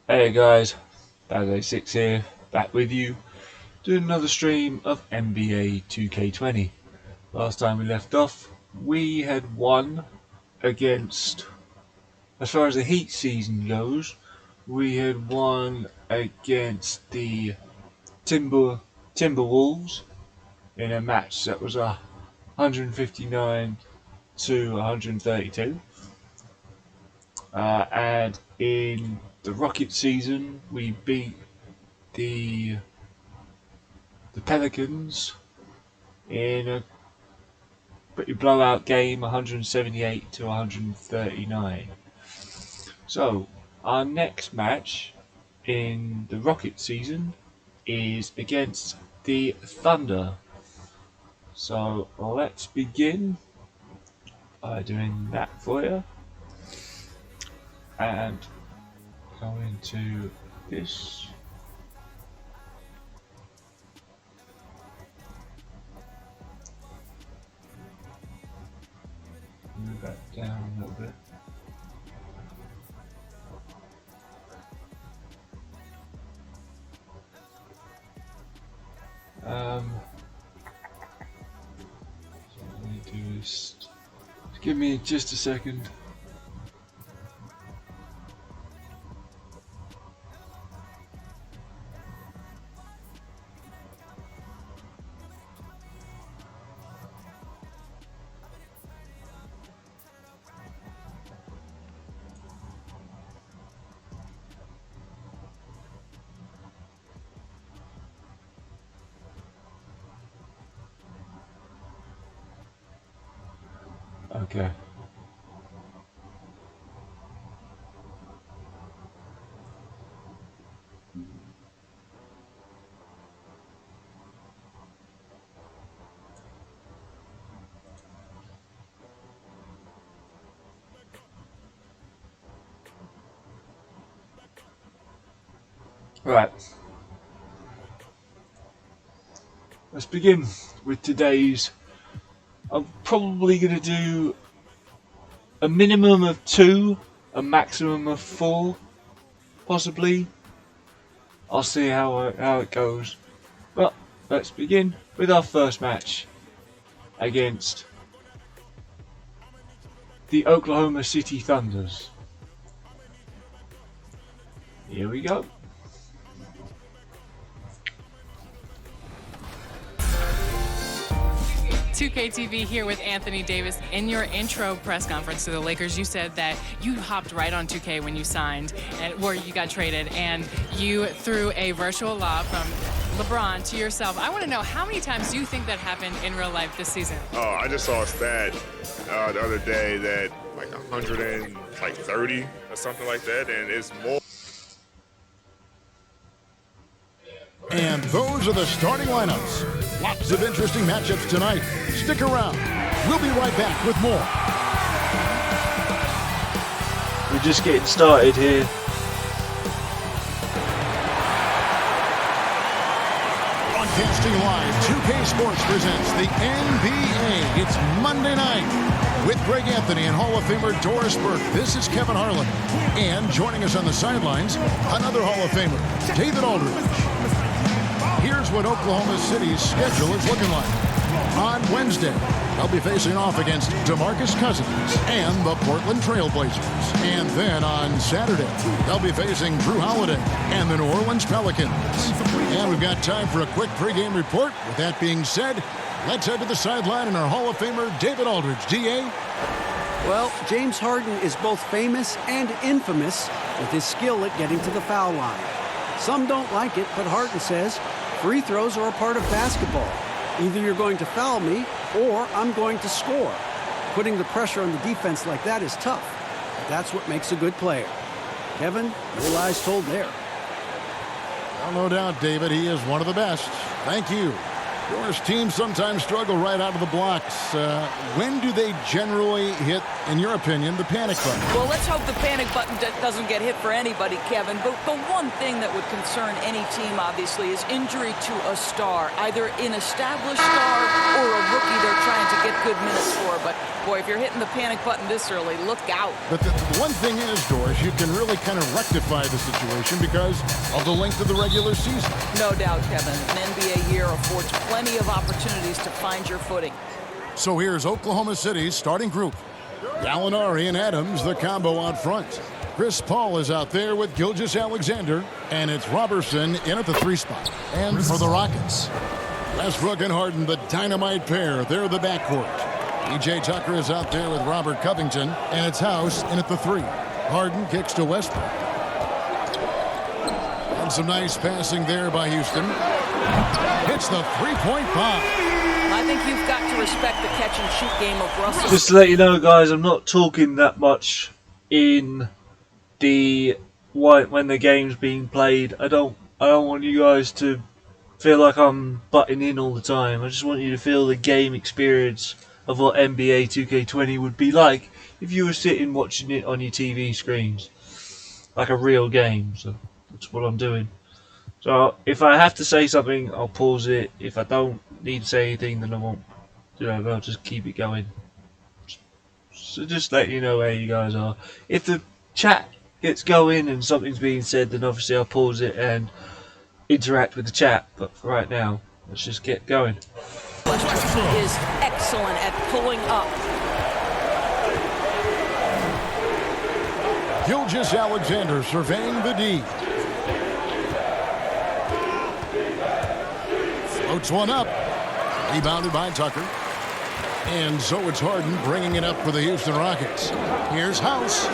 Hey guys, Baz06 here, back with you, doing another stream of NBA 2K20. Last time we left off, we had won against, as far as the Heat season goes, we had won against the Timberwolves in a match that was 159 to 132. And in the Rockets season, we beat the Pelicans in a pretty blowout game, 178 to 139. So our next match in the Rocket season is against the Thunder. So let's begin by doing that for you and go into this. Move that down a little bit. So what I need to do is give me just a second. Okay. Right. Let's begin with today's. I'm probably going to do a minimum of 2, a maximum of 4, possibly. I'll see how it goes. But let's begin with our first match against the Oklahoma City Thunders. Here we go. 2KTV here with Anthony Davis. In your intro press conference to the Lakers, you said that you hopped right on 2K when you signed, or you got traded, and you threw a virtual lob from LeBron to yourself. I want to know, how many times do you think that happened in real life this season? Oh, I just saw a stat the other day that like 130 or something like that, and it's more. And those are the starting lineups. Lots of interesting matchups tonight. Stick around. We'll be right back with more. We're just getting started here. Broadcasting live, 2K Sports presents the NBA. It's Monday night. With Greg Anthony and Hall of Famer Doris Burke, this is Kevin Harlan. And joining us on the sidelines, another Hall of Famer, David Aldridge. Here's what Oklahoma City's schedule is looking like. On Wednesday, they'll be facing off against DeMarcus Cousins and the Portland Trail Blazers. And then on Saturday, they'll be facing Drew Holiday and the New Orleans Pelicans. And we've got time for a quick pregame report. With that being said, let's head to the sideline and our Hall of Famer, David Aldridge. D.A.? Well, James Harden is both famous and infamous with his skill at getting to the foul line. Some don't like it, but Harden says, free throws are a part of basketball. Either you're going to foul me or I'm going to score. Putting the pressure on the defense like that is tough. But that's what makes a good player. Kevin, no lies told there. Well, no doubt, David, he is one of the best. Thank you. Doris teams sometimes struggle right out of the blocks. When do they generally hit, in your opinion, the panic button? Well, let's hope the panic button doesn't get hit for anybody, Kevin. But the one thing that would concern any team, obviously, is injury to a star, either an established star or a rookie they're trying to get good minutes for. But, boy, if you're hitting the panic button this early, look out. But the one thing is, Doris, you can really kind of rectify the situation because of the length of the regular season. No doubt, Kevin. An NBA year affords plenty of opportunities to find your footing. So here's Oklahoma City's starting group. Gallinari and Adams, the combo out front. Chris Paul is out there with Gilgeous-Alexander, and it's Robertson in at the 3 spot. And for the Rockets, Westbrook and Harden, the dynamite pair. They're the backcourt. PJ Tucker is out there with Robert Covington, and it's House in at the 3. Harden kicks to Westbrook. And some nice passing there by Houston. Hits the three-point bomb. I think you've got to respect the catch-and-shoot game of Russell. Just to let you know, guys, I'm not talking that much in the when the game's being played. I don't want you guys to feel like I'm butting in all the time. I just want you to feel the game experience of what NBA 2K20 would be like if you were sitting watching it on your TV screens, like a real game. So that's what I'm doing. So if I have to say something, I'll pause it. If I don't need to say anything, then I won't. I'll just keep it going. So just let you know where you guys are. If the chat gets going and something's being said, then obviously I'll pause it and interact with the chat. But for right now, let's just get going. He is excellent at pulling up. Gilgeous-Alexander surveying the D. Floats one up. Rebounded by Tucker. And so it's Harden bringing it up for the Houston Rockets. Here's House.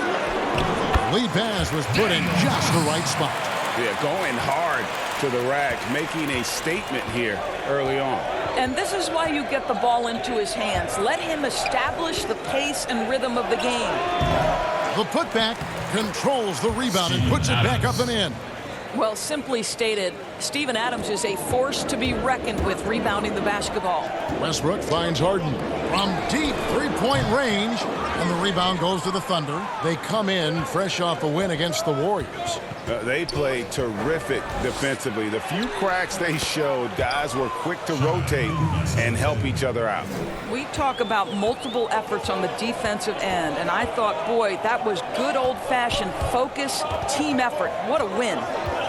Lead pass was put in just the right spot. Yeah, going hard to the rack, making a statement here early on. And this is why you get the ball into his hands. Let him establish the pace and rhythm of the game. The putback controls the rebound and puts it back up and in. Well, simply stated, Steven Adams is a force to be reckoned with rebounding the basketball. Westbrook finds Harden from deep three-point range, and the rebound goes to the Thunder. They come in fresh off a win against the Warriors. They played terrific defensively. The few cracks they showed, guys were quick to rotate and help each other out. We talk about multiple efforts on the defensive end, and I thought, boy, that was good old-fashioned focus, team effort. What a win.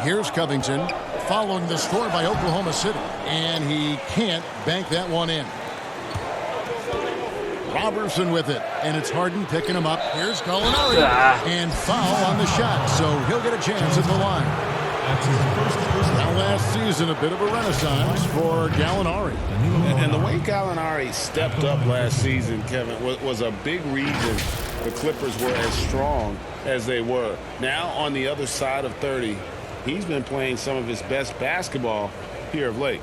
Here's Covington following the score by Oklahoma City, and he can't bank that one in. Robertson with it, and it's Harden picking him up. Here's Gallinari, and foul on the shot, so he'll get a chance at the line. Now last season, a bit of a renaissance for Gallinari. And the way Gallinari stepped up last season, Kevin, was a big reason the Clippers were as strong as they were. Now on the other side of 30, he's been playing some of his best basketball here of late.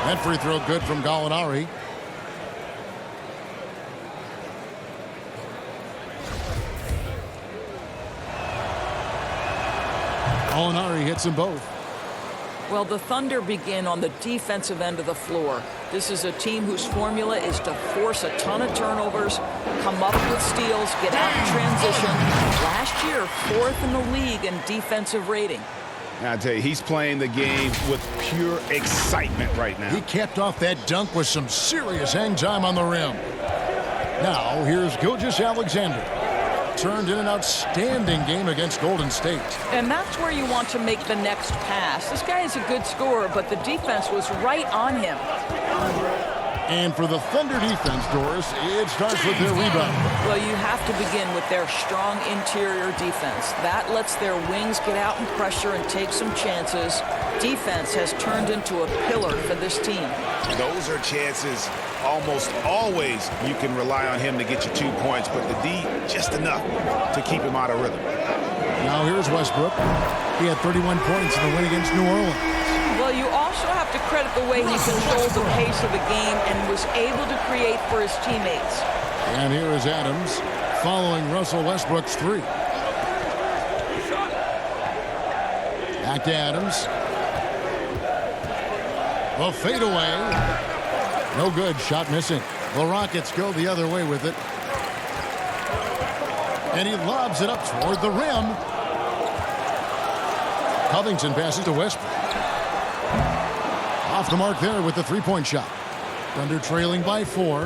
That free throw good from Gallinari. Gallinari hits them both. Well, the Thunder begin on the defensive end of the floor. This is a team whose formula is to force a ton of turnovers, come up with steals, get out in transition. Last year, 4th in the league in defensive rating. I tell you, he's playing the game with pure excitement right now. He capped off that dunk with some serious hang time on the rim. Now, here's Gilgeous-Alexander. Turned in an outstanding game against Golden State. And that's where you want to make the next pass. This guy is a good scorer, but the defense was right on him. And for the Thunder defense, Doris, it starts with their rebound. Well, you have to begin with their strong interior defense. That lets their wings get out and pressure and take some chances. Defense has turned into a pillar for this team. Those are chances almost always you can rely on him to get you 2 points, but the D just enough to keep him out of rhythm. Now here's Westbrook. He had 31 points in the win against New Orleans. Well, you also have to credit the way he controlled the pace of the game and was able to create for his teammates. And here is Adams following Russell Westbrook's three. Back to Adams. The fadeaway. No good. Shot missing. The Rockets go the other way with it. And he lobs it up toward the rim. Covington passes to Westbrook. Off the mark there with the three-point shot. Thunder trailing by 4.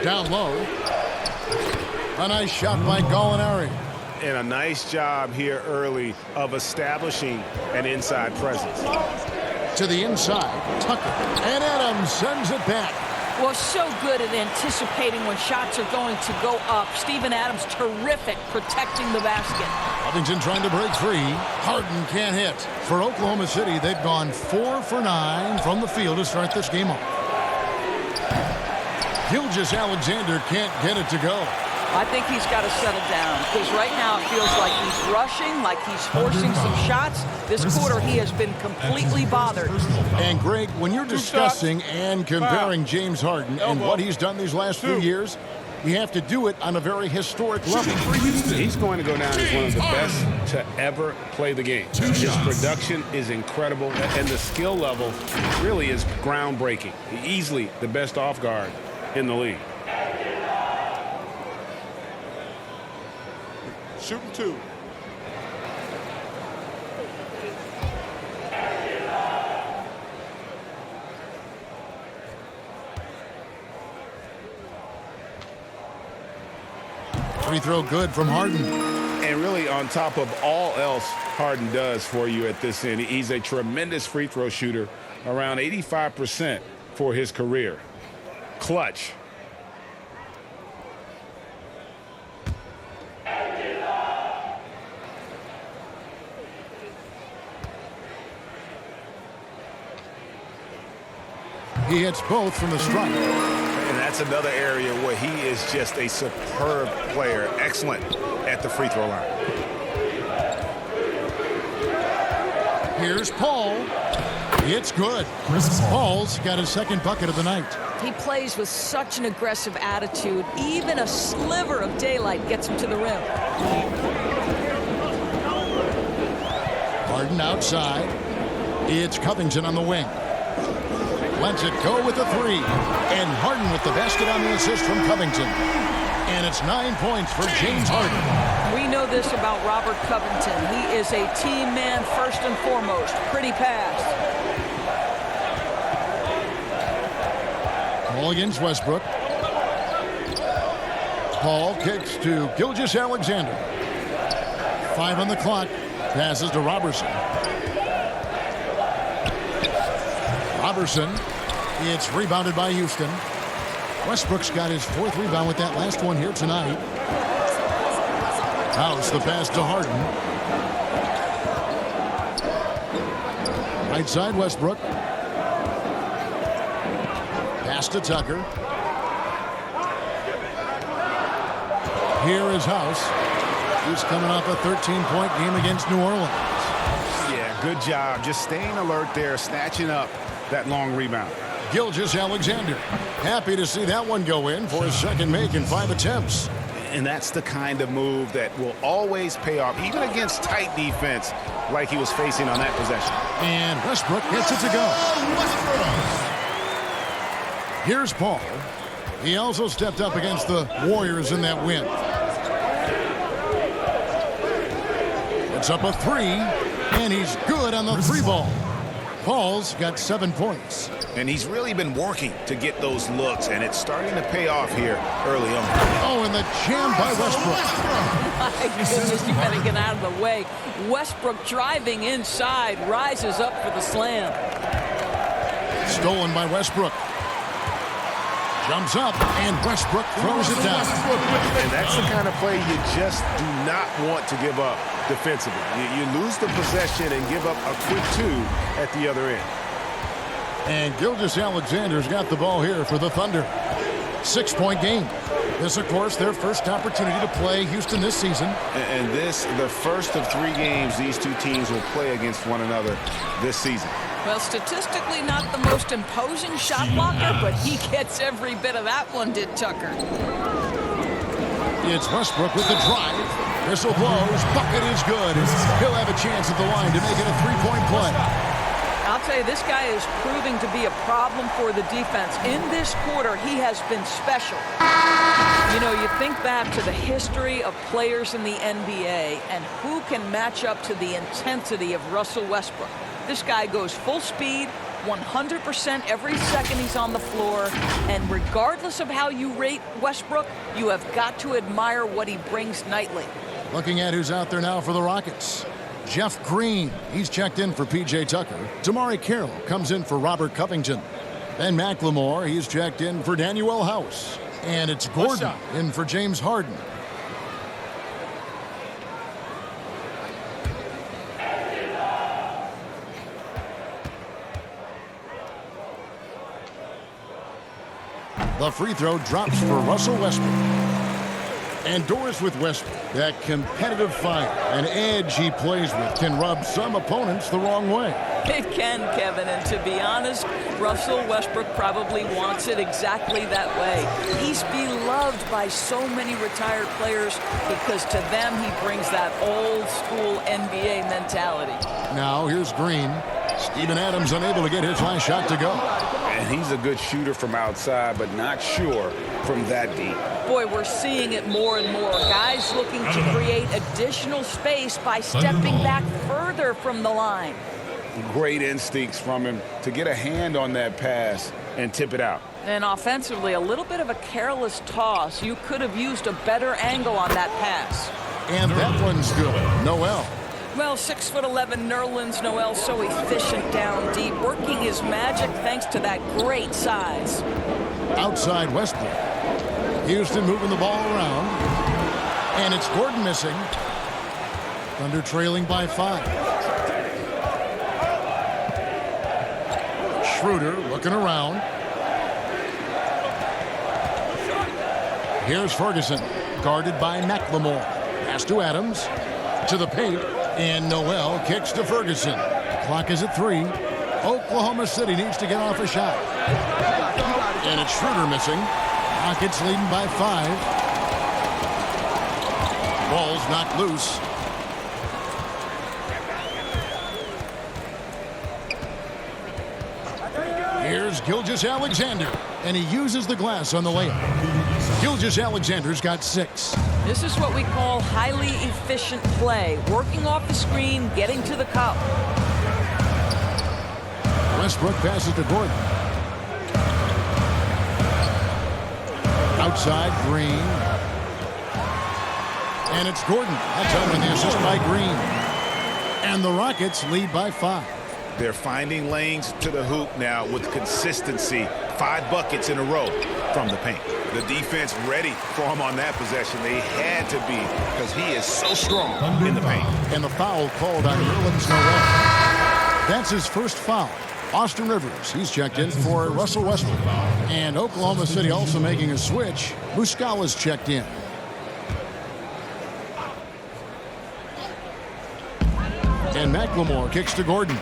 Down low. A nice shot by Gallinari. And a nice job here early of establishing an inside presence. To the inside, Tucker. And Adams sends it back. Well, so good at anticipating when shots are going to go up. Steven Adams, terrific protecting the basket. Covington trying to break free. Harden can't hit. For Oklahoma City, they've gone 4 for 9 from the field to start this game off. Gilgeous-Alexander can't get it to go. I think he's got to settle down because right now it feels like he's rushing, like he's forcing some shots. This quarter he has been completely bothered. And Greg, when you're discussing and comparing James Harden and what he's done these last few years, you have to do it on a very historic level. He's going to go down as one of the best to ever play the game. His production is incredible, and the skill level really is groundbreaking. Easily the best off guard in the league. Shooting 2. Free throw good from Harden. And really on top of all else Harden does for you at this end, he's a tremendous free throw shooter, around 85% for his career. Clutch. He hits both from the stripe. And that's another area where he is just a superb player. Excellent at the free throw line. Here's Paul. It's good. Paul's got his second bucket of the night. He plays with such an aggressive attitude. Even a sliver of daylight gets him to the rim. Harden outside. It's Covington on the wing. Lets it go with the three. And Harden with the basket on the assist from Covington. And it's 9 points for James Harden. We know this about Robert Covington. He is a team man first and foremost. Pretty pass. Paul against Westbrook. Paul kicks to Gilgeous-Alexander. 5 on the clock. Passes to Robertson. Robertson. It's rebounded by Houston. Westbrook's got his 4th rebound with that last one here tonight. House the pass to Harden. Right side Westbrook. Pass to Tucker. Here is House. He's coming off a 13-point game against New Orleans. Yeah, good job. Just staying alert there, snatching up that long rebound. Gilgeous-Alexander. Happy to see that one go in for his second make in 5 attempts. And that's the kind of move that will always pay off, even against tight defense like he was facing on that possession. And Westbrook gets it to go. Here's Paul. He also stepped up against the Warriors in that win. It's up a 3, and he's good on the 3 ball. Paul's got 7 points. And he's really been working to get those looks, and it's starting to pay off here early on. Oh, and the jam by Westbrook. My goodness, you better get out of the way. Westbrook driving inside, rises up for the slam. Stolen by Westbrook. Jumps up, and Westbrook throws it down. And that's the kind of play you just do not want to give up defensively. You lose the possession and give up a quick two at the other end. And Gilgeous-Alexander's got the ball here for the Thunder. 6-point game. This, of course, their first opportunity to play Houston this season. And this, the first of 3 games these two teams will play against one another this season. Well, statistically not the most imposing shot blocker, but he gets every bit of that one, did Tucker. It's Westbrook with the drive. Whistle blows. Bucket is good. He'll have a chance at the line to make it a 3-point play. I'll tell you, this guy is proving to be a problem for the defense. In this quarter, he has been special. You know, you think back to the history of players in the NBA and who can match up to the intensity of Russell Westbrook. This guy goes full speed, 100% every second he's on the floor, and regardless of how you rate Westbrook, you have got to admire what he brings nightly. Looking at who's out there now for the Rockets. Jeff Green, he's checked in for P.J. Tucker. Damari Carroll comes in for Robert Covington. And McLemore, he's checked in for Danuel House. And it's Gordon in for James Harden. The free throw drops for Russell Westbrook. And Doris with Westbrook, that competitive fire, an edge he plays with, can rub some opponents the wrong way. It can, Kevin, and to be honest, Russell Westbrook probably wants it exactly that way. He's beloved by so many retired players because to them he brings that old-school NBA mentality. Now here's Green. Steven Adams unable to get his last shot to go. And he's a good shooter from outside, but not sure from that deep. Boy, we're seeing it more and more. Guys looking to create additional space by stepping back further from the line. Great instincts from him to get a hand on that pass and tip it out. And offensively, a little bit of a careless toss. You could have used a better angle on that pass. And that one's good. Noel. Well, 6'11" Nerlens Noel, so efficient down deep, working his magic thanks to that great size. Outside Westbrook. Houston moving the ball around. And it's Gordon missing. Thunder trailing by 5. Schroeder looking around. Here's Ferguson, guarded by McLemore. Pass to Adams. To the paint. And Noel kicks to Ferguson. Clock is at 3. Oklahoma City needs to get off a shot. And it's Schroeder missing. Rockets leading by 5. Ball's knocked loose. Here's Gilgeous-Alexander. And he uses the glass on the layup. Gilgeous-Alexander's got 6. This is what we call highly efficient play. Working off the screen, getting to the cup. Westbrook passes to Gordon. Outside, Green. And it's Gordon. That's over the assist by Green. And the Rockets lead by 5. They're finding lanes to the hoop now with consistency. 5 buckets in a row from the paint. The defense ready for him on that possession. They had to be because he is so strong in the paint. And the foul called on Nerlens Noel. That's his first foul. Austin Rivers, he's checked in for Russell Westbrook. And Oklahoma City also making a switch. Muscala's checked in. And McLemore kicks to Gordon.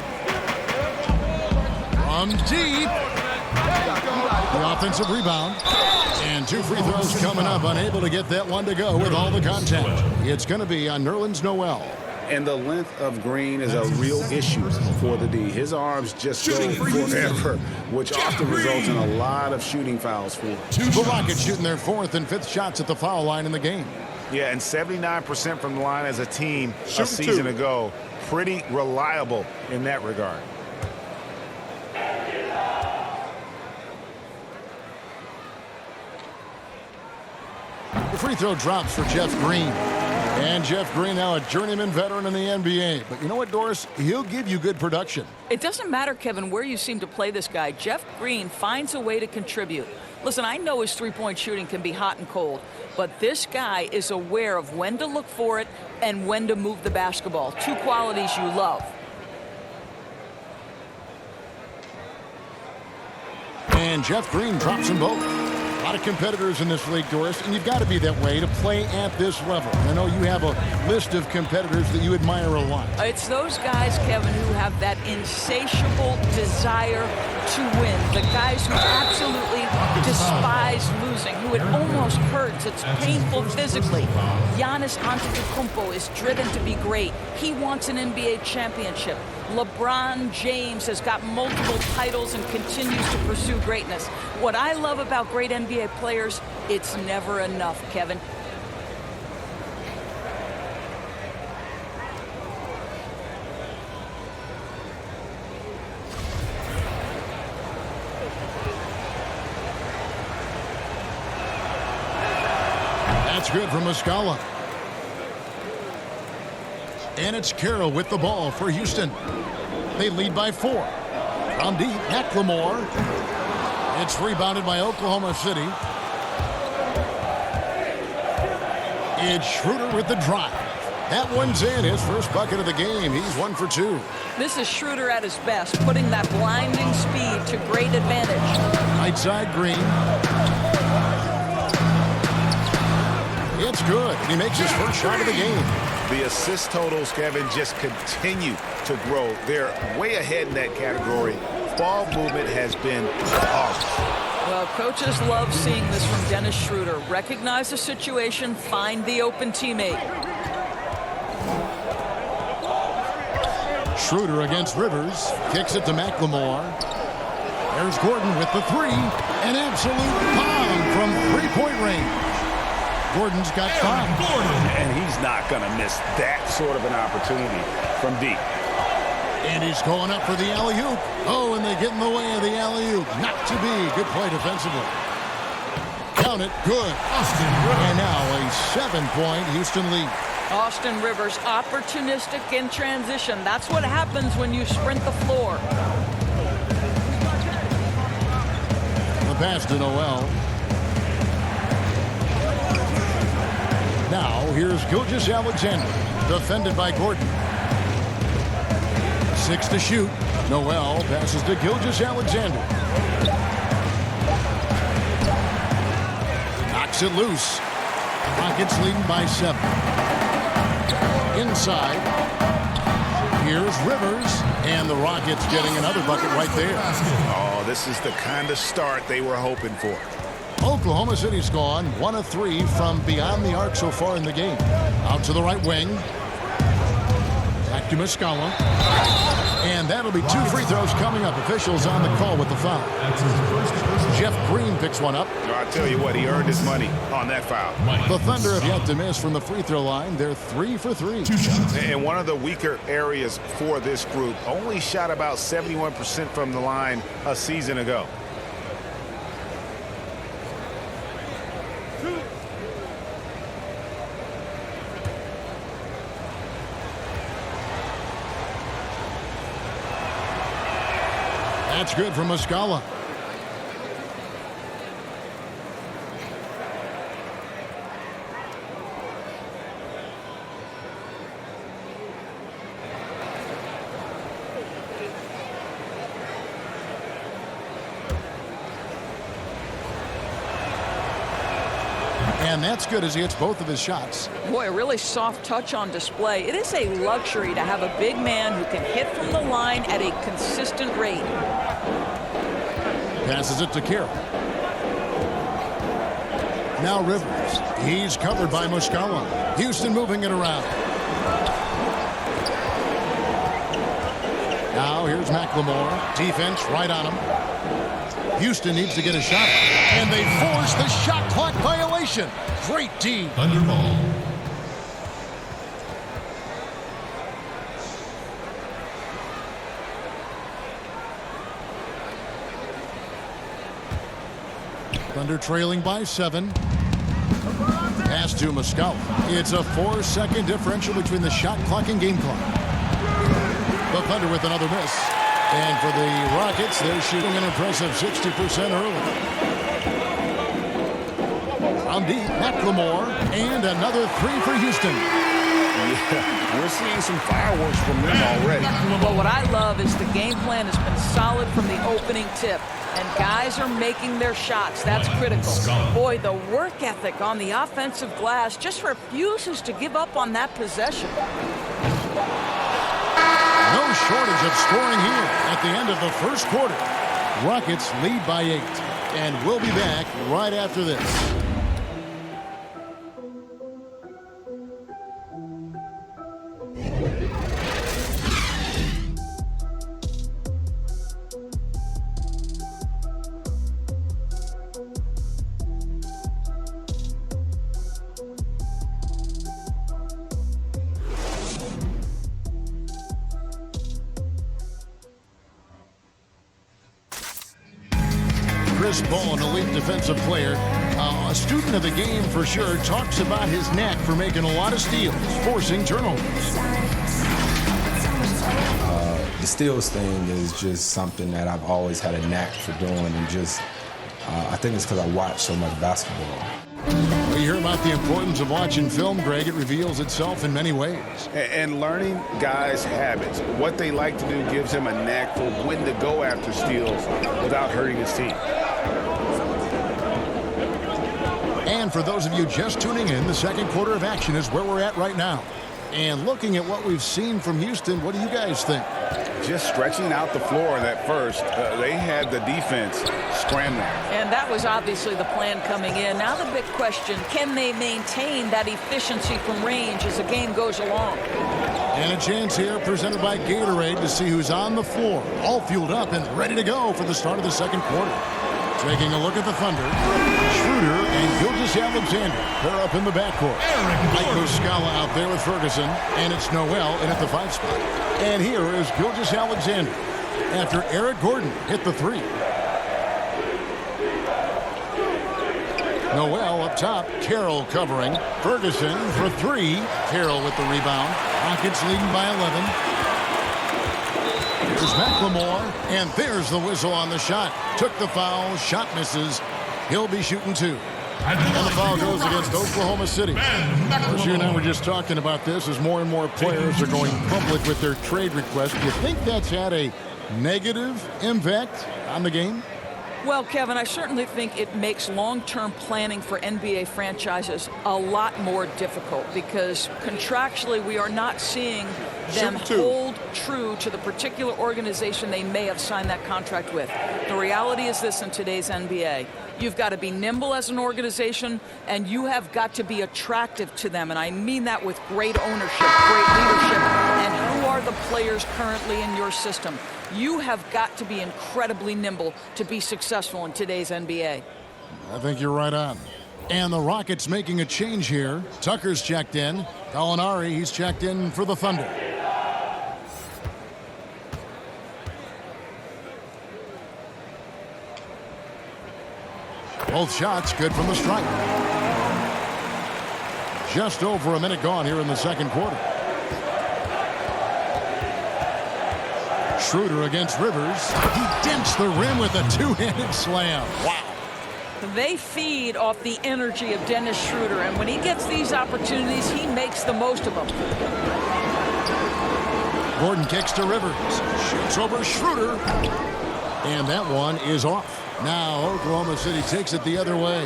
From deep. The offensive rebound. And 2 free throws coming up. Unable to get that one to go with all the contact. It's going to be on Nerlens Noel. And the length of Green is a real issue for the D. His arms just go forever, which often results in a lot of shooting fouls for him. The Rockets shooting their 4th and 5th shots at the foul line in the game. Yeah, and 79% from the line as a team a season ago. Pretty reliable in that regard. The free throw drops for Jeff Green. And Jeff Green now a journeyman veteran in the NBA. But you know what, Doris? He'll give you good production. It doesn't matter, Kevin, where you seem to play this guy. Jeff Green finds a way to contribute. Listen, I know his three-point shooting can be hot and cold, but this guy is aware of when to look for it and when to move the basketball. Two qualities you love. And Jeff Green drops them both. A lot of competitors in this league, Doris, and you've got to be that way to play at this level. I know you have a list of competitors that you admire a lot. It's those guys, Kevin, who have that insatiable desire to win. The guys who absolutely despise losing, who it almost hurts. It's painful physically. Giannis Antetokounmpo is driven to be great. He wants an NBA championship. LeBron James has got multiple titles and continues to pursue greatness. What I love about great NBA players, it's never enough, Kevin. That's good from Muscala. And it's Carroll with the ball for Houston. They lead by 4. From deep, McLemore. It's rebounded by Oklahoma City. It's Schroeder with the drive. That one's in. His first bucket of the game. He's 1 for 2. This is Schroeder at his best, putting that blinding speed to great advantage. Right side, Green. It's good. He makes his first shot of the game. The assist totals, Kevin, just continue to grow. They're way ahead in that category. Ball movement has been awesome. Well, coaches love seeing this from Dennis Schroeder. Recognize the situation, find the open teammate. Schroeder against Rivers. Kicks it to McLemore. There's Gordon with the 3. An absolute bomb from three-point range. Gordon's got 5. And he's not going to miss that sort of an opportunity from deep. And he's going up for the alley-oop. Oh, and they get in the way of the alley-oop. Not to be. Good play defensively. Count it. Good. And now a 7-point Houston lead. Austin Rivers, opportunistic in transition. That's what happens when you sprint the floor. The pass to Noel. Now, here's Gilgeous-Alexander, defended by Gordon. 6 to shoot. Noel passes to Gilgeous-Alexander. Knocks it loose. Rockets leading by 7. Inside. Here's Rivers, and the Rockets getting another bucket right there. Oh, this is the kind of start they were hoping for. Oklahoma City's gone 1 of 3 from beyond the arc so far in the game. Out to the right wing. Back to Muscala. And that'll be 2 free throws coming up. Officials on the call with the foul. Jeff Green picks one up. I tell you what, he earned his money on that foul. The Thunder have yet to miss from the free throw line. They're 3 for 3. And one of the weaker areas for this group, only shot about 71% from the line a season ago. That's good from Muscala. And that's good as he hits both of his shots. Boy, a really soft touch on display. It is a luxury to have a big man who can hit from the line at a consistent rate. Passes it to Carroll. Now Rivers. He's covered by Muscala. Houston moving it around. Now here's McLemore. Defense right on him. Houston needs to get a shot. And they force the shot clock violation. Great D. Thunder ball. Thunder trailing by 7. Pass to Muscala. It's a 4-second differential between the shot clock and game clock. The Thunder with another miss. And for the Rockets, they're shooting an impressive 60% early. Down deep, McLemore, and another three for Houston. Yeah, we're seeing some fireworks from them already. Well, what I love is the game plan has been solid from the opening tip, and guys are making their shots. That's critical. Boy, the work ethic on the offensive glass just refuses to give up on that possession. No shortage of scoring here at the end of the first quarter. Rockets lead by 8, and we'll be back right after this. Chris Ball, an elite defensive player, a student of the game for sure, talks about his knack for making a lot of steals, forcing turnovers. The steals thing is just something that I've always had a knack for doing, and just I think it's because I watch so much basketball. We hear about the importance of watching film, Greg. It reveals itself in many ways. And learning guys' habits. What they like to do gives him a knack for when to go after steals without hurting his team. And for those of you just tuning in, the second quarter of action is where we're at right now. And looking at what we've seen from Houston, what do you guys think? Just stretching out the floor in that first. They had the defense scrambling. And that was obviously the plan coming in. Now the big question, can they maintain that efficiency from range as the game goes along? And a chance here presented by Gatorade to see who's on the floor, all fueled up and ready to go for the start of the second quarter. Taking a look at the Thunder, Schroeder and Gilgeous-Alexander. They're up in the backcourt. Mike Muscala out there with Ferguson, and it's Noel in at the 5 spot. And here is Gilgeous-Alexander after Eric Gordon hit the 3. Noel up top, Carroll covering. Ferguson for 3. Carroll with the rebound. Rockets leading by 11. There's McLemore, and there's the whistle on the shot. Took the foul, shot misses. He'll be shooting 2. And the foul goes against Oklahoma City. You and I were just talking about this as more and more players are going public with their trade requests. Do you think that's had a negative impact on the game? Well, Kevin, I certainly think it makes long-term planning for NBA franchises a lot more difficult because contractually we are not seeing them hold true to the particular organization they may have signed that contract with. The reality is this in today's NBA. You've got to be nimble as an organization, and you have got to be attractive to them. And I mean that with great ownership, great leadership, and who are the players currently in your system. You have got to be incredibly nimble to be successful in today's NBA. I think you're right on. And the Rockets making a change here. Tucker's checked in. Gallinari, he's checked in for the Thunder. Both shots good from the stripe. Just over a minute gone here in the second quarter. Schroeder against Rivers. He dents the rim with a two-handed slam. Wow. They feed off the energy of Dennis Schroeder, and when he gets these opportunities, he makes the most of them. Gordon kicks to Rivers. Shoots over Schroeder. And that one is off. Now Oklahoma City takes it the other way.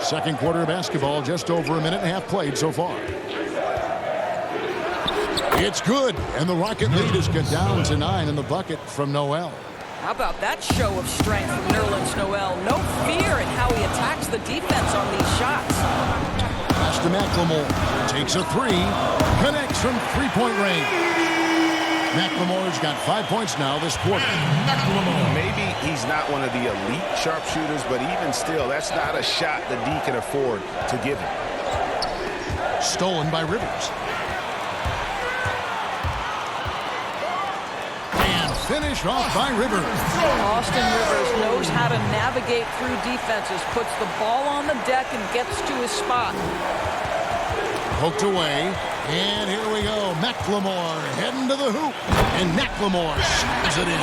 Second quarter of basketball, just over a minute and a half played so far. It's good, and the Rocket lead is cut down to 9 in the bucket from Noel. How about that show of strength from Nerlens Noel? No fear in how he attacks the defense on these shots. Pass to McLemore. Takes a 3. Connects from three-point range. McLemore's got 5 points now this quarter. Maybe he's not one of the elite sharpshooters, but even still, that's not a shot that D can afford to give him. Stolen by Rivers. And finished off by Rivers. Austin Rivers knows how to navigate through defenses, puts the ball on the deck and gets to his spot. Poked away. And here we go. McLemore heading to the hoop. And McLemore slams it in.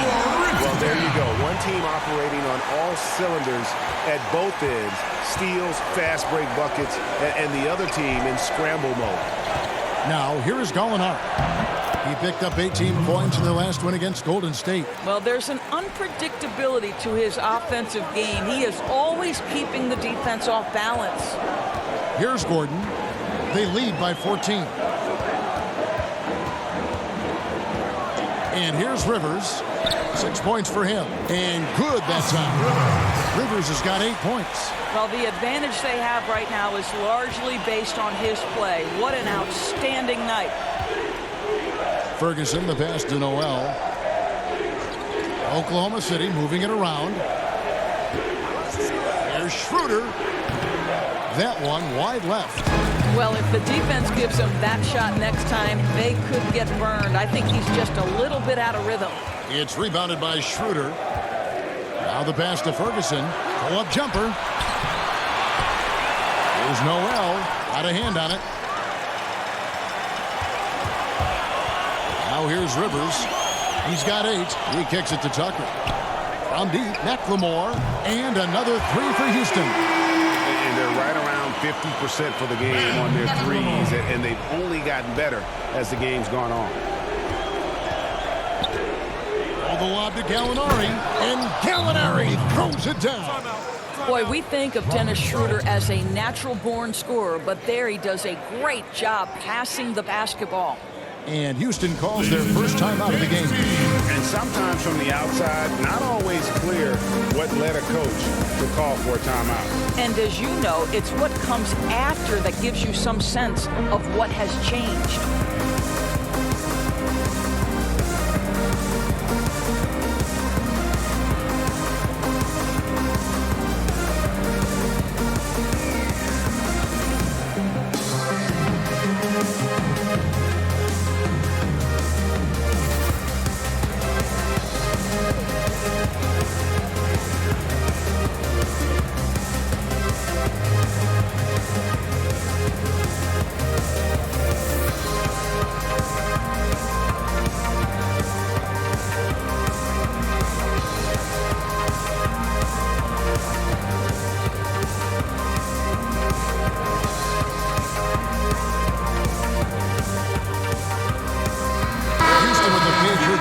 Well, there you go. One team operating on all cylinders at both ends. Steals, fast break buckets, and the other team in scramble mode. Now, here is Gallinari. He picked up 18 points in their last win against Golden State. Well, there's an unpredictability to his offensive game. He is always keeping the defense off balance. Here's Gordon. They lead by 14. And here's Rivers. 6 points for him. And good that time. Rivers has got 8 points. Well, the advantage they have right now is largely based on his play. What an outstanding night. Ferguson, the pass to Noel. Oklahoma City moving it around. There's Schroeder. That one wide left. Well, if the defense gives him that shot next time, they could get burned. I think he's just a little bit out of rhythm. It's rebounded by Schroeder. Now the pass to Ferguson. Pull-up jumper. Here's Noel. Out of hand on it. Now here's Rivers. He's got 8. He kicks it to Tucker. From deep, McLemore. And another 3 for Houston. And they're right around 50% for the game on their threes, and they've only gotten better as the game's gone on. All the lob to Gallinari, and Gallinari throws it down. Boy, we think of Dennis Schroeder as a natural-born scorer, but there he does a great job passing the basketball. And Houston calls their first time out of the game. And sometimes from the outside, not always clear what led a coach to call for a timeout. And as you know, it's what comes after that gives you some sense of what has changed.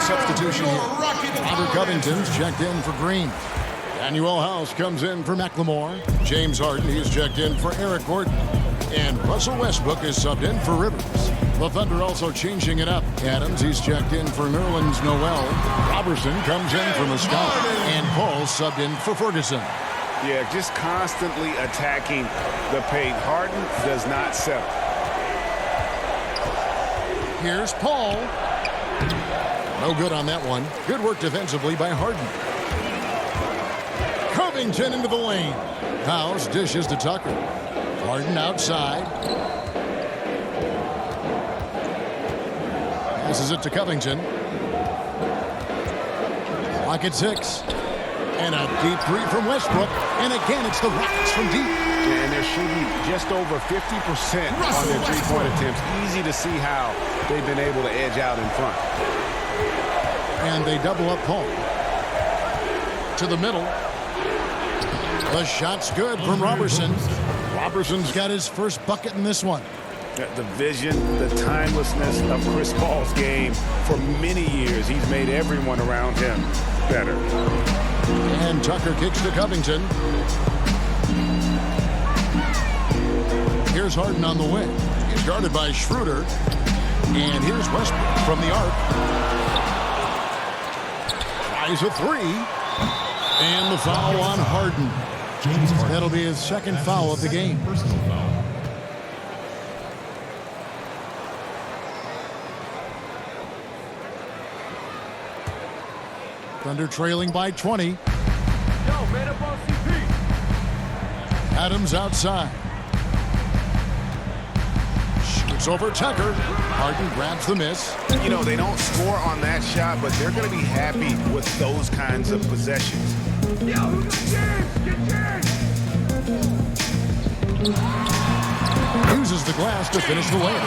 Substitution here. Robert Covington's checked in for Green. Daniel House comes in for McLemore. James Harden, he's checked in for Eric Gordon. And Russell Westbrook is subbed in for Rivers. The Thunder also changing it up. Adams, he's checked in for Nerlens Noel. Robertson comes in for Muscala. And Paul subbed in for Ferguson. Yeah, just constantly attacking the paint. Harden does not settle. Here's Paul. No good on that one. Good work defensively by Harden. Covington into the lane. House dishes to Tucker. Harden outside. Passes it to Covington. Clock at 6. And a deep 3 from Westbrook. And again, it's the Rockets from deep. And they're shooting just over 50% on their three-point attempts. Easy to see how they've been able to edge out in front. And they double up Paul. To the middle. The shot's good from Robertson. Robertson's got his first bucket in this one. The vision, the timelessness of Chris Paul's game for many years. He's made everyone around him better. And Tucker kicks to Covington. Here's Harden on the wing. He's guarded by Schroeder. And here's Westbrook from the arc. Tries a 3. And the foul on Harden. That'll be his second foul of the game. Thunder trailing by 20. Adams outside. Shoots over Tucker. Harden grabs the miss. You know, they don't score on that shot, but they're going to be happy with those kinds of possessions. Uses the glass to finish the layup.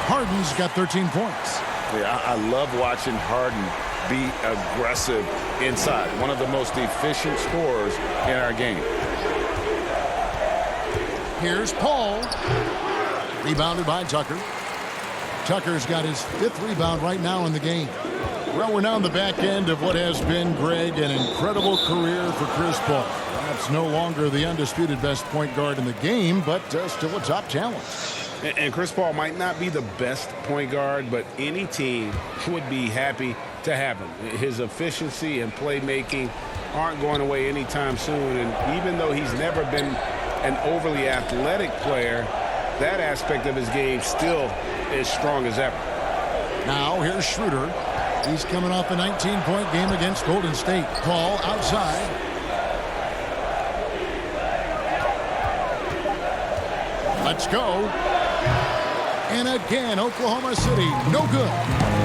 Harden's got 13 points. Yeah, I love watching Harden be aggressive inside. One of the most efficient scorers in our game. Here's Paul. Rebounded by Tucker. Tucker's got his 5th rebound right now in the game. Well, we're now on the back end of what has been, Greg, an incredible career for Chris Paul. Perhaps no longer the undisputed best point guard in the game, but still a top talent. And Chris Paul might not be the best point guard, but any team would be happy to have him. His efficiency and playmaking aren't going away anytime soon. And even though he's never been an overly athletic player, that aspect of his game still is strong as ever. Now here's Schroeder. He's coming off a 19-point game against Golden State. Paul outside. Let's go. And again, Oklahoma City, no good.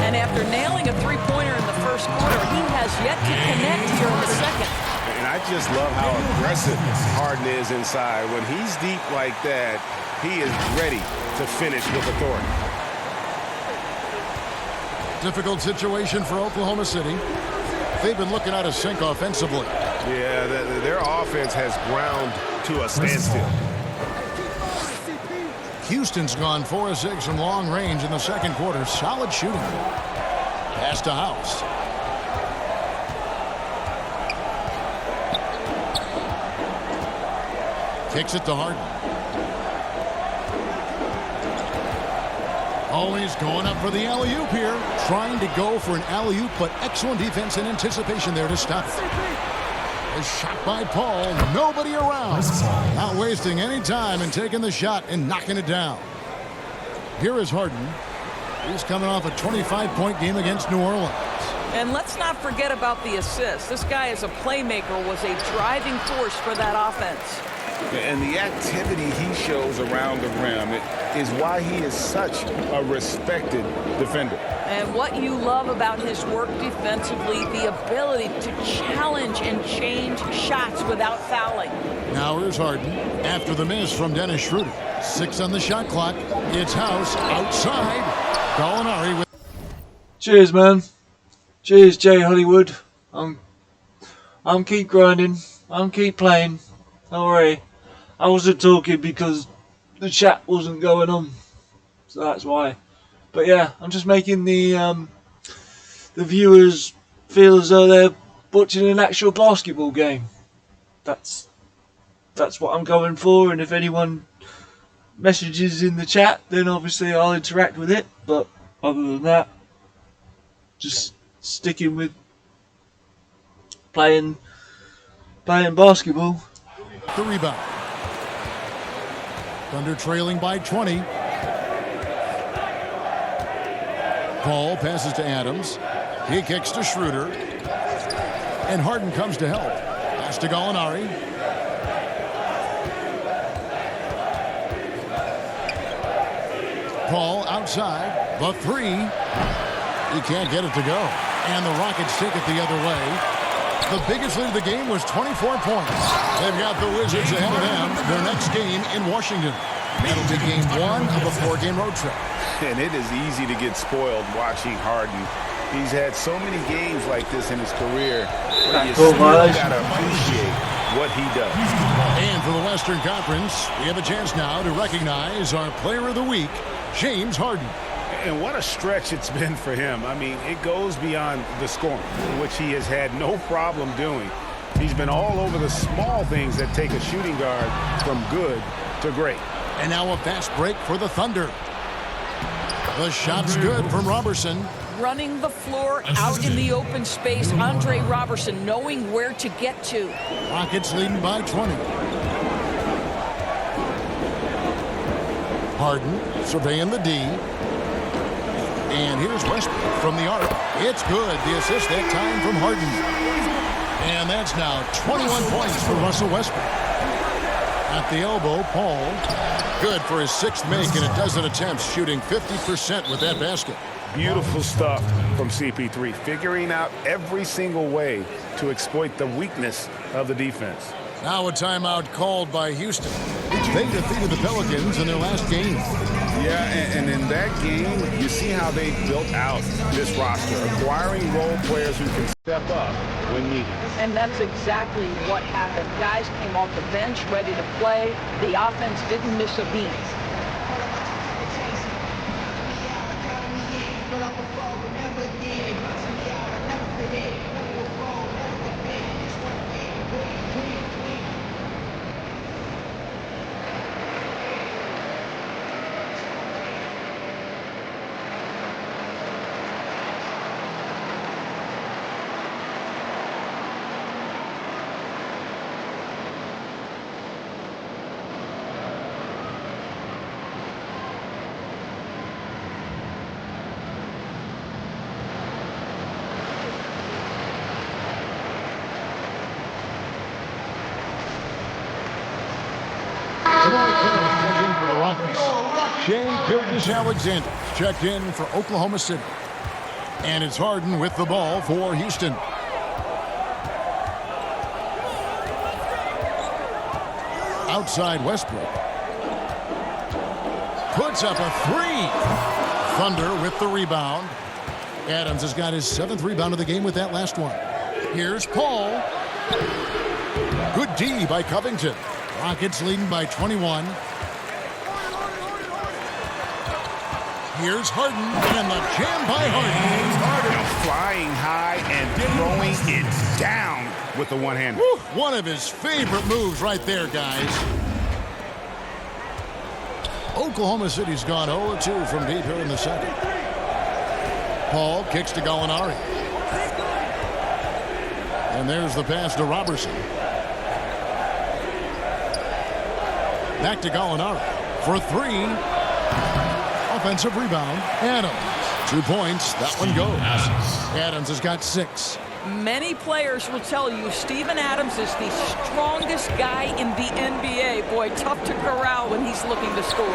And after nailing a three-pointer in the first quarter, he has yet to connect here in the second. And I just love how aggressive Harden is inside. When he's deep like that, he is ready to finish with authority. Difficult situation for Oklahoma City. They've been looking out of sync offensively. Yeah, their offense has ground to a standstill. Houston's gone 4 of 6 from long range in the second quarter. Solid shooting. Pass to House. Kicks it to Harden. Always going up for the alley-oop here. Trying to go for an alley-oop, but excellent defense and anticipation there to stop it. A shot by Paul. Nobody around. Not wasting any time and taking the shot and knocking it down. Here is Harden. He's coming off a 25-point game against New Orleans. And let's not forget about the assist. This guy as a playmaker was a driving force for that offense. And the activity he shows around the rim is why he is such a respected defender. And what you love about his work defensively, the ability to challenge and change shots without fouling. Now here's Harden after the miss from Dennis Schroeder. 6 on the shot clock. It's House outside. Gallinari with. Cheers, man. Cheers, Jay Hollywood. I'm keep grinding. I'm keep playing. Don't worry. I wasn't talking because the chat wasn't going on, so that's why. But yeah, I'm just making the viewers feel as though they're watching an actual basketball game. That's what I'm going for. And if anyone messages in the chat, then obviously I'll interact with it. But other than that, just sticking with playing basketball. The rebound. Thunder trailing by 20. Paul passes to Adams. He kicks to Schroeder. And Harden comes to help. Pass to Gallinari. Paul outside. The 3. He can't get it to go. And the Rockets take it the other way. The biggest lead of the game was 24 points. They've got the Wizards ahead of them. Their next game in Washington. That'll be game 1 of a 4-game road trip. And it is easy to get spoiled watching Harden. He's had so many games like this in his career, but you still gotta appreciate what he does. And for the Western Conference, we have a chance now to recognize our Player of the Week, James Harden. And what a stretch it's been for him. I mean, it goes beyond the scoring, which he has had no problem doing. He's been all over the small things that take a shooting guard from good to great. And now a fast break for the Thunder. The shot's good from Robertson. Running the floor out in the open space. Andre Robertson knowing where to get to. Rockets leading by 20. Harden surveying the D. And here's Westbrook from the arc. It's good. The assist that time from Harden. And that's now 21 points for Russell Westbrook. At the elbow, Paul. Good for his 6th make in a dozen attempts, shooting 50% with that basket. Beautiful stuff from CP3, figuring out every single way to exploit the weakness of the defense. Now a timeout called by Houston. They defeated the Pelicans in their last game. Yeah, and in that game, you see how they built out this roster, acquiring role players who can step up when needed. And that's exactly what happened. Guys came off the bench ready to play. The offense didn't miss a beat. Shai Gilgeous-Alexander checked in for Oklahoma City. And it's Harden with the ball for Houston. Outside Westbrook. Puts up a three. Thunder with the rebound. Adams has got his 7th rebound of the game with that last one. Here's Paul. Good D by Covington. Rockets leading by 21. Here's Harden, and the jam by Harden. Flying high and throwing it down with the one-hander. One of his favorite moves right there, guys. Oklahoma City's gone 0-2 from deep here in the second. Paul kicks to Gallinari. And there's the pass to Robertson. Back to Gallinari for three. Offensive rebound. Adams. 2 points. That one goes. Adams has got 6. Many players will tell you Steven Adams is the strongest guy in the NBA. Boy, tough to corral when he's looking to score.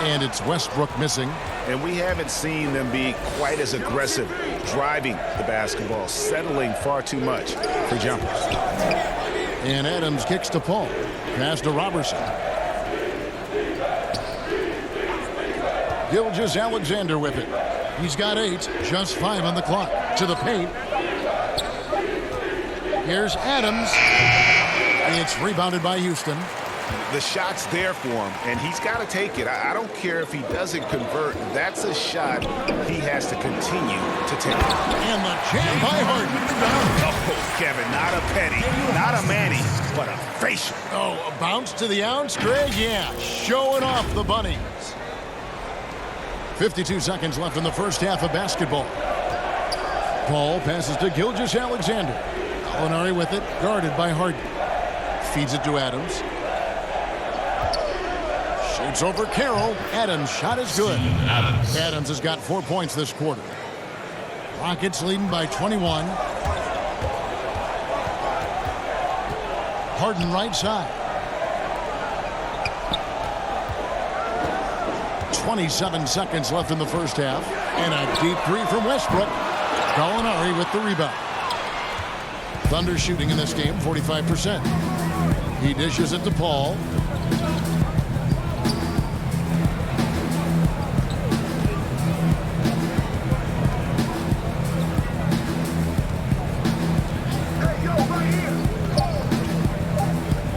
And it's Westbrook missing. And we haven't seen them be quite as aggressive driving the basketball, settling far too much for jumpers. And Adams kicks to Paul. Pass to Robertson. Gilgeous-Alexander with it. He's got 8, just 5 on the clock. To the paint. Here's Adams. It's rebounded by Houston. The shot's there for him, and he's got to take it. I don't care if he doesn't convert. That's a shot he has to continue to take. And the jam by Harden. Oh, Kevin, not a penny, not a Manny, but a facial. Oh, a bounce to the ounce, Greg? Yeah, showing off the bunnies. 52 seconds left in the first half of basketball. Paul passes to Gilgeous-Alexander. Gallinari with it, guarded by Harden. Feeds it to Adams. Shoots over Carroll. Adams' shot is good. Adams has got 4 points this quarter. Rockets leading by 21. Harden right side. 27 seconds left in the first half. And a deep three from Westbrook. Gallinari with the rebound. Thunder shooting in this game, 45%. He dishes it to Paul.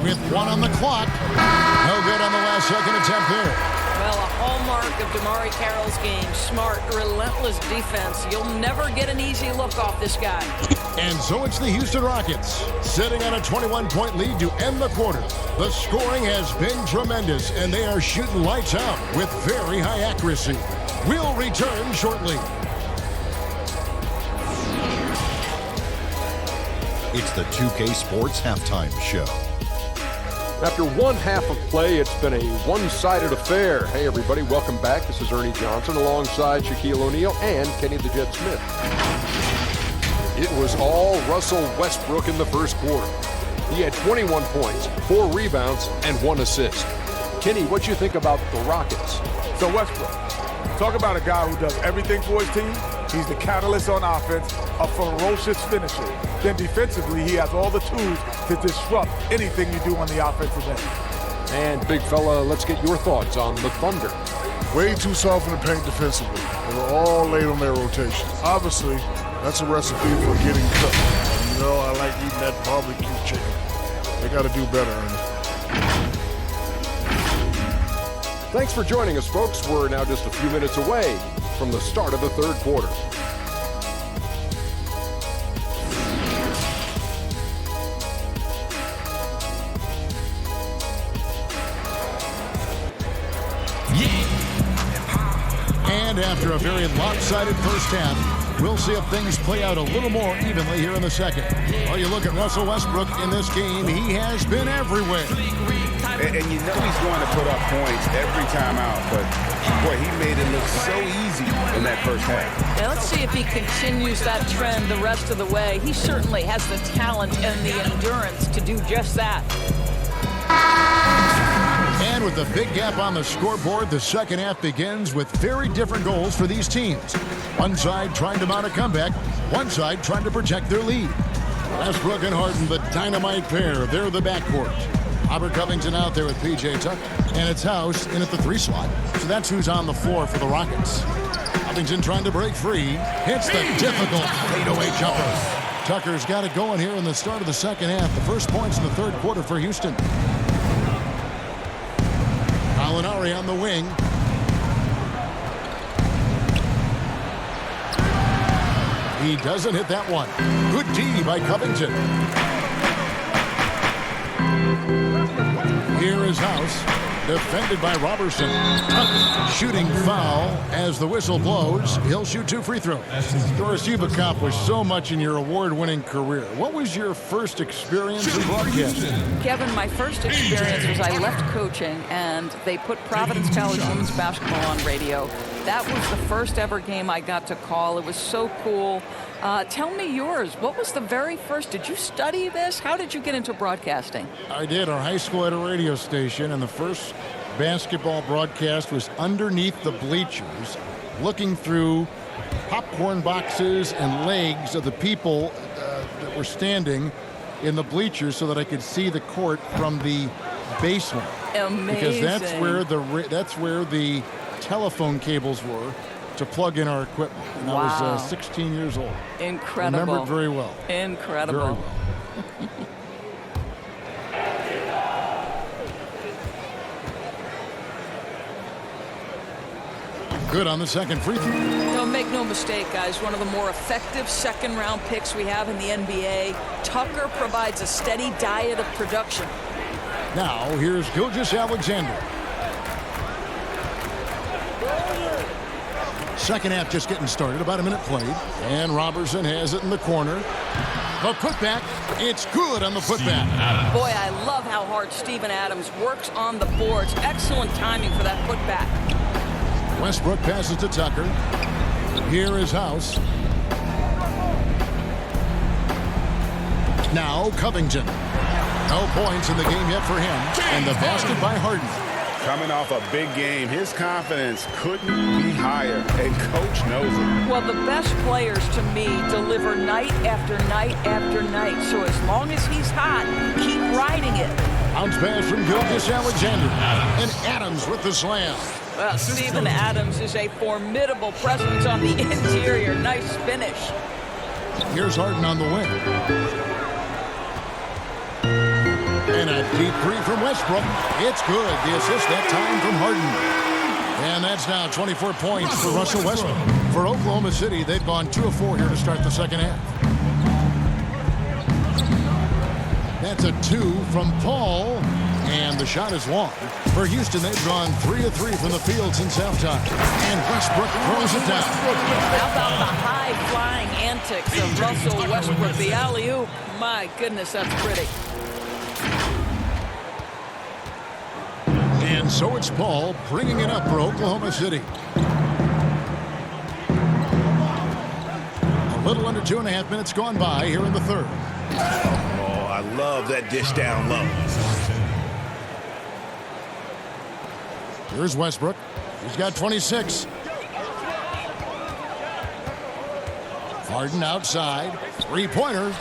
With 1 on the clock. No good on the last second attempt there. Well, a hallmark of DeMarre Carroll's game. Smart, relentless defense. You'll never get an easy look off this guy. And so it's the Houston Rockets sitting on a 21-point lead to end the quarter. The scoring has been tremendous, and they are shooting lights out with very high accuracy. We'll return shortly. It's the 2K Sports Halftime Show. After one half of play, it's been a one-sided affair. Hey, everybody, welcome back. This is Ernie Johnson alongside Shaquille O'Neal and Kenny the Jet Smith. It was all Russell Westbrook in the first quarter. He had 21 points, 4 rebounds, and 1 assist. Kenny, what you think about the Rockets? So Westbrook, talk about a guy who does everything for his team. He's the catalyst on offense, a ferocious finisher. Then defensively, he has all the tools to disrupt anything you do on the offensive end. And big fella, let's get your thoughts on the Thunder. Way too soft in the paint defensively. They were all late on their rotation. Obviously, that's a recipe for getting cooked. And, you know, I like eating that barbecue chicken. They got to do better, Ernie. Thanks for joining us, folks. We're now just a few minutes away from the start of the third quarter. And after a very lopsided first half, we'll see if things play out a little more evenly here in the second. Well, you look at Russell Westbrook in this game, he has been everywhere. And you know he's going to put up points every time out, but boy, he made it look so easy in that first half. Now let's see if he continues that trend the rest of the way. He certainly has the talent and the endurance to do just that. And with the big gap on the scoreboard, the second half begins with very different goals for these teams. One side trying to mount a comeback, one side trying to protect their lead. Westbrook and Harden, the dynamite pair, they're the backcourt. Robert Covington out there with P.J. Tucker, and it's House in at the 3 slot. So that's who's on the floor for the Rockets. Covington trying to break free, hits the difficult fadeaway jumper. Tucker's got it going here in the start of the second half. The first points in the third quarter for Houston. Gallinari on the wing. He doesn't hit that one. Good D by Covington. Here is House, defended by Robertson. Shooting foul as the whistle blows. He'll shoot 2 free throws. Doris, you've accomplished so much in your award-winning career. What was your first experience in broadcasting? Kevin, my first experience was I left coaching and they put Providence College women's basketball on radio. That was the first ever game I got to call. It was so cool. Tell me yours. What was the very first? Did you study this? How did you get into broadcasting? I did. Our high school had a radio station, and the first basketball broadcast was underneath the bleachers, looking through popcorn boxes and legs of the people that were standing in the bleachers so that I could see the court from the basement. Amazing. Because that's where the telephone cables were to plug in our equipment. And wow. I was 16 years old. Incredible. Remember it very well. Incredible. Very well. Good on the second free throw. No, make no mistake, guys. One of the more effective second-round picks we have in the NBA. Tucker provides a steady diet of production. Now, here's Gilgeous-Alexander. Second half just getting started, about a minute played. And Robertson has it in the corner. The putback, it's good on the putback. Boy, I love how hard Steven Adams works on the boards. Excellent timing for that putback. Westbrook passes to Tucker. Here is House. Now Covington. No points in the game yet for him. And the basket by Harden. Coming off a big game, his confidence couldn't be higher, and Coach knows it. Well, the best players, to me, deliver night after night after night. So as long as he's hot, keep riding it. Bounce pass from Gilgeous-Alexander. And Adams with the slam. Well, Steven Adams is a formidable presence on the interior. Nice finish. Here's Harden on the wing. And a deep three from Westbrook. It's good. The assist that time from Harden. And that's now 24 points for Russell Westbrook. For Oklahoma City, they've gone 2 of 4 here to start the second half. That's a 2 from Paul. And the shot is long. For Houston, they've gone 3 of 3 from the field since halftime. And Westbrook throws it down. How about the high-flying antics of Russell Westbrook? The alley-oop. My goodness, that's pretty. And so it's Paul bringing it up for Oklahoma City. A little under 2.5 minutes gone by here in the third. Oh, I love that dish down low. Here's Westbrook. He's got 26. Harden outside. Three-pointer.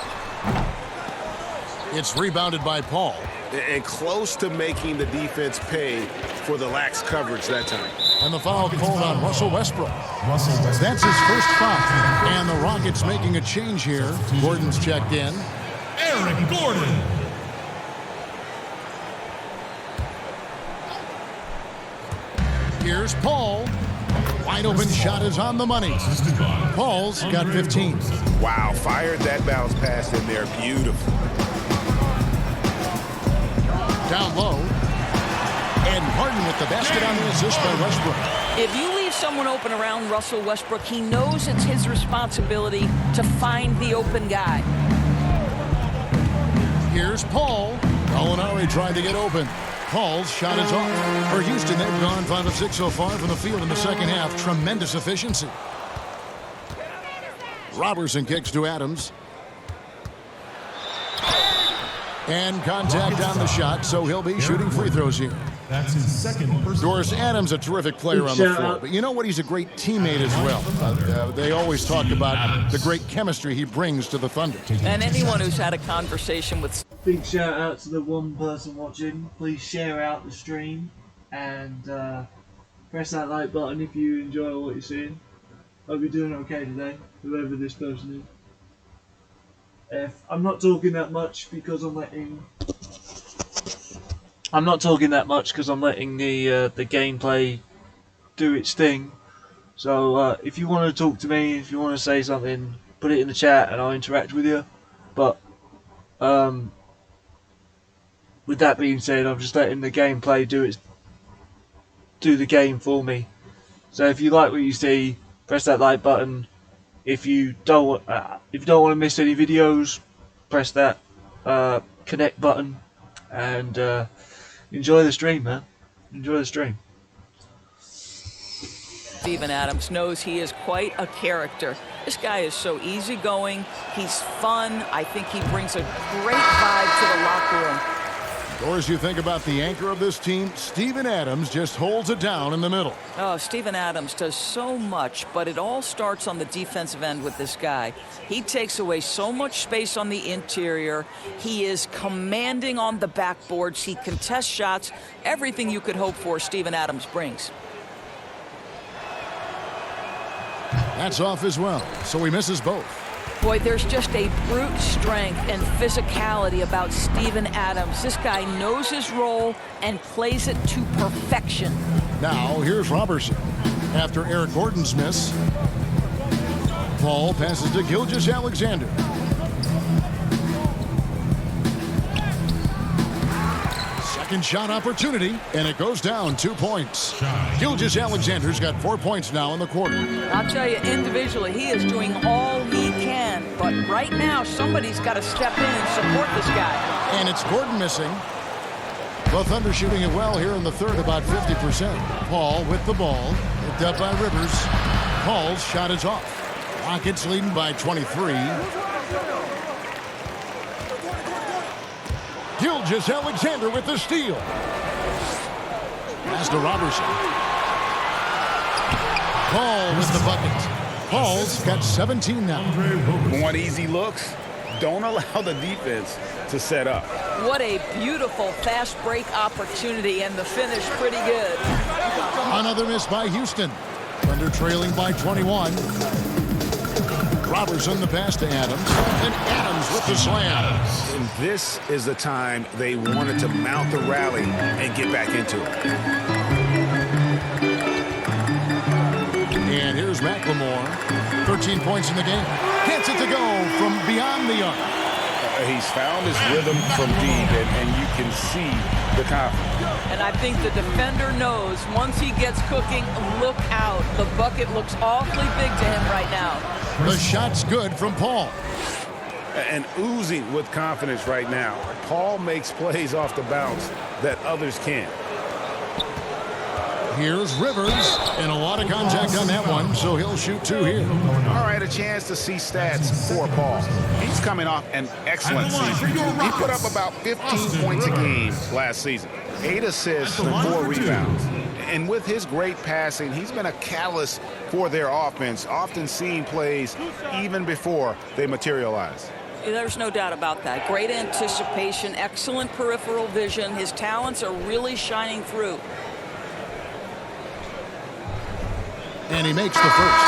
It's rebounded by Paul. and close to making the defense pay for the lax coverage that time. And the foul called on Russell Westbrook. That's his first foul. And the Rockets making a change here. Gordon's checked in. Aaron Gordon. Here's Paul. Wide open shot is on the money. Paul's got 15. Wow, fired that bounce pass in there. Beautiful. Down low. And Harden with the basket on the assist by Westbrook. If you leave someone open around Russell Westbrook, he knows it's his responsibility to find the open guy. Here's Paul. Gallinari tried to get open. Paul's shot is off. For Houston, they've gone 5 of 6 so far from the field in the second half. Tremendous efficiency. Robertson kicks to Adams. And contact on the shot, so he'll be shooting free throws here. That's his second personal. Doris Adams, a terrific player on the floor. But you know what? He's a great teammate as well. They always talk about the great chemistry he brings to the Thunder. And anyone who's had a conversation with... Big shout out to the one person watching. Please share out the stream and press that like button if you enjoy what you're seeing. Hope you're doing okay today, whoever this person is. I'm not talking that much because I'm letting the gameplay do its thing. So if you want to talk to me, if you want to say something, put it in the chat and I'll interact with you. But with that being said, I'm just letting the gameplay do the game for me. So if you like what you see, press that like button. If you don't want to miss any videos, press that connect button and enjoy the stream, man. Enjoy the stream. Steven Adams knows he is quite a character. This guy is so easygoing. He's fun. I think he brings a great vibe to the locker room. Or as you think about the anchor of this team, Steven Adams just holds it down in the middle. Oh, Steven Adams does so much, but it all starts on the defensive end with this guy. He takes away so much space on the interior. He is commanding on the backboards. He contests shots. Everything you could hope for, Steven Adams brings. That's off as well, so he misses both. Boy, there's just a brute strength and physicality about Steven Adams. This guy knows his role and plays it to perfection. Now, here's Robertson. After Eric Gordon's miss, Paul passes to Gilgeous-Alexander. Second shot opportunity, and it goes down 2 points. Gilgeous-Alexander's got 4 points now in the quarter. I'll tell you, individually, he is doing all he can. But right now, somebody's got to step in and support this guy. And it's Gordon missing. The Thunder shooting it well here in the third, about 50%. Paul with the ball, picked up by Rivers. Paul's shot is off. Rockets leading by 23. Gilgeous-Alexander with the steal. Pass to Robertson. Paul with the bucket. Paul's got 17 now. Want easy looks? Don't allow the defense to set up. What a beautiful fast break opportunity, and the finish pretty good. Another miss by Houston. Thunder trailing by 21. Robertson the pass to Adams, and Adams with the slam. And this is the time they wanted to mount the rally and get back into it. And here's McLemore, 13 points in the game. Gets it to go from beyond the arc. He's found his rhythm from deep, and you can see the confidence. And I think the defender knows once he gets cooking, look out. The bucket looks awfully big to him right now. The shot's good from Paul. And oozing with confidence right now. Paul makes plays off the bounce that others can't. Here's Rivers, and a lot of contact on that one, so he'll shoot 2 here. All right, a chance to see stats for Paul. He's coming off an excellent season. He put up about 15 points a game last season, 8 assists and 4 rebounds. And with his great passing, he's been a catalyst for their offense, often seeing plays even before they materialize. There's no doubt about that. Great anticipation, excellent peripheral vision. His talents are really shining through. And he makes the first.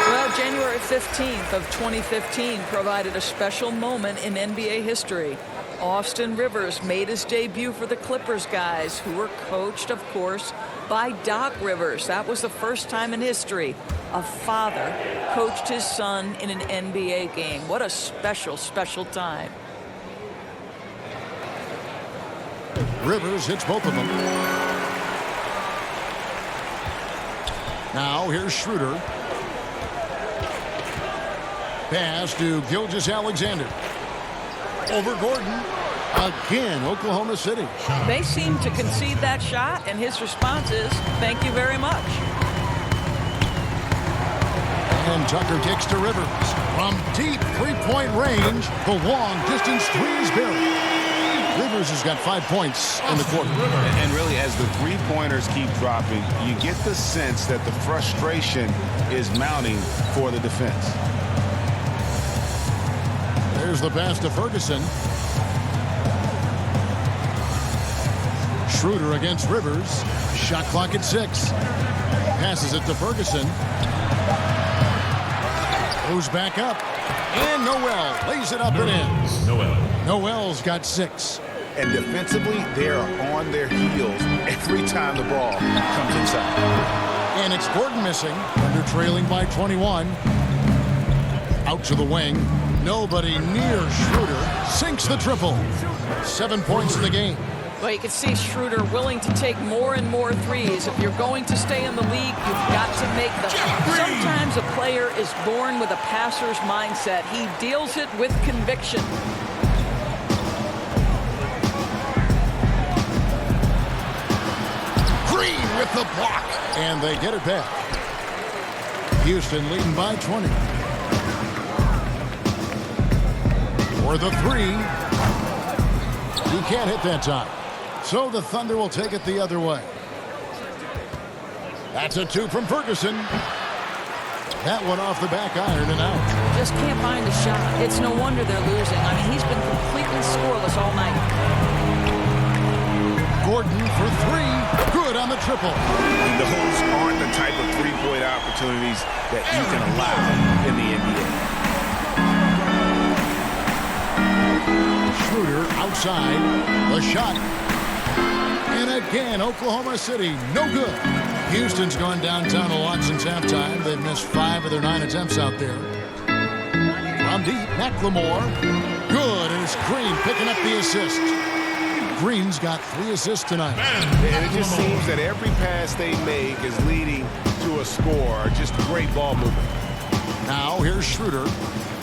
Well, January 15th of 2015 provided a special moment in NBA history. Austin Rivers made his debut for the Clippers guys, who were coached, of course, by Doc Rivers. That was the first time in history a father coached his son in an NBA game. What a special, special time. Rivers hits both of them. Now here's Schroeder. Pass to Gilgeous-Alexander. Over Gordon. Again, Oklahoma City. They seem to concede that shot, and his response is, thank you very much. And Tucker kicks to Rivers. From deep three-point range, the long-distance three is buried. Rivers has got 5 points in the quarter. And really, as the three-pointers keep dropping, you get the sense that the frustration is mounting for the defense. There's the pass to Ferguson. Schroeder against Rivers. Shot clock at 6. Passes it to Ferguson. Goes back up. And Noel lays it up and in. Noel's got 6. And defensively, they are on their heels every time the ball comes inside. And it's Gordon missing. Under trailing by 21. Out to the wing. Nobody near Schroeder. Sinks the triple. 7 points in the game. Well, you can see Schroeder willing to take more and more threes. If you're going to stay in the league, you've got to make them. Sometimes a player is born with a passer's mindset. He deals it with conviction. Green with the block. And they get it back. Houston leading by 20. For the three. He can't hit that time. So the Thunder will take it the other way. That's a 2 from Ferguson. That one off the back iron and out. Just can't find a shot. It's no wonder they're losing. I mean, he's been completely scoreless all night. Gordon for 3. Good on the triple. And those aren't the type of three-point opportunities that you can allow in the NBA. Schroeder outside. The shot. And again, Oklahoma City, no good. Houston's gone downtown a lot since halftime. They've missed 5 of their 9 attempts out there. From deep, McLemore. Good, and it's Green picking up the assist. Green's got 3 assists tonight. And it just seems that every pass they make is leading to a score. Just great ball movement. Now here's Schroeder.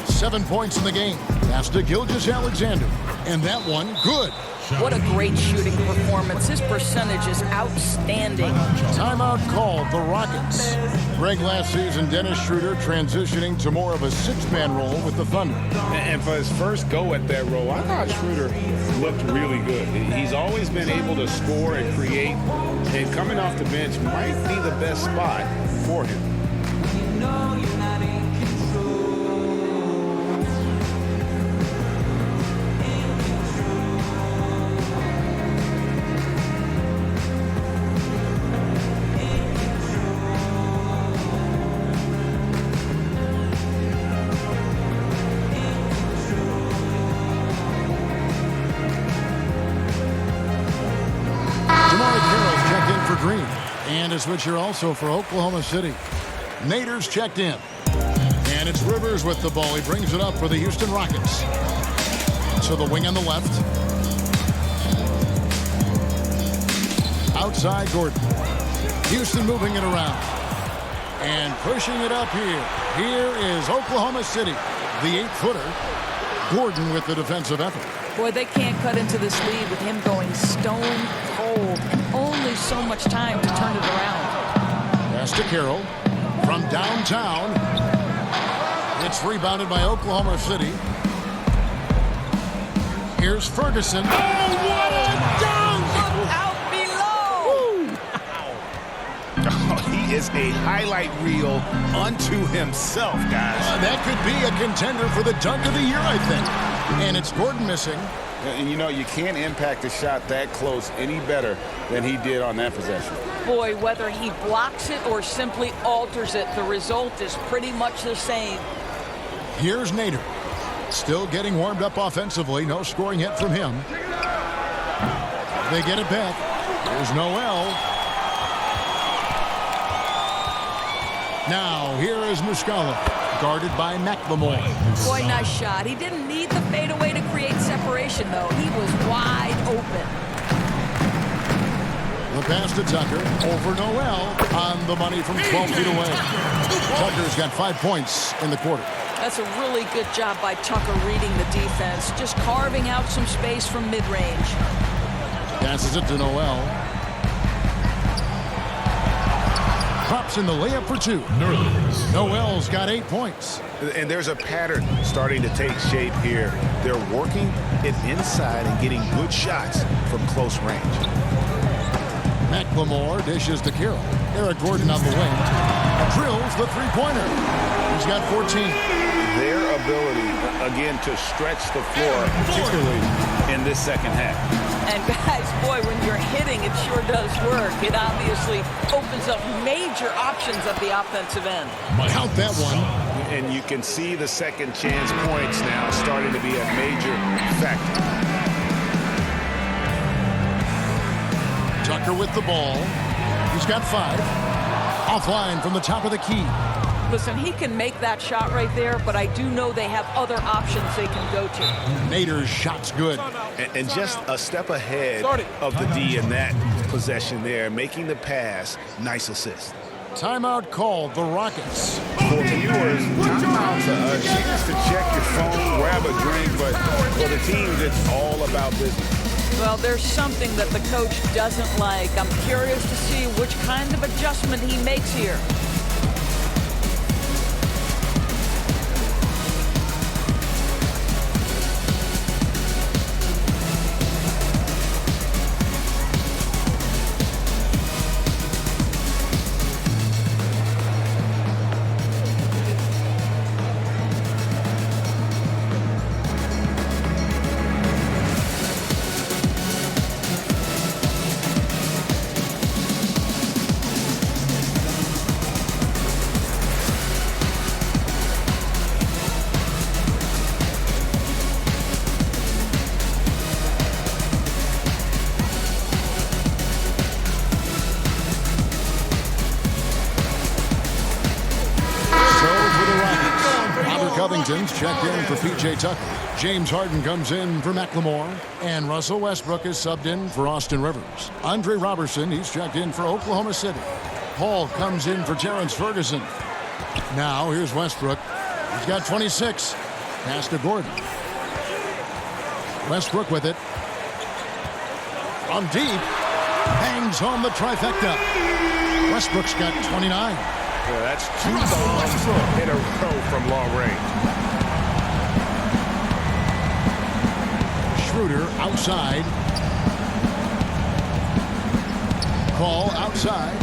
7 points in the game. Pass to Gilgeous-Alexander. And that one, good. What a great shooting performance. His percentage is outstanding. Timeout called, the Rockets. Greg, last season, Dennis Schroeder transitioning to more of a 6-man role with the Thunder. And for his first go at that role, I thought Schroeder looked really good. He's always been able to score and create, and coming off the bench might be the best spot for him. Green. And a switcher also for Oklahoma City. Nader's checked in. And it's Rivers with the ball. He brings it up for the Houston Rockets. So the wing on the left. Outside Gordon. Houston moving it around. And pushing it up here. Here is Oklahoma City. The 8-footer. Gordon with the defensive effort. Boy, they can't cut into this lead with him going stone cold. And only so much time to turn it around. Pass to Carroll. From downtown. It's rebounded by Oklahoma City. Here's Ferguson. Oh, what a dunk! Out below! Oh, he is a highlight reel unto himself, guys. That could be a contender for the dunk of the year, I think. And it's Gordon missing. And you know, you can't impact a shot that close any better than he did on that possession. Boy, whether he blocks it or simply alters it, the result is pretty much the same. Here's Nader. Still getting warmed up offensively. No scoring hit from him. They get it back. Here's Noel. Now, here is Muscala, guarded by McLemore. Boy, nice shot. He didn't need the fadeaway to create separation, though. He was wide open. The pass to Tucker. Over Noel. On the money from 12 feet away. Tucker's got 5 points in the quarter. That's a really good job by Tucker reading the defense, just carving out some space from mid-range. Passes it to Noel. Drops in the layup for 2. Noel's got 8 points. And there's a pattern starting to take shape here. They're working it inside and getting good shots from close range. McLemore dishes to Carroll. Eric Gordon on the wing. Drills the three-pointer. He's got 14. Their ability, again, to stretch the floor, particularly in this second half. And guys, boy, when you're hitting, it sure does work. It obviously opens up major options at the offensive end. Count that one. And you can see the second chance points now starting to be a major factor. Tucker with the ball. He's got 5. Offline from the top of the key. Listen, he can make that shot right there, but I do know they have other options they can go to. Nader's shot's good. And just a step ahead of the D in that possession there, making the pass. Nice assist. Timeout called, the Rockets. For viewers, timeout's a chance to check your phone, grab a drink, but for the teams, it's all about business. Well, there's something that the coach doesn't like. I'm curious to see which kind of adjustment he makes here. Covington's checked in for P.J. Tucker. James Harden comes in for McLemore. And Russell Westbrook is subbed in for Austin Rivers. Andre Robertson, he's checked in for Oklahoma City. Paul comes in for Terrence Ferguson. Now here's Westbrook. He's got 26. Pass to Gordon. Westbrook with it. From deep. Hangs home the trifecta. Westbrook's got 29. Yeah, that's 2 bombs in a row from long range. Schroeder outside. Call outside.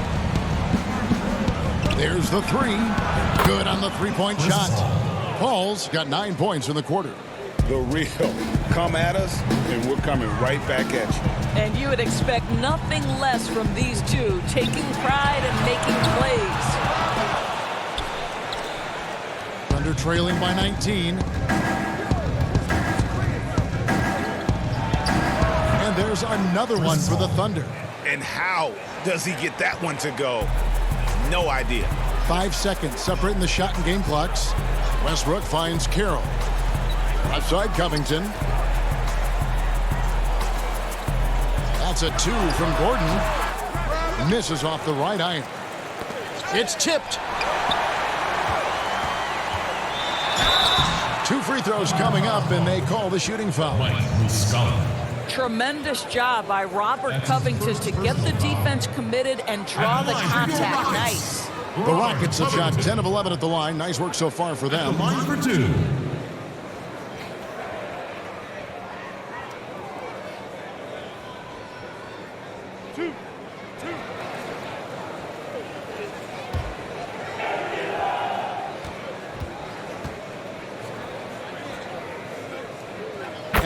There's the 3. Good on the three-point shot. Paul's got 9 points in the quarter. The real come at us, and we're coming right back at you. And you would expect nothing less from these two, taking pride and making plays. Thunder trailing by 19. And there's another one for the Thunder. And how does he get that one to go? No idea. 5 seconds separating the shot and game clocks. Westbrook finds Carroll. Outside Covington. That's a 2 from Gordon. Misses off the right iron. It's tipped. 2 free throws coming up, and they call the shooting foul. Tremendous job by Robert Covington to get the defense committed and draw the contact. Nice. The Rockets have shot 10 of 11 at the line. Nice work so far for them. Line for 2.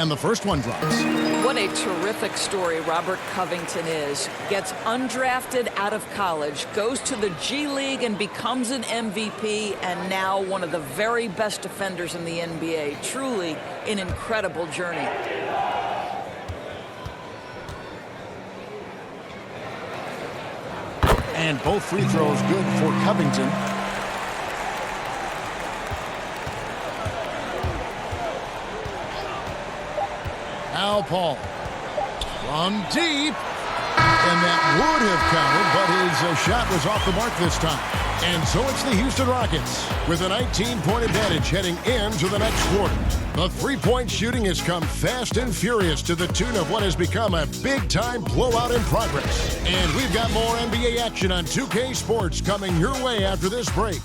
And the first one drops. What a terrific story Robert Covington is. Gets undrafted out of college, goes to the G League and becomes an MVP, and now one of the very best defenders in the NBA. Truly an incredible journey. And both free throws good for Covington. Now Paul from deep, and that would have counted, but his shot was off the mark this time. And so it's the Houston Rockets with a 19-point advantage heading into the next quarter. The three-point shooting has come fast and furious to the tune of what has become a big-time blowout in progress. And we've got more NBA action on 2K Sports coming your way after this break.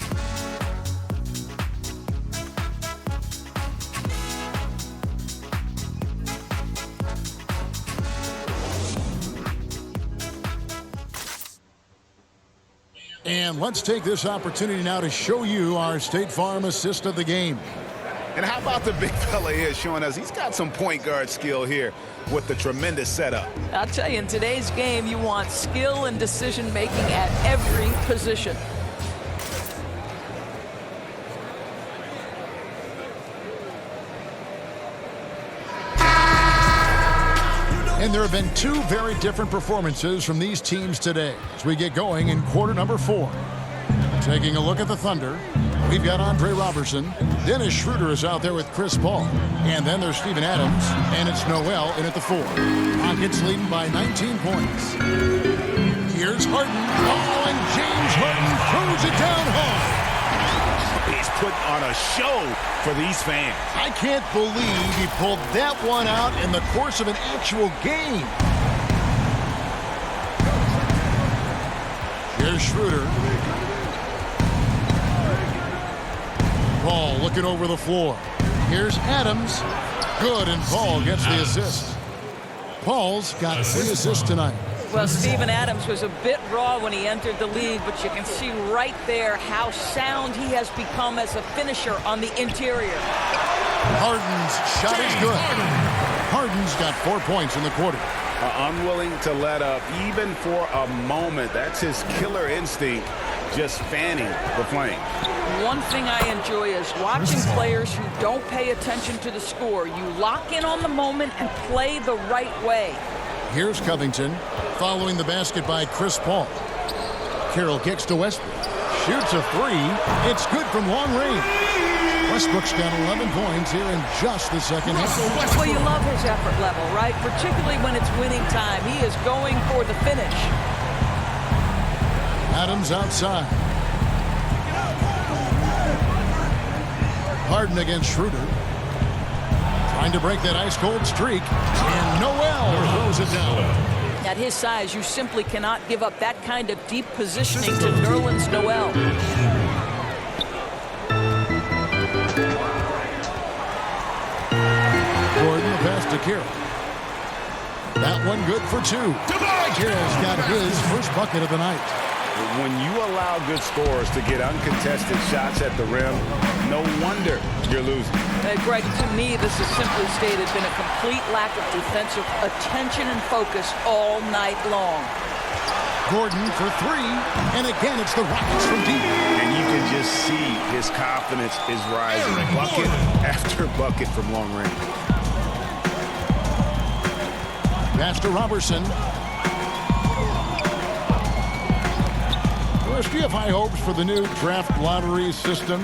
And let's take this opportunity now to show you our State Farm assist of the game. And how about the big fella here showing us he's got some point guard skill here with the tremendous setup. I'll tell you, in today's game, you want skill and decision-making at every position. And there have been two very different performances from these teams today as we get going in quarter number 4. Taking a look at the Thunder, we've got Andre Robertson. Dennis Schroeder is out there with Chris Paul. And then there's Steven Adams, and it's Noel in at the 4. Rockets leading by 19 points. Here's Harden. Oh, and James Harden throws it down hard. He's putting on a show for these fans. I can't believe he pulled that one out in the course of an actual game. Here's Schroeder. Paul looking over the floor. Here's Adams. Good, and Paul gets the assist. Paul's got 3 assists tonight. Well, Steven Adams was a bit raw when he entered the league, but you can see right there how sound he has become as a finisher on the interior. Harden's shot is good. Harden's got 4 points in the quarter. Unwilling to let up even for a moment. That's his killer instinct, just fanning the flame. One thing I enjoy is watching players who don't pay attention to the score. You lock in on the moment and play the right way. Here's Covington following the basket by Chris Paul. Carroll kicks to Westbrook. Shoots a 3. It's good from long range. Westbrook's got 11 points here in just the second half. Well, you love his effort level, right? Particularly when it's winning time. He is going for the finish. Adams outside. Harden against Schroeder. Trying to break that ice-cold streak. And Noel throws it down. At his size, you simply cannot give up that kind of deep positioning to Nerlens Noel. Gordon, the pass to Carroll. That one good for 2. Carroll's got his first bucket of the night. When you allow good scorers to get uncontested shots at the rim, no wonder you're losing. Greg, to me, this has simply stated been a complete lack of defensive attention and focus all night long. Gordon for 3, and again it's the Rockets from deep. And you can just see his confidence is rising. Bucket after bucket from long range. Pass to Robertson. Do you have high hopes for the new draft lottery system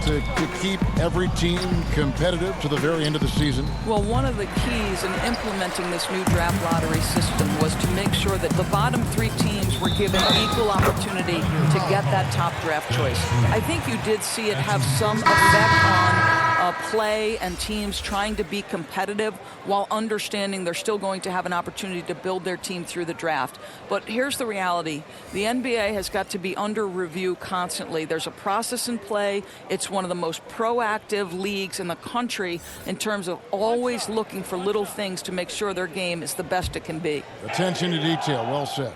to keep every team competitive to the very end of the season? Well, one of the keys in implementing this new draft lottery system was to make sure that the bottom 3 teams were given equal opportunity to get that top draft choice. I think you did see it have some effect on play and teams trying to be competitive while understanding they're still going to have an opportunity to build their team through the draft. But here's the reality. The NBA has got to be under review constantly. There's a process in play. It's one of the most proactive leagues in the country in terms of always looking for little things to make sure their game is the best it can be. Attention to detail. Well said.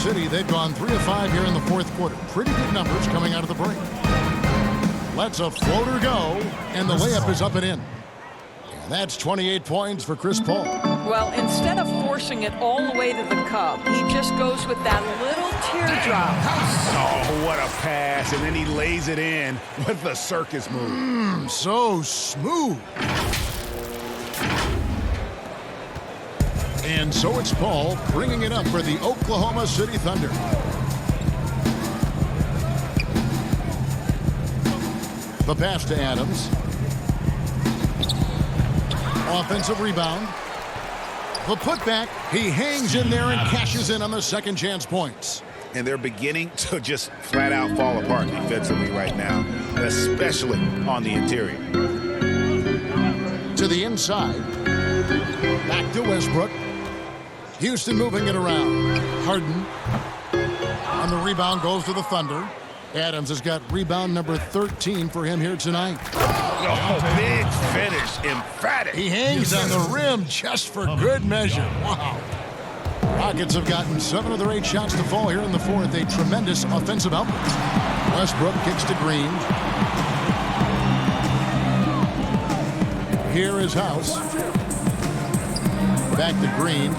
City, they've gone 3 of 5 here in the fourth quarter. Pretty good numbers coming out of the break. Lets a floater go, and the layup is up and in. And that's 28 points for Chris Paul. Well, instead of forcing it all the way to the cup, he just goes with that little teardrop. Oh, what a pass. And then he lays it in with the circus move. So smooth. And so it's Paul bringing it up for the Oklahoma City Thunder. The pass to Adams. Offensive rebound. The putback. He hangs in there and cashes in on the second chance points. And they're beginning to just flat out fall apart defensively right now, especially on the interior. To the inside. Back to Westbrook. Houston moving it around. Harden. And the rebound goes to the Thunder. Adams has got rebound number 13 for him here tonight. Oh, big finish. Emphatic. He hangs on the rim just for good measure. Wow. Rockets have gotten 7 of their 8 shots to fall here in the fourth. A tremendous offensive output. Westbrook kicks to Green. Here is House. Back to Green.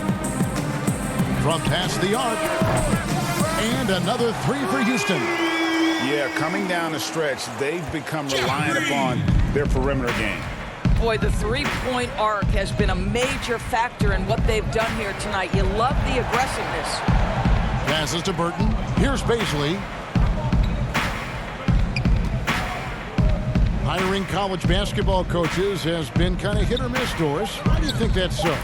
From past the arc. And another 3 for Houston. Yeah, coming down the stretch, they've become reliant upon their perimeter game. Boy, the three-point arc has been a major factor in what they've done here tonight. You love the aggressiveness. Passes to Burton. Here's Baisley. Hiring college basketball coaches has been kind of hit or miss, Doris. Why do you think that's so?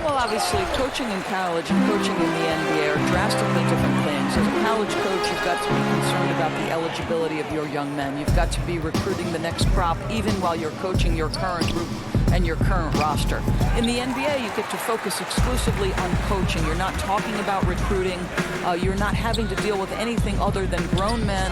Well, obviously, coaching in college and coaching in the NBA are drastically different things. As a college coach, you've got to be concerned about the eligibility of your young men. You've got to be recruiting the next crop, even while you're coaching your current group and your current roster. In the NBA, you get to focus exclusively on coaching. You're not talking about recruiting. You're not having to deal with anything other than grown men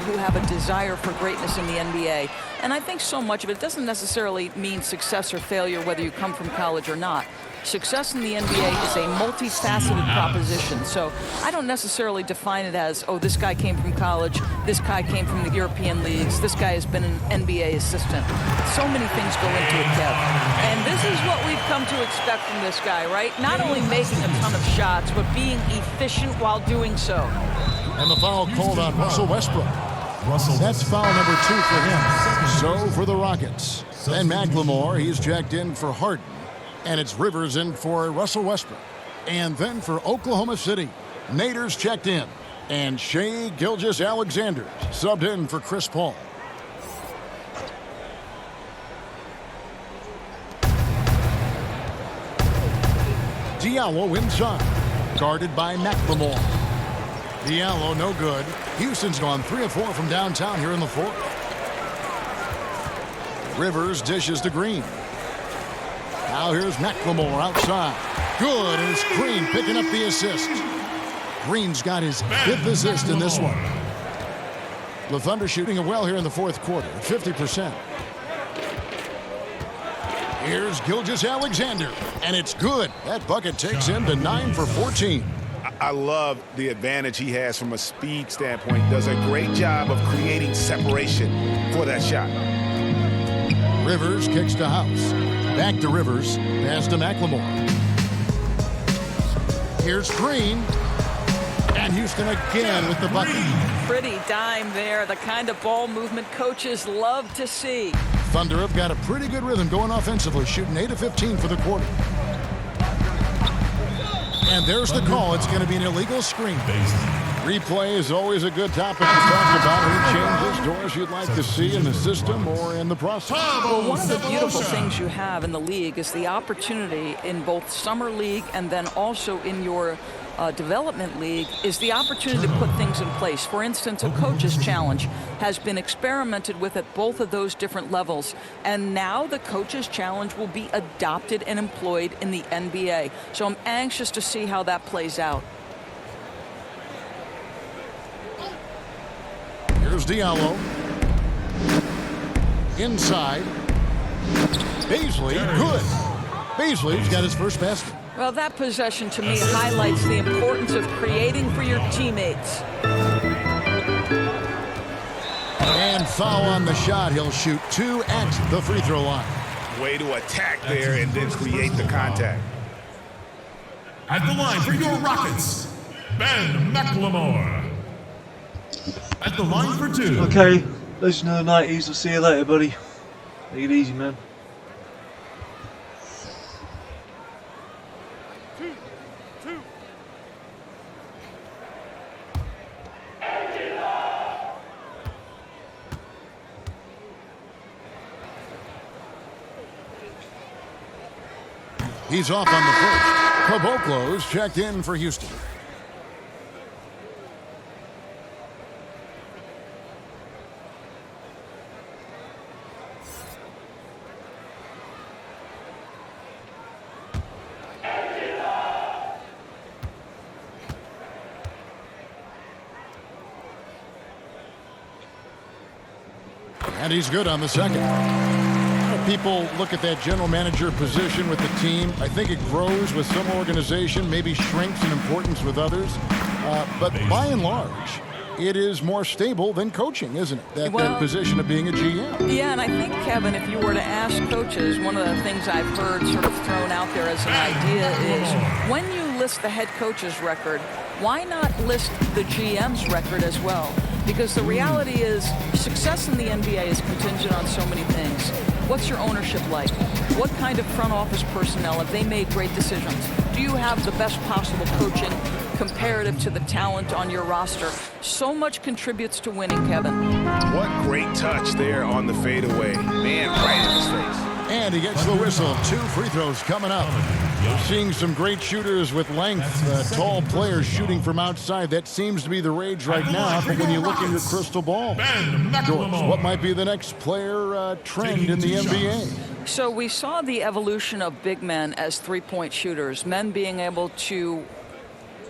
who have a desire for greatness in the NBA. And I think so much of it doesn't necessarily mean success or failure, whether you come from college or not. Success in the NBA is a multifaceted proposition. So I don't necessarily define it as, oh, this guy came from college, this guy came from the European leagues, this guy has been an NBA assistant. So many things go into it, Kev. And this is what we've come to expect from this guy, right? Not only making a ton of shots, but being efficient while doing so. And the foul called on Russell Westbrook. That's foul number 2 for him. So for the Rockets. Then McLemore, he's checked in for Harden. And it's Rivers in for Russell Westbrook. And then for Oklahoma City, Nader's checked in. And Shai Gilgeous-Alexander subbed in for Chris Paul. Diallo inside, guarded by McLemore. Diallo no good. Houston's gone 3 of 4 from downtown here in the fourth. Rivers dishes to Green. Now here's McLemore outside. Good, and it's Green picking up the assist. Green's got his 5th assist in this one. The Thunder shooting it well here in the fourth quarter, 50%. Here's Gilgeous-Alexander, and it's good. That bucket takes him to 9 for 14. I love the advantage he has from a speed standpoint. Does a great job of creating separation for that shot. Rivers kicks to House. Back to Rivers. Pass to McLemore. Here's Green. And Houston again with the bucket. Pretty dime there. The kind of ball movement coaches love to see. Thunder have got a pretty good rhythm going offensively, shooting 8 of 15 for the quarter. And there's the call. It's going to be an illegal screen. Replay is always a good topic to talk about. Any changes, Doris, you'd like to see in the system or in the process? Well, one of the beautiful things you have in the league is the opportunity in both summer league and then also in your development league is the opportunity to put things in place. For instance, a coach's challenge has been experimented with at both of those different levels. And now the coach's challenge will be adopted and employed in the NBA. So I'm anxious to see how that plays out. Here's Diallo. Inside. Baisley, good. Baisley's got his first basket. Well, that possession to me highlights the importance of creating for your teammates. And foul on the shot. He'll shoot 2 at the free throw line. Way to attack there and then create the contact. At the line for your Rockets, Ben McLemore. At the line for 2. Okay, legend of the 90s. I'll see you later, buddy. Take it easy, man. He's off on the first. Caboclo's checked in for Houston. And he's good on the second. People look at that general manager position with the team. I think it grows with some organization, maybe shrinks in importance with others. But by and large, it is more stable than coaching, isn't it? That position of being a GM. Yeah, and I think, Kevin, if you were to ask coaches, one of the things I've heard sort of thrown out there as an idea is when you list the head coach's record, why not list the GM's record as well? Because the reality is success in the NBA is contingent on so many things. What's your ownership like? What kind of front office personnel? Have they made great decisions? Do you have the best possible coaching comparative to the talent on your roster? So much contributes to winning, Kevin. What great touch there on the fadeaway. Man, right in his face. And he gets the whistle. 2 free throws coming up. We're seeing some great shooters with length, tall players shooting from outside. That seems to be the rage right now. But when you look in your crystal ball, George, what might be the next player trend in the NBA? So we saw the evolution of big men as three-point shooters, men being able to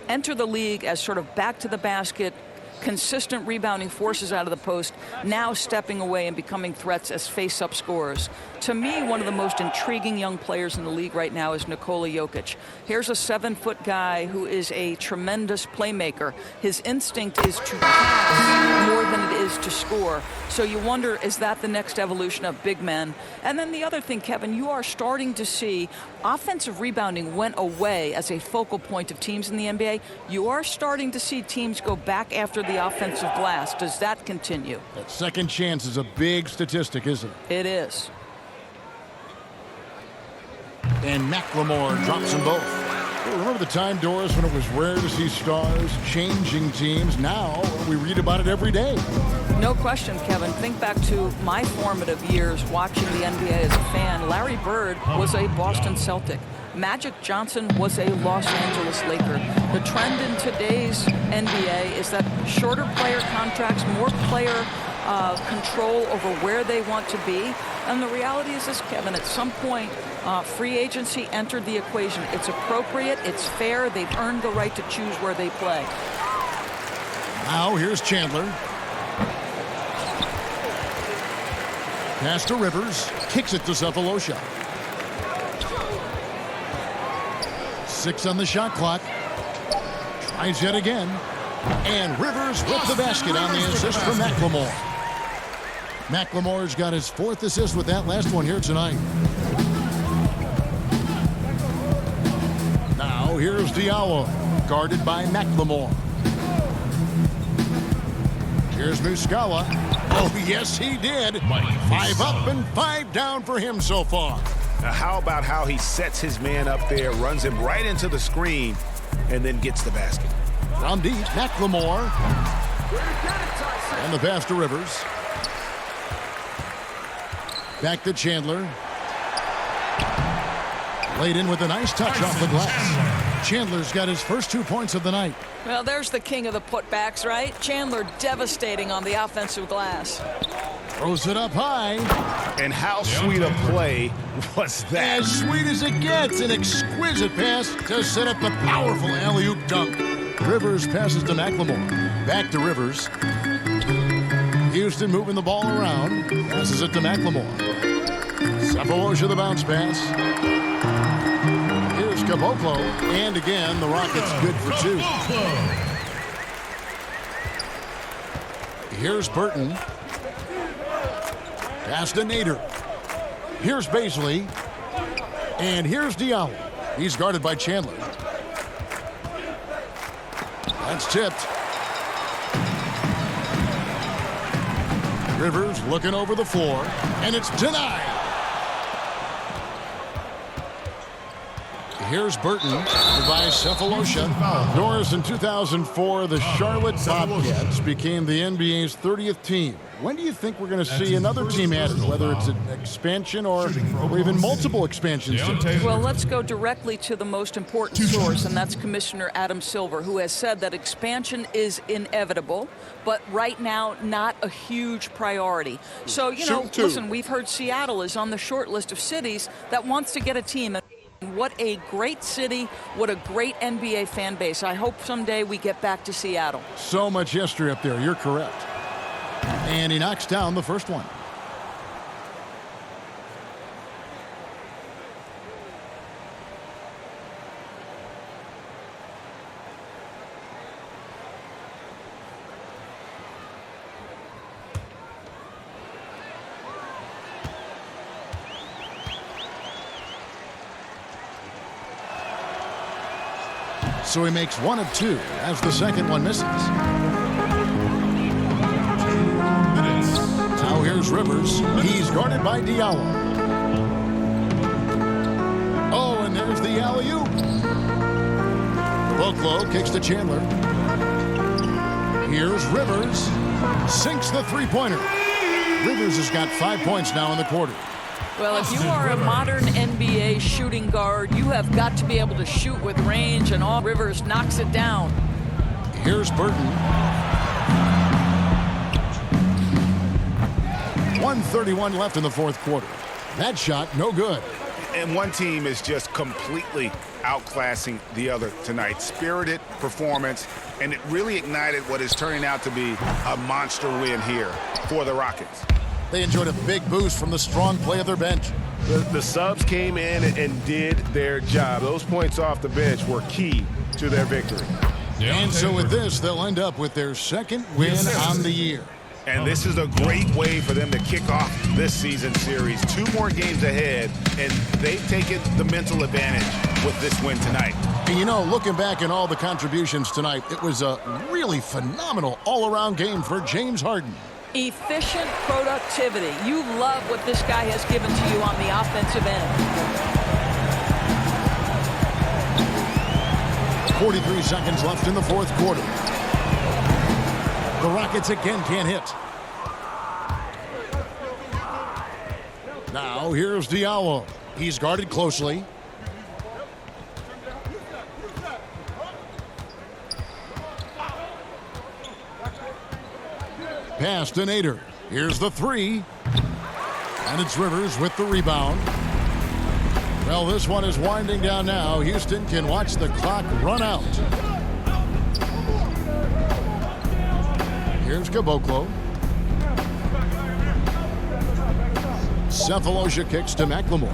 enter the league as sort of back to the basket, consistent rebounding forces out of the post, now stepping away and becoming threats as face-up scorers. To me, one of the most intriguing young players in the league right now is Nikola Jokic. Here's a 7-foot guy who is a tremendous playmaker. His instinct is to pass more than it is to score. So you wonder, is that the next evolution of big men? And then the other thing, Kevin, you are starting to see offensive rebounding went away as a focal point of teams in the NBA. You are starting to see teams go back after the offensive glass. Does that continue? That second chance is a big statistic, isn't it? It is. And McLemore drops them both. Remember the time, Doris, when it was rare to see stars changing teams? Now we read about it every day. No question, Kevin. Think back to my formative years watching the NBA as a fan. Larry Bird was a Boston Celtic. Magic Johnson was a Los Angeles Laker. The trend in today's NBA is that shorter player contracts, more player control over where they want to be. And the reality is this, Kevin, at some point, free agency entered the equation. It's appropriate, it's fair, they've earned the right to choose where they play. Now here's Chandler. Pass to Rivers, kicks it to Cephalosha. 6 on the shot clock. Tries yet again. And Rivers with the basket on the assist from McLemore. McLemore's got his 4th assist with that last one here tonight. Now here's Diallo, guarded by McLemore. Here's Muscala. Oh, yes, he did. 5 up and 5 down for him so far. Now, how about how he sets his man up there, runs him right into the screen, and then gets the basket. From deep, McLemore. And the pass to Rivers. Back to Chandler. Laid in with a nice touch off the glass. Chandler's got his first 2 points of the night. Well, there's the king of the putbacks, right? Chandler devastating on the offensive glass. Throws it up high. And how sweet a play was that? As sweet as it gets. An exquisite pass to set up the powerful alley-oop dunk. Rivers passes to McLemore. Back to Rivers. Houston moving the ball around. Passes it to McLemore. Cephalosha the bounce pass. Here's Caboclo. And again, the Rockets good for 2. Here's Burton. Pass to Nader. Here's Baisley. And here's Diallo. He's guarded by Chandler. That's tipped. Rivers looking over the floor, and it's denied. Here's Burton by Cephalosha. Norris, in 2004, the Charlotte Bobcats became the NBA's 30th team. When do you think we're going to see another team added, whether it's an expansion or even multiple expansions? Well, let's go directly to the most important source, and that's Commissioner Adam Silver, who has said that expansion is inevitable, but right now not a huge priority. So, you know, listen, we've heard Seattle is on the short list of cities that wants to get a team. What a great city, what a great NBA fan base. I hope someday we get back to Seattle. So much history up there, you're correct. And he knocks down the first one. So he makes 1 of 2 as the second one misses. Now here's Rivers. He's guarded by Diallo. Oh, and there's the alley-oop. Caboclo kicks to Chandler. Here's Rivers. Sinks the three-pointer. Rivers has got 5 points now in the quarter. Well, if you are a modern NBA shooting guard, you have got to be able to shoot with range, and all Rivers knocks it down. Here's Burton. 1:31 left in the fourth quarter. That shot, no good. And one team is just completely outclassing the other tonight. Spirited performance, and it really ignited what is turning out to be a monster win here for the Rockets. They enjoyed a big boost from the strong play of their bench. The subs came in and did their job. Those points off the bench were key to their victory. And so with this, they'll end up with their second win on the year. And this is a great way for them to kick off this season series. 2 more games ahead, and they've taken the mental advantage with this win tonight. And you know, looking back at all the contributions tonight, it was a really phenomenal all-around game for James Harden. Efficient productivity. You love what this guy has given to you on the offensive end. 43 seconds left in the fourth quarter. The Rockets again can't hit. Now here's Diallo. He's guarded closely. Pass to Nader. Here's the 3. And it's Rivers with the rebound. Well, this one is winding down now. Houston can watch the clock run out. Here's Caboclo. Cephalosha kicks to McLemore.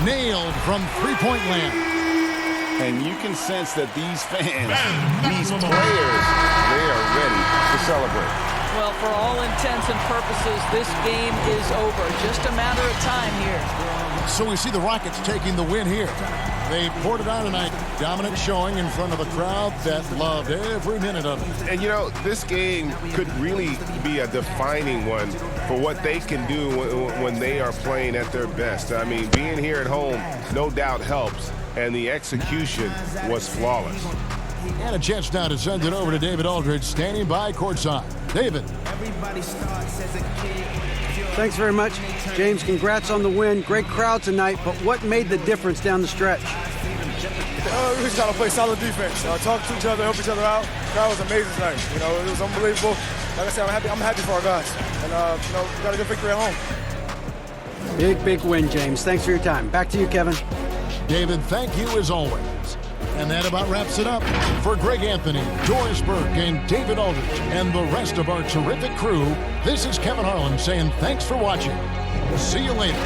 Nailed from three-point land. And you can sense that these fans, these players, they are ready to celebrate. Well, for all intents and purposes, this game is over. Just a matter of time here. So we see the Rockets taking the win here. They poured it on tonight. Dominant showing in front of a crowd that loved every minute of it. And, you know, this game could really be a defining one for what they can do when they are playing at their best. I mean, being here at home no doubt helps, and the execution was flawless. And a chance now to send it over to David Aldridge, standing by courtside. David. Thanks very much. James, congrats on the win. Great crowd tonight, but what made the difference down the stretch? We just got to play solid defense. Talk to each other, help each other out. That was amazing tonight. You know, it was unbelievable. Like I said, I'm happy for our guys. And, you know, we got a good victory at home. Big win, James. Thanks for your time. Back to you, Kevin. David, thank you as always. And that about wraps it up. For Greg Anthony, Doris Burke, and David Aldridge, and the rest of our terrific crew, this is Kevin Harlan saying thanks for watching. See you later.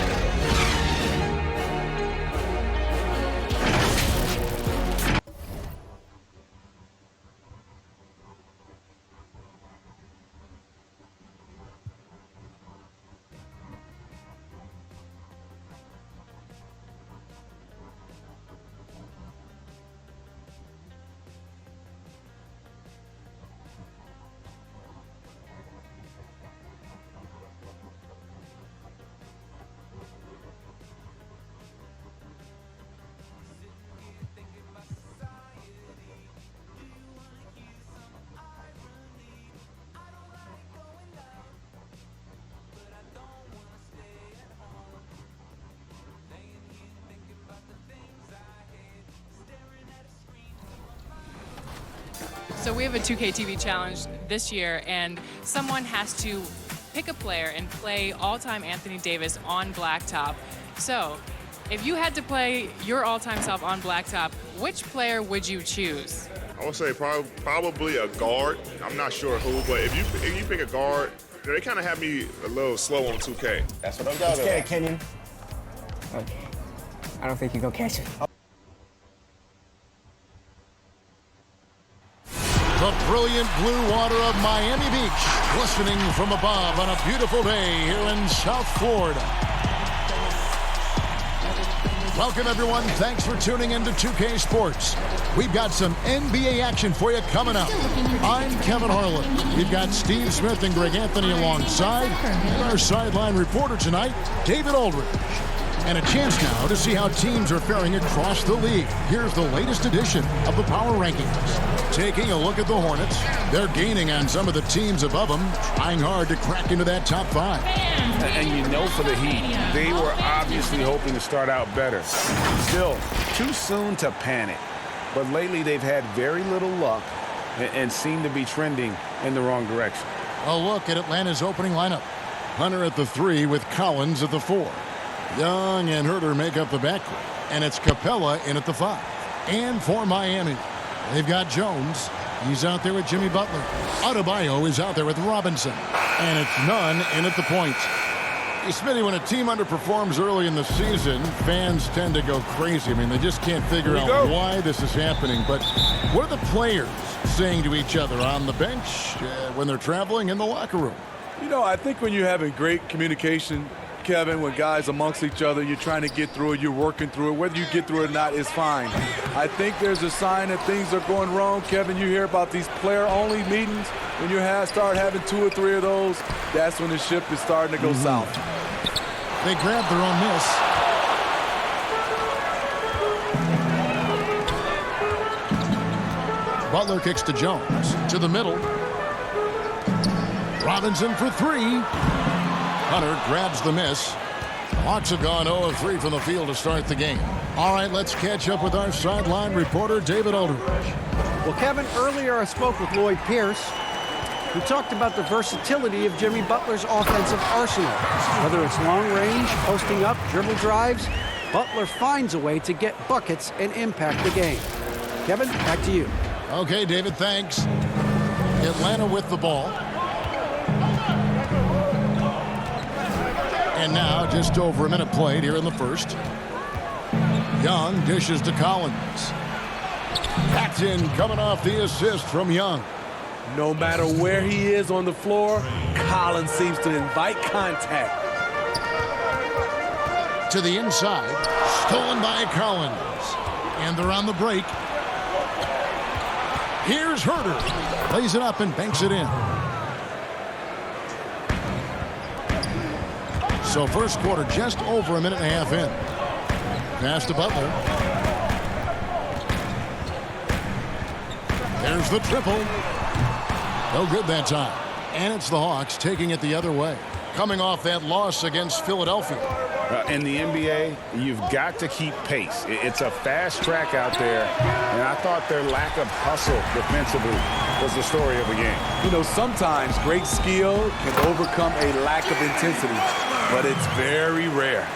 So we have a 2K TV challenge this year, and someone has to pick a player and play all-time Anthony Davis on blacktop. So if you had to play your all-time self on blacktop, which player would you choose? I would say probably a guard. I'm not sure who, but if you pick a guard, they kind of have me a little slow on 2K. That's what I'm talking about. Kenyon. I don't think you go catch it. The brilliant blue water of Miami Beach, glistening from above on a beautiful day here in South Florida. Welcome, everyone. Thanks for tuning in to 2K Sports. We've got some NBA action for you coming up. I'm Kevin Harlan. We've got Steve Smith and Greg Anthony alongside, and our sideline reporter tonight, David Aldridge. And a chance now to see how teams are faring across the league. Here's the latest edition of the Power Rankings. Taking a look at the Hornets, they're gaining on some of the teams above them, trying hard to crack into that top 5. And you know, for the Heat, they were obviously hoping to start out better. Still, too soon to panic. But lately, they've had very little luck and seem to be trending in the wrong direction. A look at Atlanta's opening lineup. Hunter at the 3 with Collins at the 4. Young and Herter make up the backcourt, and it's Capella in at the 5. And for Miami, they've got Jones. He's out there with Jimmy Butler. Adebayo is out there with Robinson. And it's Nunn in at the point. Hey, Smitty, when a team underperforms early in the season, fans tend to go crazy. I mean, they just can't figure out why this is happening. But what are the players saying to each other on the bench when they're traveling in the locker room? You know, I think when you're having great communication, Kevin, when guys amongst each other, you're trying to get through it, you're working through it. Whether you get through it or not is fine. I think there's a sign that things are going wrong. Kevin, you hear about these player-only meetings. When you start having 2 or 3 of those, that's when the ship is starting to go south. They grabbed their own miss. Butler kicks to Jones. To the middle. Robinson for 3. Hunter grabs the miss. The Hawks have gone 0 of 3 from the field to start the game. All right, let's catch up with our sideline reporter, David Aldridge. Well, Kevin, earlier I spoke with Lloyd Pierce, who talked about the versatility of Jimmy Butler's offensive arsenal. Whether it's long range, posting up, dribble drives, Butler finds a way to get buckets and impact the game. Kevin, back to you. Okay, David, thanks. Atlanta with the ball. And now, just over a minute played here in the first. Young dishes to Collins. Paxton coming off the assist from Young. No matter where he is on the floor, Collins seems to invite contact. To the inside, stolen by Collins. And they're on the break. Here's Herter. Lays it up and banks it in. So first quarter just over a minute and a half in. Pass to Butler. There's the triple. No good that time. And it's the Hawks taking it the other way. Coming off that loss against Philadelphia. In the NBA, you've got to keep pace. It's a fast track out there, and I thought their lack of hustle defensively was the story of the game. You know, sometimes great skill can overcome a lack of intensity, but it's very rare.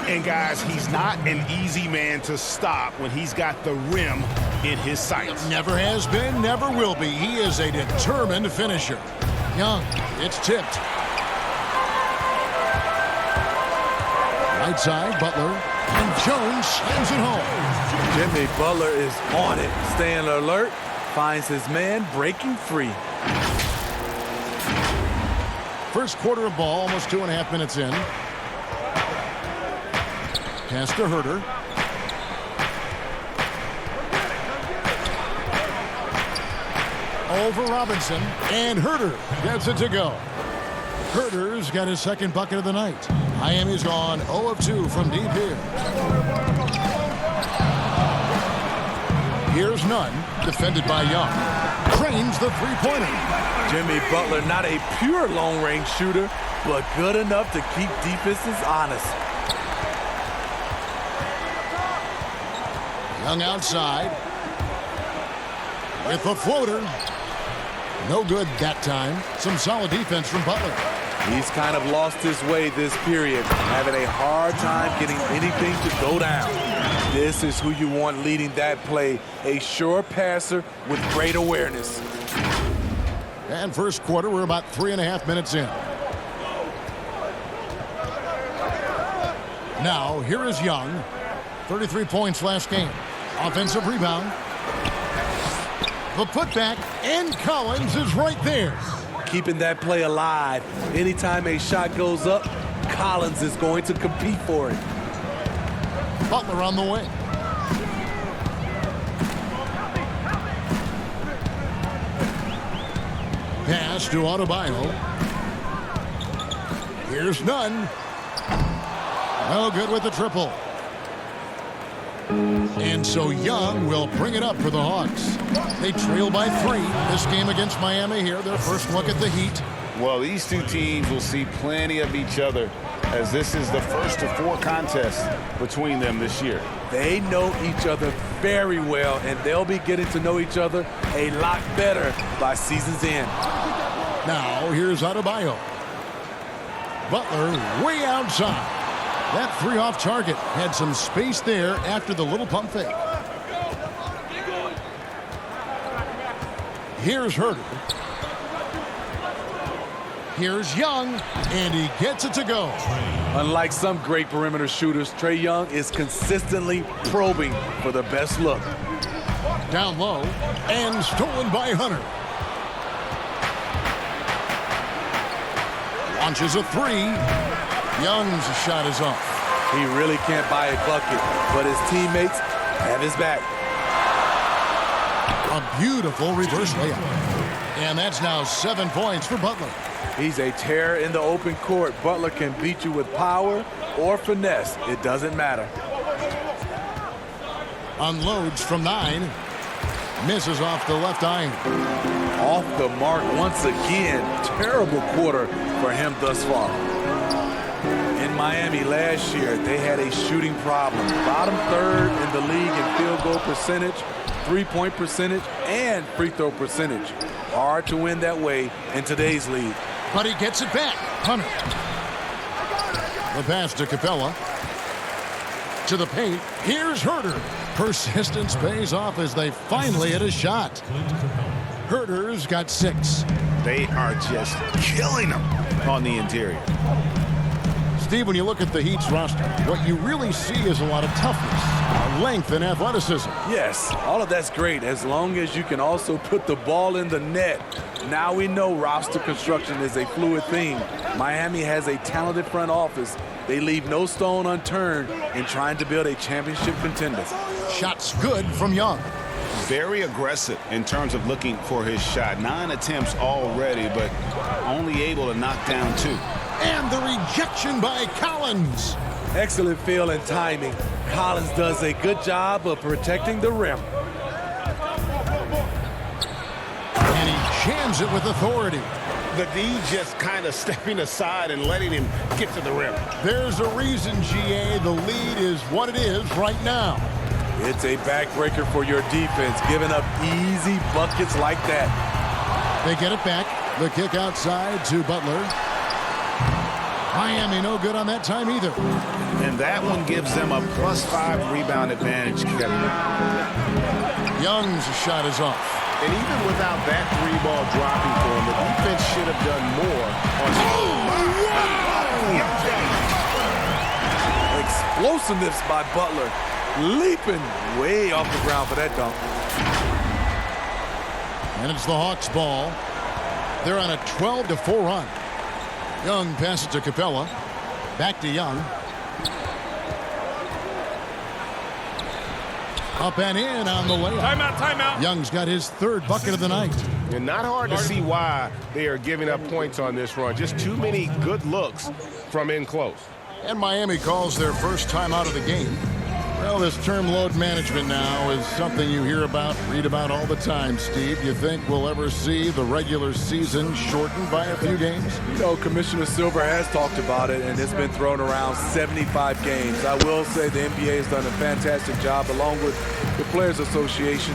And guys, he's not an easy man to stop when he's got the rim in his sights. Never has been, never will be. He is a determined finisher. Young, it's tipped. Right side, Butler, and Jones slams it home. Jimmy Butler is on it, staying alert, finds his man breaking free. First quarter of ball, almost 2.5 minutes in. Pass to Herter. Over Robinson, and Herter gets it to go. Herter's got his second bucket of the night. Miami's gone 0 of 2 from deep here. Here's Nunn, defended by Young. Drains the three-pointer. Jimmy Butler, not a pure long-range shooter, but good enough to keep defenses honest. Young outside. with the floater. No good that time. Some solid defense from Butler. He's kind of lost his way this period, having a hard time getting anything to go down. This is who you want leading that play, a sure passer with great awareness. And first quarter, we're about 3.5 minutes in. Now, here is Young. 33 points last game. Offensive rebound. The putback, and Collins is right there. Keeping that play alive. Anytime a shot goes up, Collins is going to compete for it. Butler on the wing. Pass to Adebayo. Here's Nunn. No good with the triple. And so Young will bring it up for the Hawks. They trail by 3 this game against Miami here. Their first look at the Heat. Well, these two teams will see plenty of each other as this is the first of 4 contests between them this year. They know each other very well, and they'll be getting to know each other a lot better by season's end. Now, here's Adebayo. Butler way outside. That 3 off target. Had some space there after the little pump fake. Here's Herter. Here's Young, and he gets it to go. Unlike some great perimeter shooters, Trae Young is consistently probing for the best look. Down low, and stolen by Hunter. Launches a 3. Young's shot is off. He really can't buy a bucket, but his teammates have his back. A beautiful reverse layup. And that's now 7 points for Butler. He's a terror in the open court. Butler can beat you with power or finesse. It doesn't matter. Unloads from 9. Misses off the left eye. Off the mark once again. Terrible quarter for him thus far. In Miami last year, they had a shooting problem. Bottom 3rd in the league in field goal percentage, 3-point percentage, and free throw percentage. Hard to win that way in today's league. But he gets it back. Hunter. The pass to Capella. To the paint. Here's Herter. Persistence pays off as they finally hit a shot. Herter's got 6. They are just killing them on the interior. Steve, when you look at the Heat's roster, what you really see is a lot of toughness, length, and athleticism. Yes, all of that's great as long as you can also put the ball in the net. Now we know roster construction is a fluid thing. Miami has a talented front office. They leave no stone unturned in trying to build a championship contender. Shots good from Young. Very aggressive in terms of looking for his shot. 9 attempts already, but only able to knock down 2. And the rejection by Collins. Excellent feel and timing. Collins does a good job of protecting the rim. And he jams it with authority. The D just kind of stepping aside and letting him get to the rim. There's a reason, GA, the lead is what it is right now. It's a backbreaker for your defense, giving up easy buckets like that. They get it back. The kick outside to Butler. Miami no good on that time either. And that one gives them a +5 rebound advantage, Kevin. Young's shot is off. And even without that 3-ball dropping for him, the defense should have done more on Explosiveness by Butler. Leaping way off the ground for that dunk. And it's the Hawks' ball. They're on a 12-4 run. Young passes to Capella. Back to Young. Up and in on the layup. Timeout. Young's got his 3rd bucket of the night. And not hard to see why they are giving up points on this run. Just too many good looks from in close. And Miami calls their first time out of the game. Well, this term load management now is something you hear about, read about all the time, Steve. You think we'll ever see the regular season shortened by a few games? You know, Commissioner Silver has talked about it, and it's been thrown around 75 games. I will say the NBA has done a fantastic job, along with the Players Association.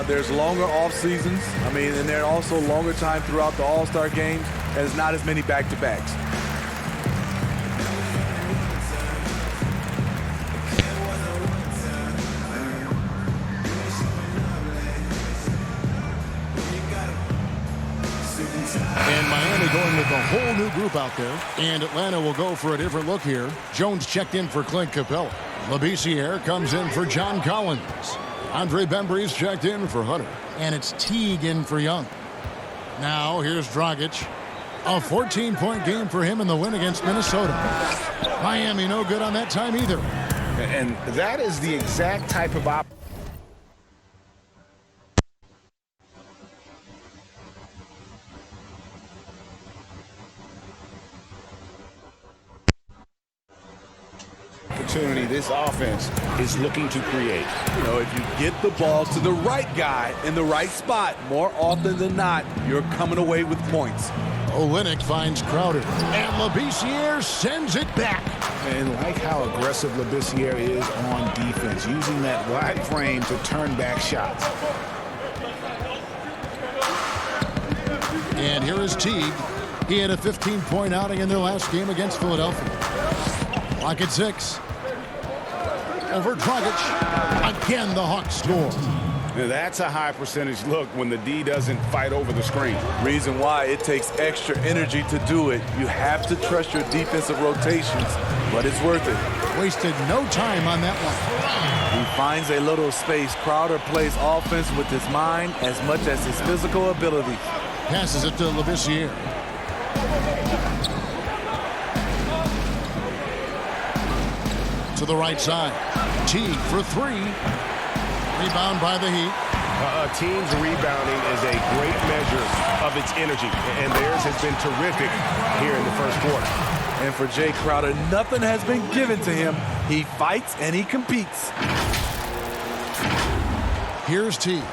There's longer off seasons. I mean, and there are also longer time throughout the All-Star games, and it's not as many back-to-backs. And Miami going with a whole new group out there. And Atlanta will go for a different look here. Jones checked in for Clint Capella. Labissiere comes in for John Collins. Andre Bembry's checked in for Hunter. And it's Teague in for Young. Now here's Dragic. A 14-point game for him in the win against Minnesota. Miami no good on that time either. And that is the exact type of opportunity this offense is looking to create. You know, if you get the ball to the right guy in the right spot, more often than not, you're coming away with points. Olynyk finds Crowder, and Labissiere sends it back. And like how aggressive Labissiere is on defense, using that wide frame to turn back shots. And here is Teague. He had a 15-point outing in their last game against Philadelphia. Clock at 6. Over Dragic. Again, the Hawks score. Now that's a high percentage look when the D doesn't fight over the screen. Reason why it takes extra energy to do it. You have to trust your defensive rotations, but it's worth it. Wasted no time on that one. He finds a little space. Crowder plays offense with his mind as much as his physical ability. Passes it to Labissiere. To the right side. Teague for 3. Rebound by the Heat. A team's rebounding is a great measure of its energy, and theirs has been terrific here in the first quarter. And for Jay Crowder, nothing has been given to him. He fights and he competes. Here's Teague.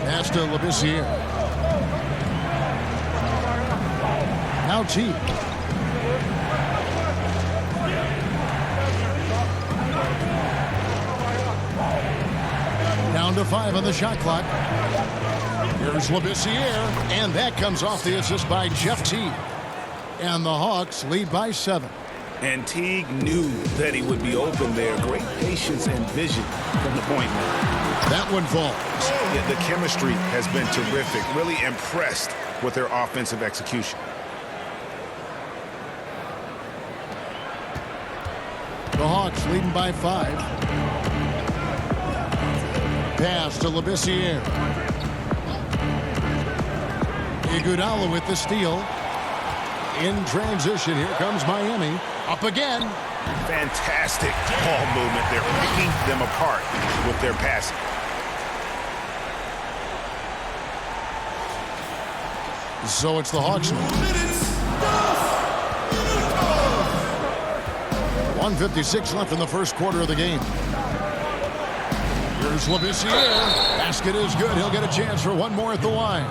Pass to Labissiere. Now Teague. Down to 5 on the shot clock. Here's Labissiere, and that comes off the assist by Jeff Teague. And the Hawks lead by 7. And Teague knew that he would be open there. Great patience and vision from the point man. That one falls. Yeah, the chemistry has been terrific. Really impressed with their offensive execution. The Hawks leading by 5. Pass to Labissiere. Iguodala with the steal. In transition, here comes Miami. Up again. Fantastic ball movement. They're picking them apart with their passing. So it's the Hawks. 1:56 left in the first quarter of the game. Here's Labissiere. Basket is good. He'll get a chance for one more at the line.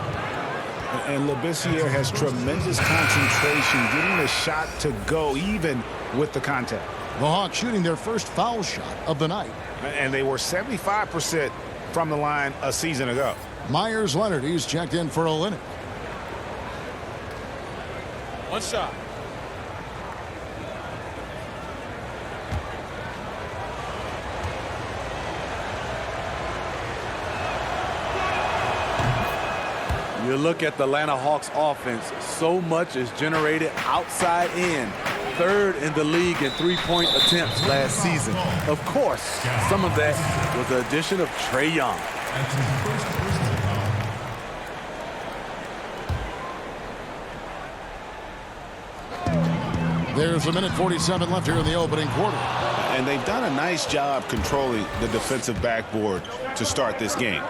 And Labissiere has tremendous concentration, getting the shot to go even with the contact. The Hawks shooting their first foul shot of the night. And they were 75% from the line a season ago. Myers Leonard, he's checked in for Olynyk. One shot. You look at the Atlanta Hawks offense, so much is generated outside in. 3rd in the league in three-point attempts last season. Of course, some of that was the addition of Trae Young. There's a minute 47 left here in the opening quarter. And they've done a nice job controlling the defensive backboard to start this game.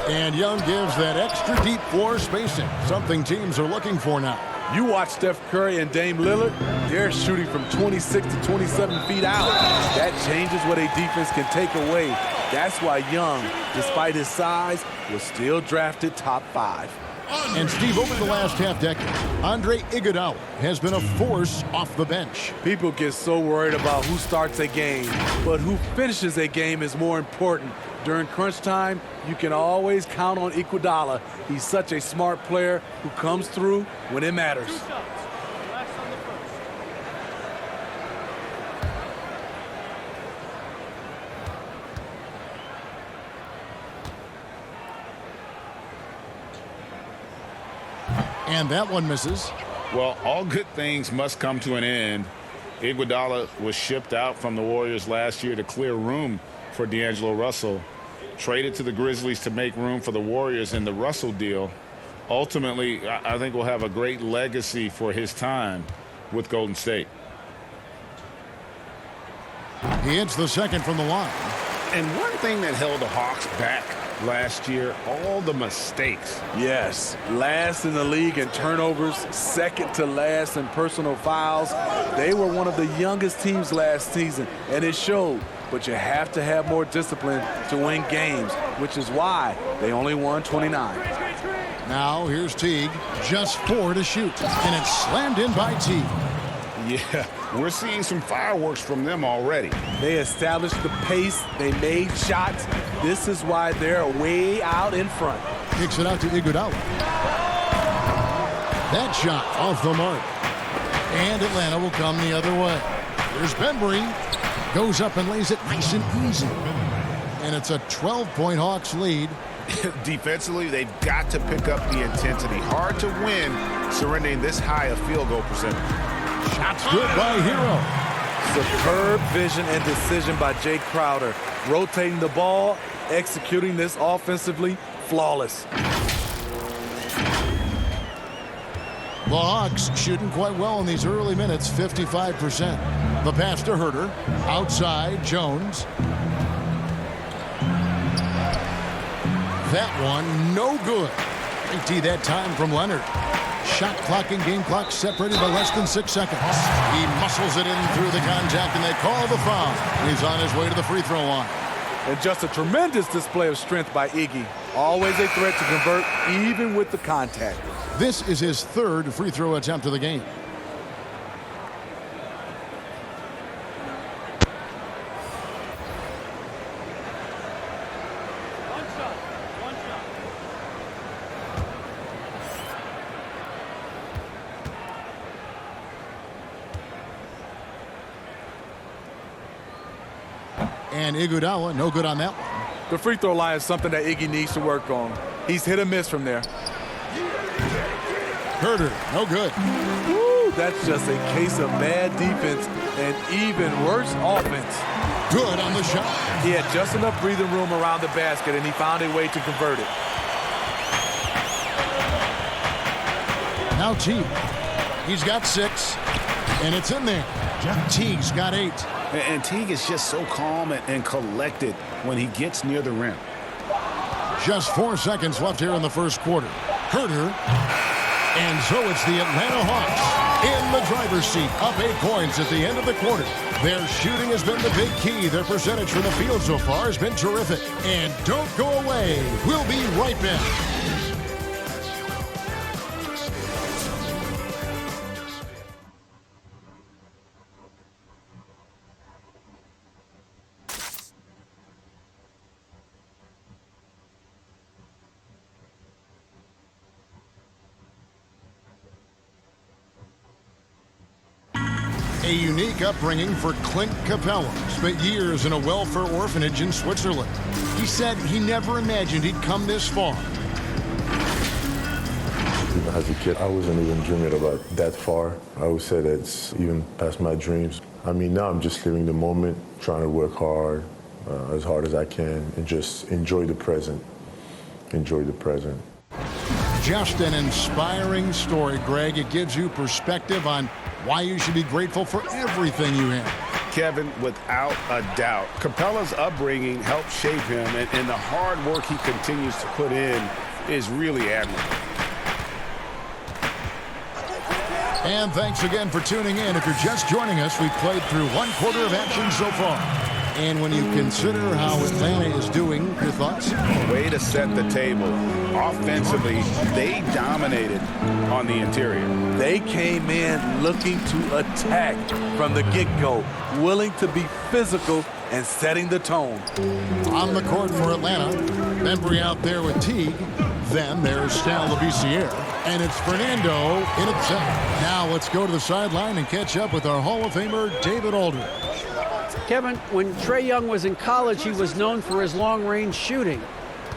And Young gives that extra deep floor spacing, something teams are looking for now. You watch Steph Curry and Dame Lillard, they're shooting from 26 to 27 feet out. That changes what a defense can take away. That's why Young, despite his size, was still drafted top 5. And Steve, over the last half-decade, Andre Iguodala has been a force off the bench. People get so worried about who starts a game, but who finishes a game is more important. During crunch time, you can always count on Iguodala. He's such a smart player who comes through when it matters. And that one misses. Well, all good things must come to an end. Iguodala was shipped out from the Warriors last year to clear room for D'Angelo Russell. Traded to the Grizzlies to make room for the Warriors in the Russell deal. Ultimately, I think we'll have a great legacy for his time with Golden State. He hits the second from the line. And one thing that held the Hawks back last year, all the mistakes. Yes, last in the league in turnovers, second to last in personal fouls. They were one of the youngest teams last season, and it showed. But you have to have more discipline to win games, which is why they only won 29. Now here's Teague, just 4 to shoot, and it's slammed in by Teague. Yeah, we're seeing some fireworks from them already. They established the pace. They made shots. This is why they're way out in front. Kicks it out to Iguodala. That shot off the mark. And Atlanta will come the other way. Here's Bembry. Goes up and lays it nice and easy. And it's a 12-point Hawks lead. Defensively, they've got to pick up the intensity. Hard to win surrendering this high a field goal percentage. Shots good by Hero. Superb vision and decision by Jake Crowder. Rotating the ball, executing this offensively, flawless. The Hawks shooting quite well in these early minutes, 55%. The pass to Herter. Outside, Jones. That one, no good. Great D that time from Leonard. Shot clock and game clock separated by less than 6 seconds. He muscles it in through the contact, and they call the foul. He's on his way to the free throw line. And just a tremendous display of strength by Iggy. Always a threat to convert, even with the contact. This is his 3rd free throw attempt of the game. And Iguodala, no good on that one. The free throw line is something that Iggy needs to work on. He's hit or miss from there. Herter, no good. Woo, that's just a case of bad defense and even worse offense. Good on the shot. He had just enough breathing room around the basket, and he found a way to convert it. Now Teague. He's got 6, and it's in there. Teague's got 8. And Teague is just so calm and collected when he gets near the rim. Just 4 seconds left here in the first quarter. Herter. And so it's the Atlanta Hawks in the driver's seat, up 8 points at the end of the quarter. Their shooting has been the big key. Their percentage from the field so far has been terrific. And don't go away. We'll be right back. A unique upbringing for Clint Capella. Spent years in a welfare orphanage in Switzerland. He said he never imagined he'd come this far. Even as a kid, I wasn't even dreaming about that far. I would say that's even past my dreams. I mean, now I'm just living the moment, trying to work hard as I can, and just enjoy the present. Enjoy the present. Just an inspiring story, Greg. It gives you perspective on why you should be grateful for everything you have. Kevin, without a doubt, Capella's upbringing helped shape him, and the hard work he continues to put in is really admirable. And thanks again for tuning in. If you're just joining us, we've played through one quarter of action so far. And when you consider how Atlanta is doing, your thoughts? Way to set the table. Offensively, they dominated on the interior. They came in looking to attack from the get-go, willing to be physical and setting the tone. On the court for Atlanta, Bembry out there with Teague. Then there's Sal Labissiere. And it's Fernando in at center. Now let's go to the sideline and catch up with our Hall of Famer, David Aldridge. Kevin, when Trae Young was in college, he was known for his long-range shooting.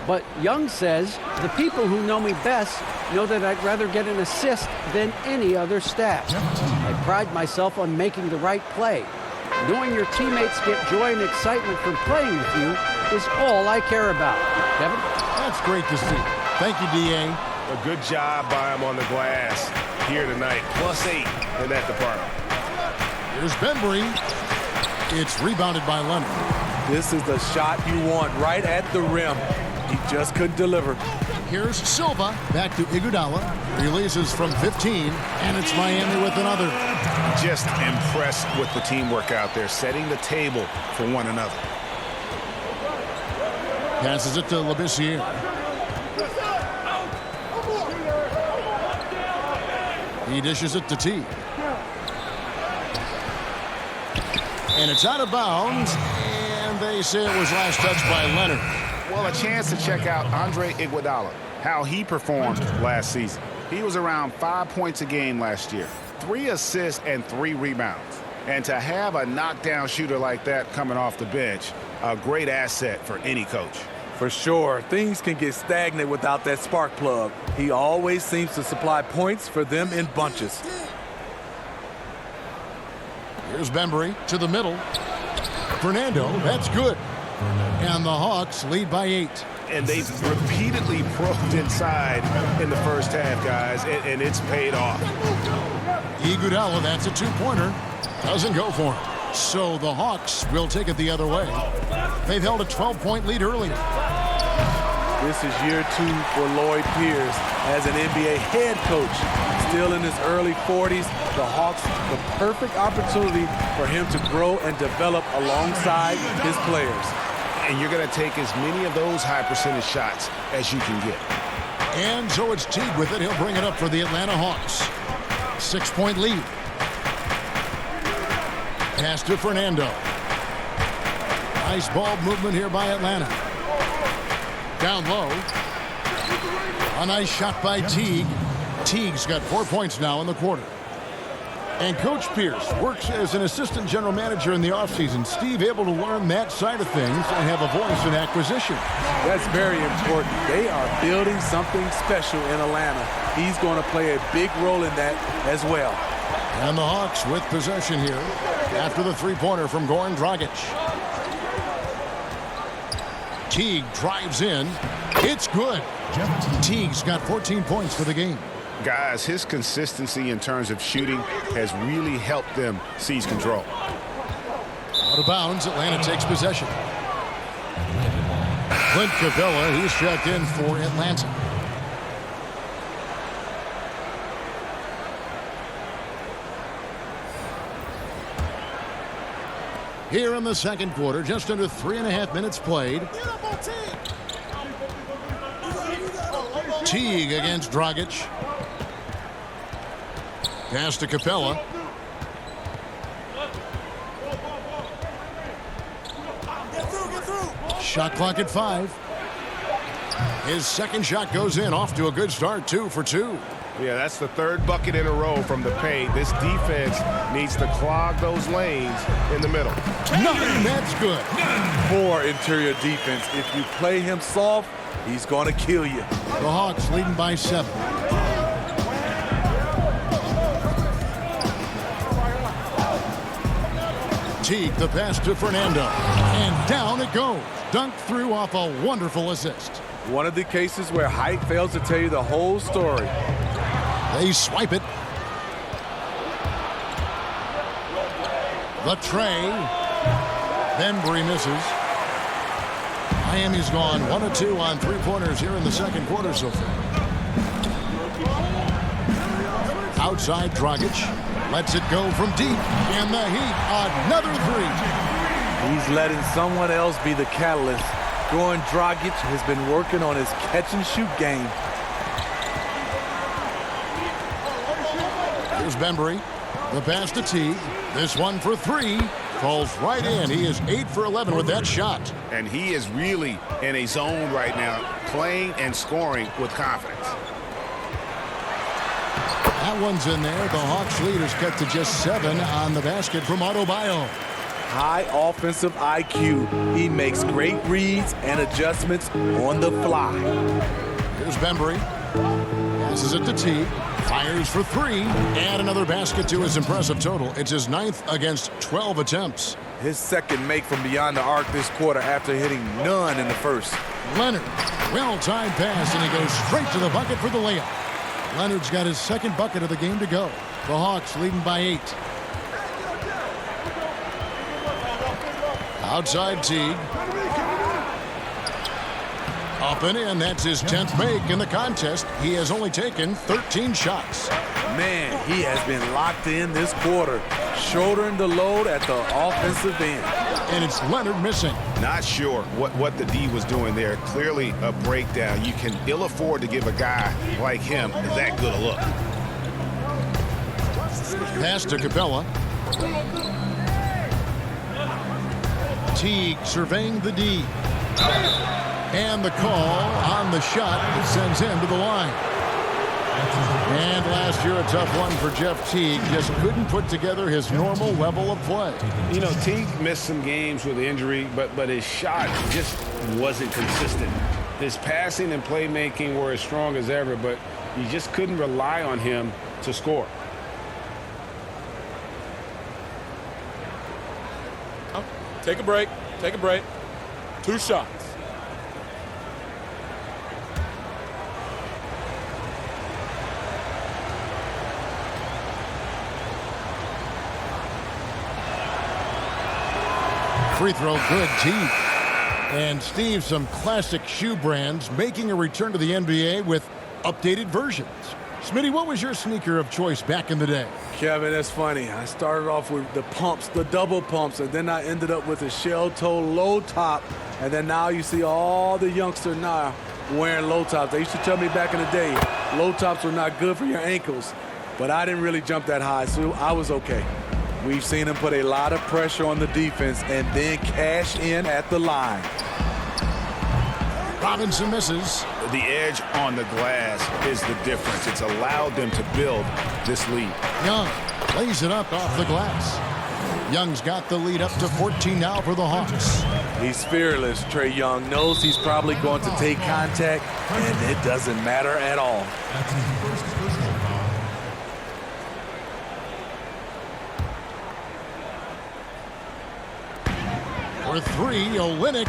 But Young says, the people who know me best know that I'd rather get an assist than any other stat. I pride myself on making the right play. Knowing your teammates get joy and excitement from playing with you is all I care about. Kevin? That's great to see. Thank you, D.A. A good job by him on the glass here tonight. +8 in that department. Here's Bembry. It's rebounded by Leonard. This is the shot you want right at the rim. He just couldn't deliver. Here's Silva. Back to Iguodala. Releases from 15, and it's Miami with another. Just impressed with the teamwork out there, setting the table for one another. Passes it to Labissiere. He dishes it to Teague. And it's out of bounds, and they say it was last touched by Leonard. Well, a chance to check out Andre Iguodala, how he performed last season. He was around 5 points a game last year, 3 assists and 3 rebounds. And to have a knockdown shooter like that coming off the bench, a great asset for any coach. For sure, things can get stagnant without that spark plug. He always seems to supply points for them in bunches. Here's Bembry to the middle. Fernando, that's good. And the Hawks lead by 8. And they've repeatedly probed inside in the first half, guys, and it's paid off. Iguodala, that's a 2-pointer. Doesn't go for him. So the Hawks will take it the other way. They've held a 12-point lead earlier. This is year 2 for Lloyd Pierce as an NBA head coach. Still in his early 40s, the Hawks, the perfect opportunity for him to grow and develop alongside his players. And you're going to take as many of those high percentage shots as you can get. And so it's Teague with it. He'll bring it up for the Atlanta Hawks. 6-point lead. Pass to Fernando. Nice ball movement here by Atlanta. Down low. A nice shot by Teague. Teague's got 4 points now in the quarter. And Coach Pierce works as an assistant general manager in the offseason. Steve able to learn that side of things and have a voice in acquisition. That's very important. They are building something special in Atlanta. He's going to play a big role in that as well. And the Hawks with possession here after the 3-pointer from Goran Dragic. Teague drives in. It's good. Teague's got 14 points for the game. Guys, his consistency in terms of shooting has really helped them seize control. Out of bounds, Atlanta takes possession. Clint Capella, he's checked in for Atlanta. Here in the second quarter, just under 3.5 minutes played. Teague against Dragic. Pass to Capella. Shot clock at 5. His second shot goes in, off to a good start, 2 for 2. Yeah, that's the 3rd bucket in a row from the paint. This defense needs to clog those lanes in the middle. Nothing, that's good. Poor interior defense. If you play him soft, he's going to kill you. The Hawks leading by 7. Teague, the pass to Fernando. And down it goes. Dunked through off a wonderful assist. One of the cases where height fails to tell you the whole story. They swipe it. The tray. Bembry misses. Miami's gone 1 of 2 on 3-pointers here in the second quarter so far. outside. Dragic lets it go from deep. And the Heat, another three. He's letting someone else be the catalyst. Goran Dragic has been working on his catch-and-shoot game. Here's Bembry. The pass to Teague. This one for three. Falls right in. He is 8 for 11 with that shot. And he is really in a zone right now, playing and scoring with confidence. That one's in there. The Hawks lead is cut to just 7 on the basket from Adebayo. High offensive IQ. He makes great reads and adjustments on the fly. Here's Bembry. Passes it to Teague. Fires for three. And another basket to his impressive total. It's his 9th against 12 attempts. His second make from beyond the arc this quarter after hitting none in the first. Leonard. Well-timed pass, and he goes straight to the bucket for the layup. Leonard's got his second bucket of the game to go. The Hawks leading by 8. Outside Teague. Up and in. That's his 10th make in the contest. He has only taken 13 shots. Man, he has been locked in this quarter, shouldering the load at the offensive end. And it's Leonard missing. Not sure what the D was doing there. Clearly a breakdown. You can ill afford to give a guy like him that good a look. Pass to Capella. Teague surveying the D. And the call on the shot that sends him to the line. And last year, a tough one for Jeff Teague. Just couldn't put together his normal level of play. You know, Teague missed some games with injury, but his shot just wasn't consistent. His passing and playmaking were as strong as ever, but you just couldn't rely on him to score. Take a break. Take a break. 2 shots. Free throw good, Teague. And Steve, some classic shoe brands making a return to the NBA with updated versions. Smitty, what was your sneaker of choice back in the day? Kevin, that's funny. I started off with the pumps, the double pumps, and then I ended up with a shell toe low top. And then now you see all the youngsters now wearing low tops. They used to tell me back in the day, low tops were not good for your ankles. But I didn't really jump that high, so I was okay. We've seen him put a lot of pressure on the defense and then cash in at the line. Robinson misses. The edge on the glass is the difference. It's allowed them to build this lead. Young lays it up off the glass. Young's got the lead up to 14 now for the Hawks. He's fearless. Trae Young knows he's probably going to take contact, and it doesn't matter at all. For three, Olynyk.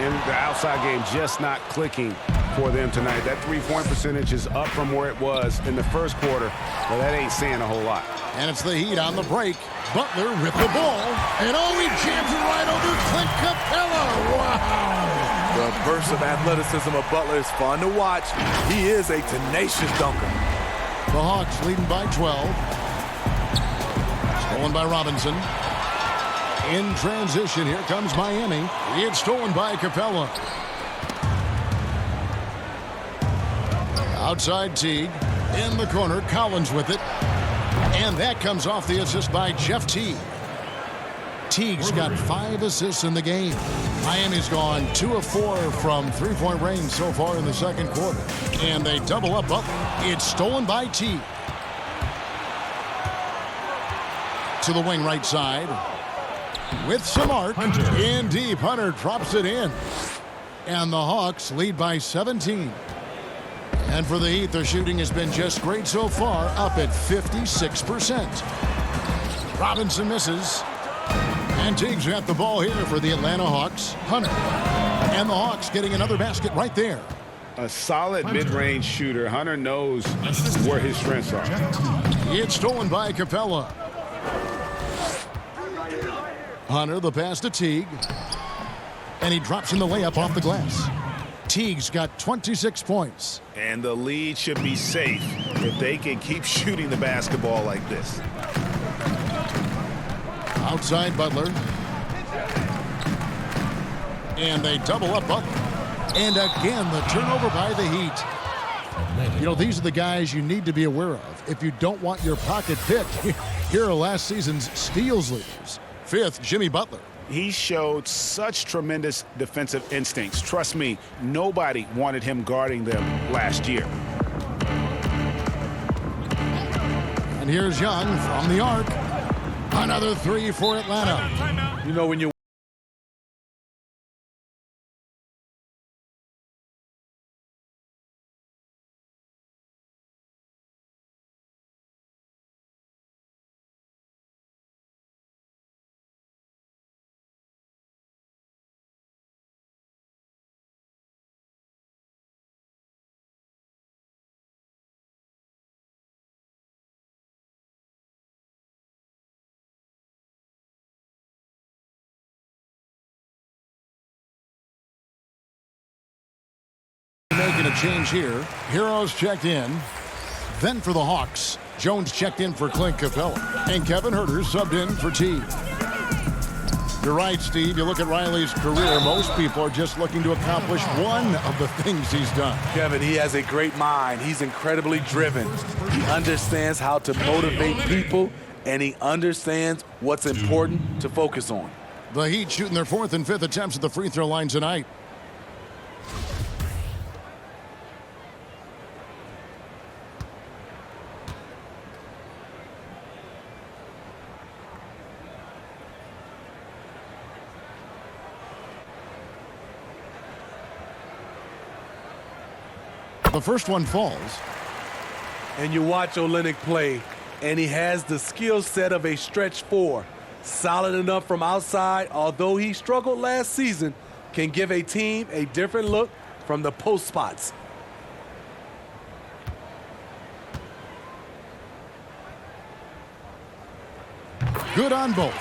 And the outside game just not clicking for them tonight. That three-point percentage is up from where it was in the first quarter, but that ain't saying a whole lot. And it's the Heat on the break. Butler with the ball. And he jams it right over Clint Capella. Wow. The burst of athleticism of Butler is fun to watch. He is a tenacious dunker. The Hawks leading by 12. Stolen by Robinson. In transition, here comes Miami. It's stolen by Capella. Outside Teague. In the corner, Collins with it. And that comes off the assist by Jeff Teague. Teague's got 5 assists in the game. Miami's gone 2 of 4 from three-point range so far in the second quarter. And they double up Butler. It's stolen by Teague. To the wing right side. With some art. In deep, Hunter drops it in. And the Hawks lead by 17. And for the Heat, their shooting has been just great so far, up at 56%. Robinson misses. And Teague's got the ball here for the Atlanta Hawks. Hunter. And the Hawks getting another basket right there. A solid mid-range shooter. Hunter knows where his strengths are. It's stolen by Capella. Hunter, the pass to Teague. And he drops in the layup off the glass. Teague's got 26 points. And the lead should be safe if they can keep shooting the basketball like this. Outside Butler. And they double up Butler. And again, the turnover by the Heat. You know, these are the guys you need to be aware of if you don't want your pocket picked. Here are last season's steals leaders. 5th, Jimmy Butler. He showed such tremendous defensive instincts. Trust me, nobody wanted him guarding them last year. And here's Young from the arc. Another 3 for Atlanta. You know, when you making a change here. Heroes checked in. Then for the Hawks, Jones checked in for Clint Capella. And Kevin Huerter subbed in for Teague. You're right, Steve. You look at Riley's career, most people are just looking to accomplish one of the things he's done. Kevin, he has a great mind. He's incredibly driven. He understands how to motivate people, and he understands what's important to focus on. The Heat shooting their 4th and 5th attempts at the free throw line tonight. The first one falls. And you watch Olynyk play, and he has the skill set of a stretch 4. Solid enough from outside, although he struggled last season, can give a team a different look from the post spots. Good on both.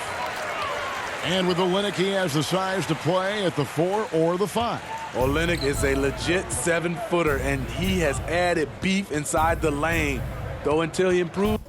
And with Olynyk, he has the size to play at the 4 or the 5. Olynyk is a legit 7-footer, and he has added beef inside the lane. Though until he improves.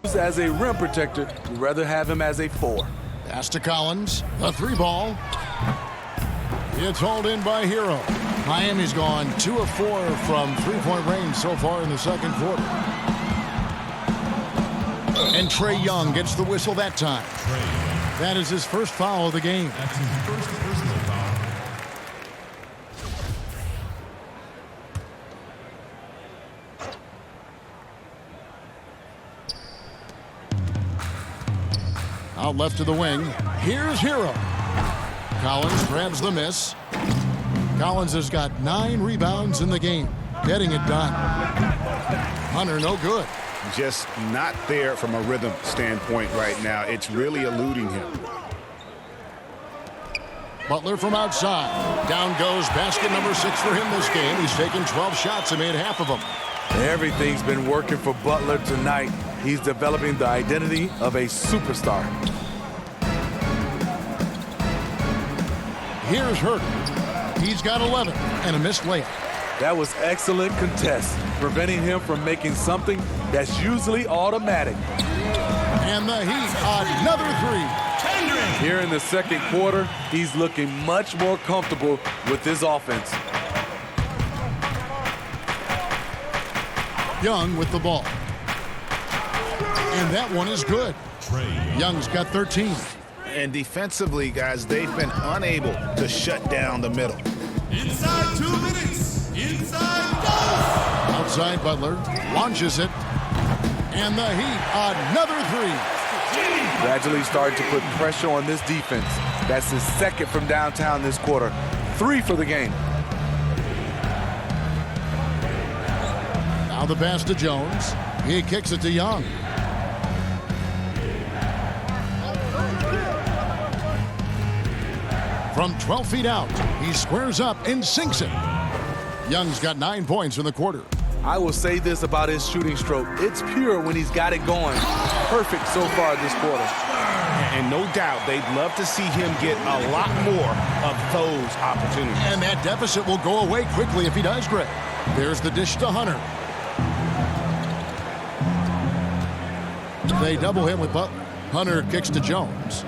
As a rim protector, you'd rather have him as a 4. Pass to Collins, the 3 ball. It's hauled in by Hero. Miami's gone 2 of 4 from 3-point range so far in the second quarter. And Trae Young gets the whistle that time. That is his first foul of the game. That's his first personal foul. Out left to the wing. Here's Hero. Collins grabs the miss. Collins has got 9 rebounds in the game, getting it done. Hunter, no good. Just not there from a rhythm standpoint right now. It's really eluding him. Butler from outside. Down goes basket number 6 for him this game. He's taken 12 shots and made half of them. Everything's been working for Butler tonight. He's developing the identity of a superstar. Here's Hurt. He's got 11 and a missed layup. That was excellent contest, preventing him from making something that's usually automatic. And the Heat, another 3. Here in the second quarter, he's looking much more comfortable with his offense. Young with the ball. And that one is good. Young's got 13. And defensively, guys, they've been unable to shut down the middle. Inside 2 minutes. Inside goal. Outside Butler launches it. And the Heat, another 3. Gradually starting to put pressure on this defense. That's his second from downtown this quarter. 3 for the game. Now the pass to Jones. He kicks it to Young. From 12 feet out, he squares up and sinks it. Young's got 9 points in the quarter. I will say this about his shooting stroke. It's pure when he's got it going. Perfect so far this quarter. And no doubt they'd love to see him get a lot more of those opportunities. And that deficit will go away quickly if he does, Greg. There's the dish to Hunter. They double him with Butler. Hunter kicks to Jones.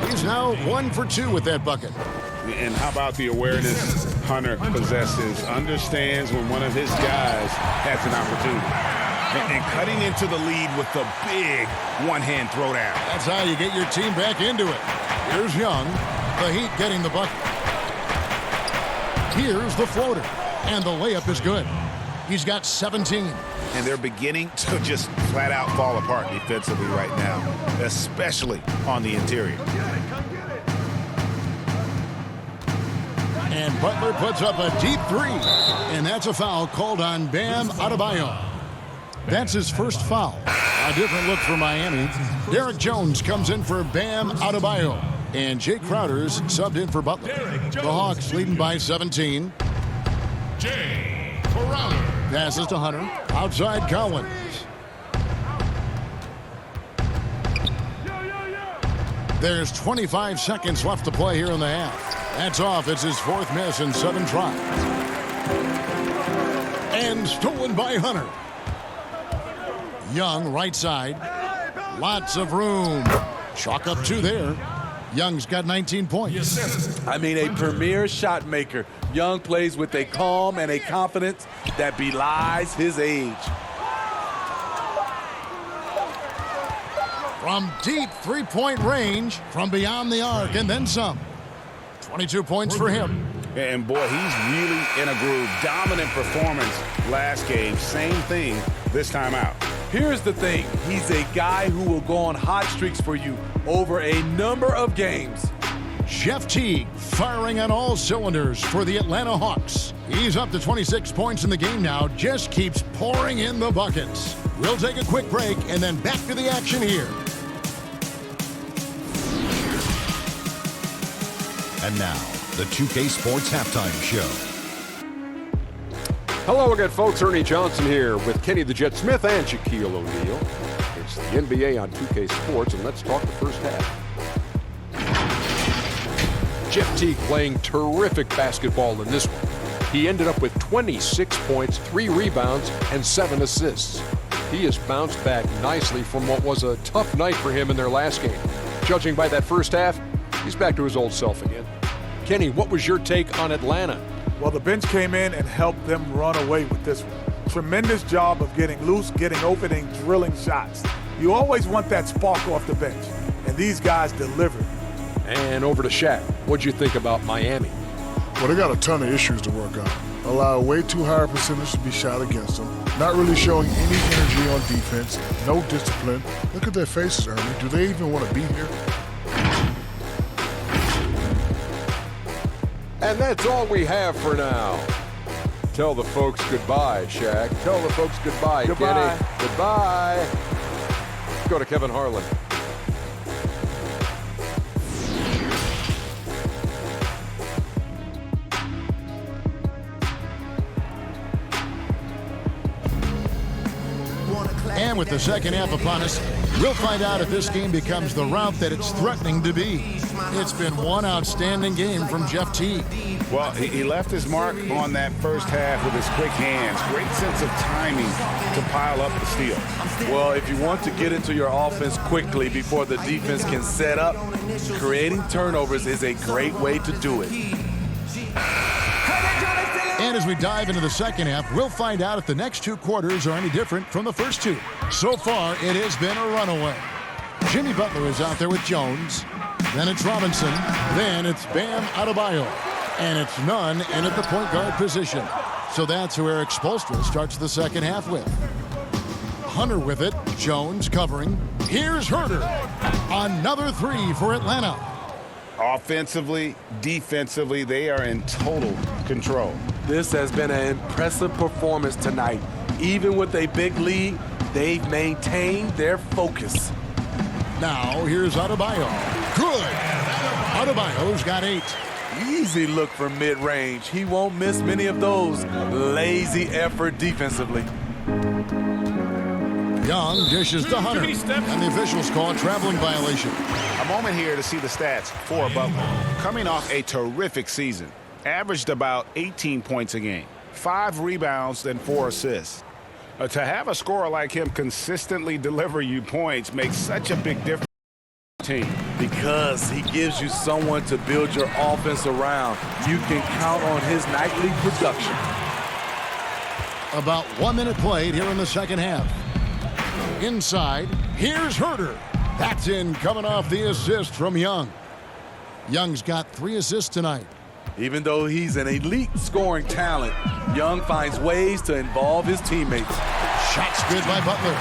He's now 1 for 2 with that bucket. And how about the awareness Hunter possesses, understands when one of his guys has an opportunity. And cutting into the lead with the big one-hand throwdown. That's how you get your team back into it. Here's Young, the Heat getting the bucket. Here's the floater, and the layup is good. He's got 17. And they're beginning to just flat out fall apart defensively right now, especially on the interior. And Butler puts up a deep 3, and that's a foul called on Bam Adebayo. That's his first foul. A different look for Miami. Derek Jones comes in for Bam Adebayo, and Jay Crowder's subbed in for Butler. The Hawks leading by 17. Jay Crowder. Passes to Hunter. Outside Collins. There's 25 seconds left to play here in the half. That's off. It's his 4th miss in 7 tries. And stolen by Hunter. Young, right side. Lots of room. Chalk up 2 there. Young's got 19 points. I mean, a premier shot maker. Young plays with a calm and a confidence that belies his age. From deep 3-point range, from beyond the arc, and then some. 22 points for him. And boy, he's really in a groove. Dominant performance last game. Same thing this time out. Here's the thing. He's a guy who will go on hot streaks for you over a number of games. Jeff Teague firing on all cylinders for the Atlanta Hawks. He's up to 26 points in the game now. Just keeps pouring in the buckets. We'll take a quick break and then back to the action here. And now, the 2K Sports Halftime Show. Hello again, folks. Ernie Johnson here with Kenny the Jet Smith and Shaquille O'Neal. It's the NBA on 2K Sports, and let's talk the first half. Jeff Teague playing terrific basketball in this one. He ended up with 26 points, 3 rebounds, and 7 assists. He has bounced back nicely from what was a tough night for him in their last game. Judging by that first half, he's back to his old self again. Kenny, what was your take on Atlanta? Well, the bench came in and helped them run away with this one. Tremendous job of getting loose, getting open, and drilling shots. You always want that spark off the bench, and these guys delivered. And over to Shaq. What'd you think about Miami? Well, they got a ton of issues to work out. Allow way too high a percentage to be shot against them. Not really showing any energy on defense. No discipline. Look at their faces, Ernie. Do they even want to be here? And that's all we have for now. Tell the folks goodbye, Shaq. Tell the folks goodbye, Goodbye. Kenny. Goodbye. Let's go to Kevin Harlan. And with the second half upon us, we'll find out if this game becomes the rout that it's threatening to be. It's been one outstanding game from Jeff Teague. Well, he left his mark on that first half with his quick hands. Great sense of timing to pile up the steals. Well, if you want to get into your offense quickly before the defense can set up, creating turnovers is a great way to do it. And as we dive into the second half, we'll find out if the next two quarters are any different from the first two. So far, it has been a runaway. Jimmy Butler is out there with Jones. Then it's Robinson. Then it's Bam Adebayo. And it's none in at the point guard position. So that's who Eric Spoelstra starts the second half with. Hunter with it. Jones covering. Here's Herter. Another three for Atlanta. Offensively, defensively, they are in total control. This has been an impressive performance tonight. Even with a big lead, they've maintained their focus. Now here's Adebayo. Good. Adebayo's got 8. Easy look from mid-range. He won't miss many of those. Lazy effort defensively. Young dishes to Hunter, and the officials call a traveling violation. A moment here to see the stats for Butler. Coming off a terrific season, averaged about 18 points a game, 5 rebounds, and 4 assists. To have a scorer like him consistently deliver you points makes such a big difference to the team. Because he gives you someone to build your offense around. You can count on his nightly production. About 1 minute played here in the second half. Inside, here's Herter. That's in, coming off the assist from Young. Young's got 3 assists tonight. Even though he's an elite scoring talent, Young finds ways to involve his teammates. Shots good by Butler.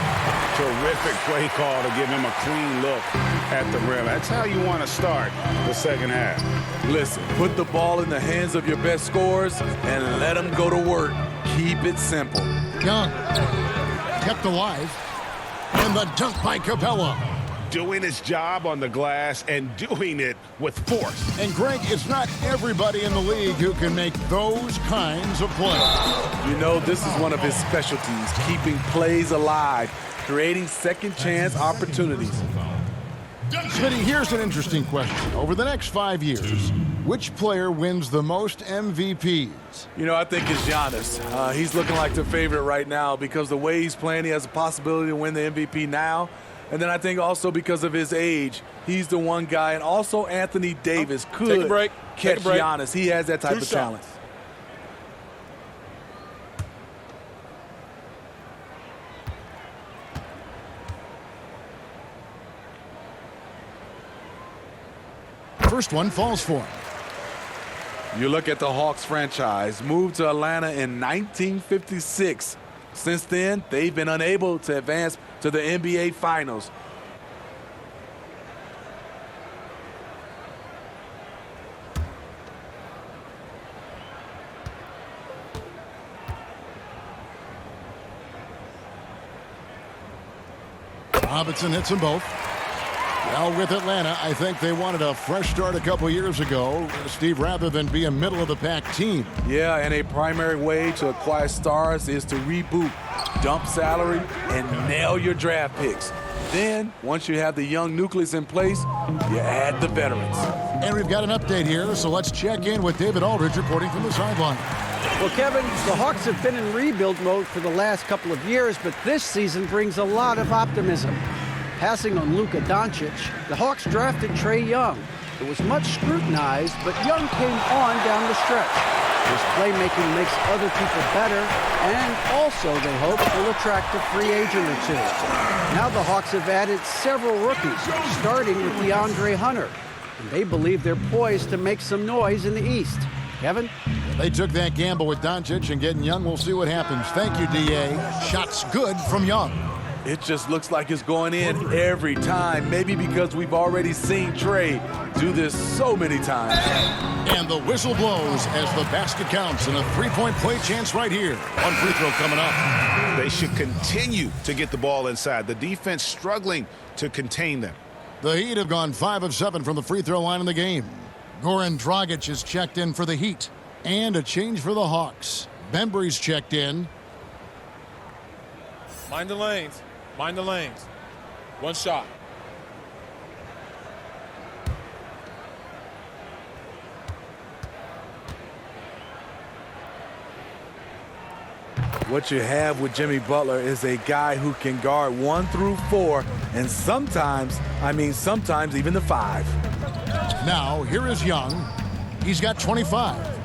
Terrific play call to give him a clean look at the rim. That's how you want to start the second half. Listen, put the ball in the hands of your best scorers and let them go to work. Keep it simple. Young kept alive. And the dunk by Capella. Doing his job on the glass and doing it with force. And Greg, it's not everybody in the league who can make those kinds of plays. You know, this is one of his specialties, keeping plays alive, creating second chance opportunities. Smitty, here's an interesting question. Over the next 5 years, which player wins the most MVPs? You know, I think it's Giannis. He's looking like the favorite right now because the way he's playing, he has a possibility to win the MVP now. And then I think also because of his age, he's the one guy. And also Anthony Davis could catch Giannis. He has that type of talent. First one falls for him. You look at the Hawks franchise, moved to Atlanta in 1956. Since then, they've been unable to advance to the NBA Finals. Robinson hits them both. Well, with Atlanta, I think they wanted a fresh start a couple years ago, Steve, rather than be a middle-of-the-pack team. Yeah, and a primary way to acquire stars is to reboot, dump salary, and nail your draft picks. Then, once you have the young nucleus in place, you add the veterans. And we've got an update here, so let's check in with David Aldridge reporting from the sideline. Well, Kevin, the Hawks have been in rebuild mode for the last couple of years, but this season brings a lot of optimism. Passing on Luka Doncic, the Hawks drafted Trae Young. It was much scrutinized, but Young came on down the stretch. His playmaking makes other people better, and also, they hope, will attract a free agent or two. Now the Hawks have added several rookies, starting with DeAndre Hunter, and they believe they're poised to make some noise in the East. Kevin? They took that gamble with Doncic, and getting Young, we'll see what happens. Thank you, D.A. Shots good from Young. It just looks like it's going in every time, maybe because we've already seen Trae do this so many times. And the whistle blows as the basket counts, and a three-point play chance right here. One free throw coming up. They should continue to get the ball inside. The defense struggling to contain them. The Heat have gone 5 of 7 from the free throw line in the game. Goran Dragic is checked in for the Heat. And a change for the Hawks. Bembry's checked in. Mind the lanes. Mind the lanes. One shot. What you have with Jimmy Butler is a guy who can guard 1 through 4, and sometimes even the 5. Now, here is Young. He's got 25.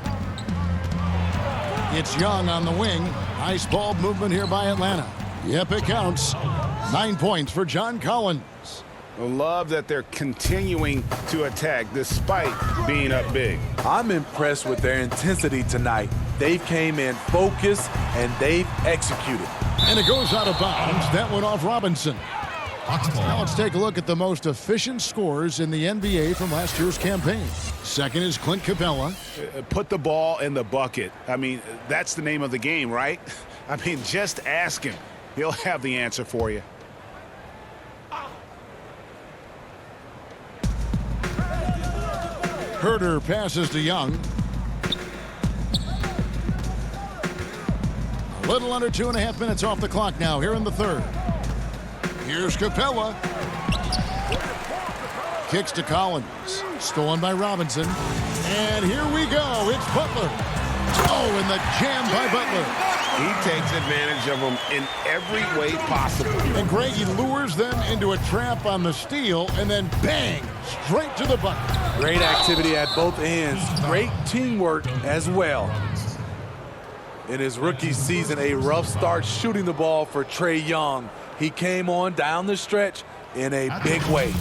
It's Young on the wing. Nice ball movement here by Atlanta. Yep, it counts. 9 points for John Collins. I love that they're continuing to attack despite being up big. I'm impressed with their intensity tonight. They came in focused and they've executed. And it goes out of bounds. That went off Robinson. Now let's take a look at the most efficient scorers in the NBA from last year's campaign. Second is Clint Capella. Put the ball in the bucket. I mean, that's the name of the game, right? I mean, just ask him. He'll have the answer for you. Herter passes to Young. A little under 2.5 minutes off the clock now here in the third. Here's Capella. Kicks to Collins. Stolen by Robinson. And here we go. It's Butler. Oh, and the jam by Butler. He takes advantage of them in every way possible. And Greg, he lures them into a trap on the steal, and then bang, straight to the bucket. Great activity at both ends. Great teamwork as well. In his rookie season, a rough start shooting the ball for Trae Young. He came on down the stretch in a big way.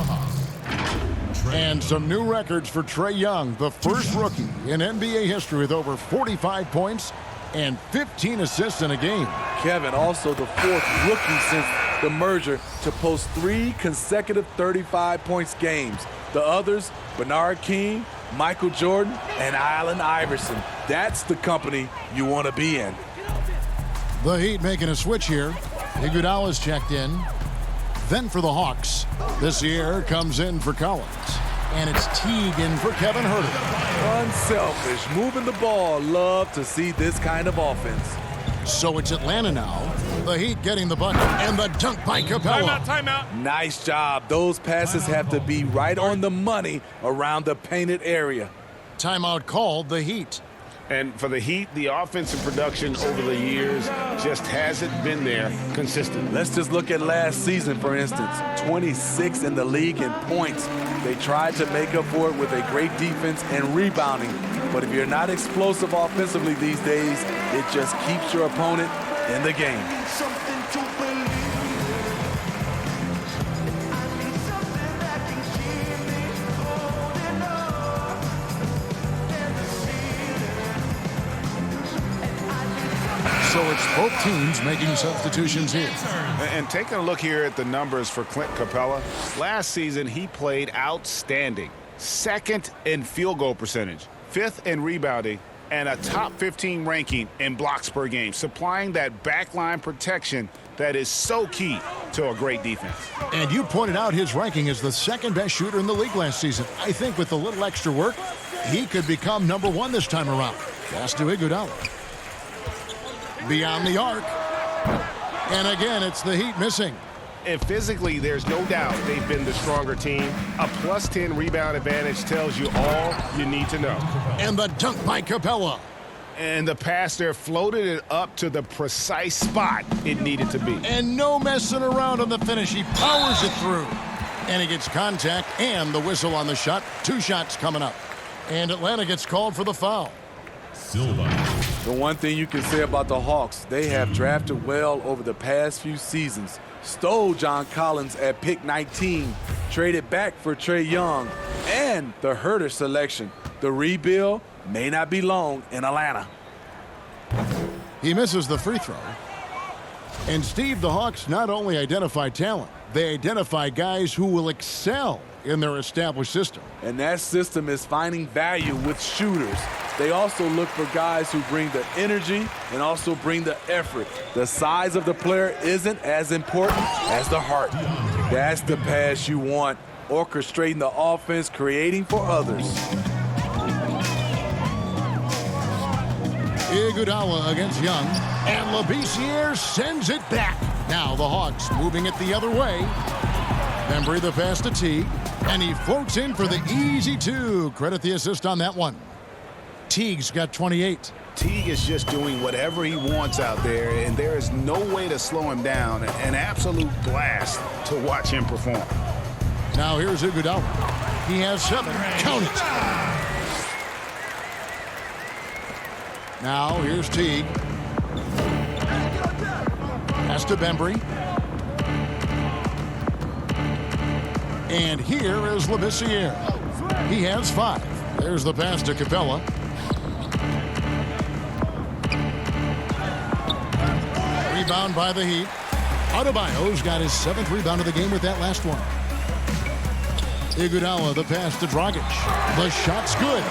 And some new records for Trae Young, the first rookie in NBA history with over 45 points and 15 assists in a game. Kevin, also the fourth rookie since the merger to post 3 consecutive 35 points games. The others, Bernard King, Michael Jordan, and Allen Iverson. That's the company you want to be in. The Heat making a switch here. Iguodala's checked in. Then for the Hawks, this year comes in for Collins. And it's Teague in for Kevin Herter. Unselfish, moving the ball. Love to see this kind of offense. So it's Atlanta now. The Heat getting the bucket, and the dunk by Capella. Timeout. Nice job. Those passes have to be right on the money around the painted area. Timeout called the Heat. And for the Heat, the offensive production over the years just hasn't been there consistently. Let's just look at last season, for instance. 26 in the league in points. They tried to make up for it with a great defense and rebounding. But if you're not explosive offensively these days, it just keeps your opponent in the game. So it's both teams making substitutions here. And taking a look here at the numbers for Clint Capella. Last season, he played outstanding. 2nd in field goal percentage, 5th in rebounding, and a top 15 ranking in blocks per game, supplying that backline protection that is so key to a great defense. And you pointed out his ranking as the 2nd best shooter in the league last season. I think with a little extra work, he could become #1 this time around. Pass to Iguodala. Beyond the arc. And again, it's the Heat missing. And physically, there's no doubt they've been the stronger team. A plus 10 rebound advantage tells you all you need to know. And the dunk by Capella. And the pass there floated it up to the precise spot it needed to be. And no messing around on the finish. He powers it through. And he gets contact and the whistle on the shot. 2 shots coming up. And Atlanta gets called for the foul. Silva. The one thing you can say about the Hawks, they have drafted well over the past few seasons. Stole John Collins at pick 19, traded back for Trae Young, and the Herter selection. The rebuild may not be long in Atlanta. He misses the free throw. And Steve, the Hawks not only identify talent, they identify guys who will excel in their established system. And that system is finding value with shooters. They also look for guys who bring the energy and also bring the effort. The size of the player isn't as important as the heart. That's the pass you want, orchestrating the offense, creating for others. Iguodala against Young, and Labissiere sends it back. Now the Hawks moving it the other way. Bembry the pass to Teague, and he floats in for the easy 2. Credit the assist on that one. Teague's got 28. Teague is just doing whatever he wants out there, and there is no way to slow him down. An absolute blast to watch him perform. Now here's Iguodala. He has 7. Count it. Now here's Teague. Pass to Bembry. And here is Labissiere. He has 5. There's the pass to Capella. Rebound by the Heat. Adebayo's got his 7th rebound of the game with that last one. Iguodala, the pass to Dragic. The shot's good.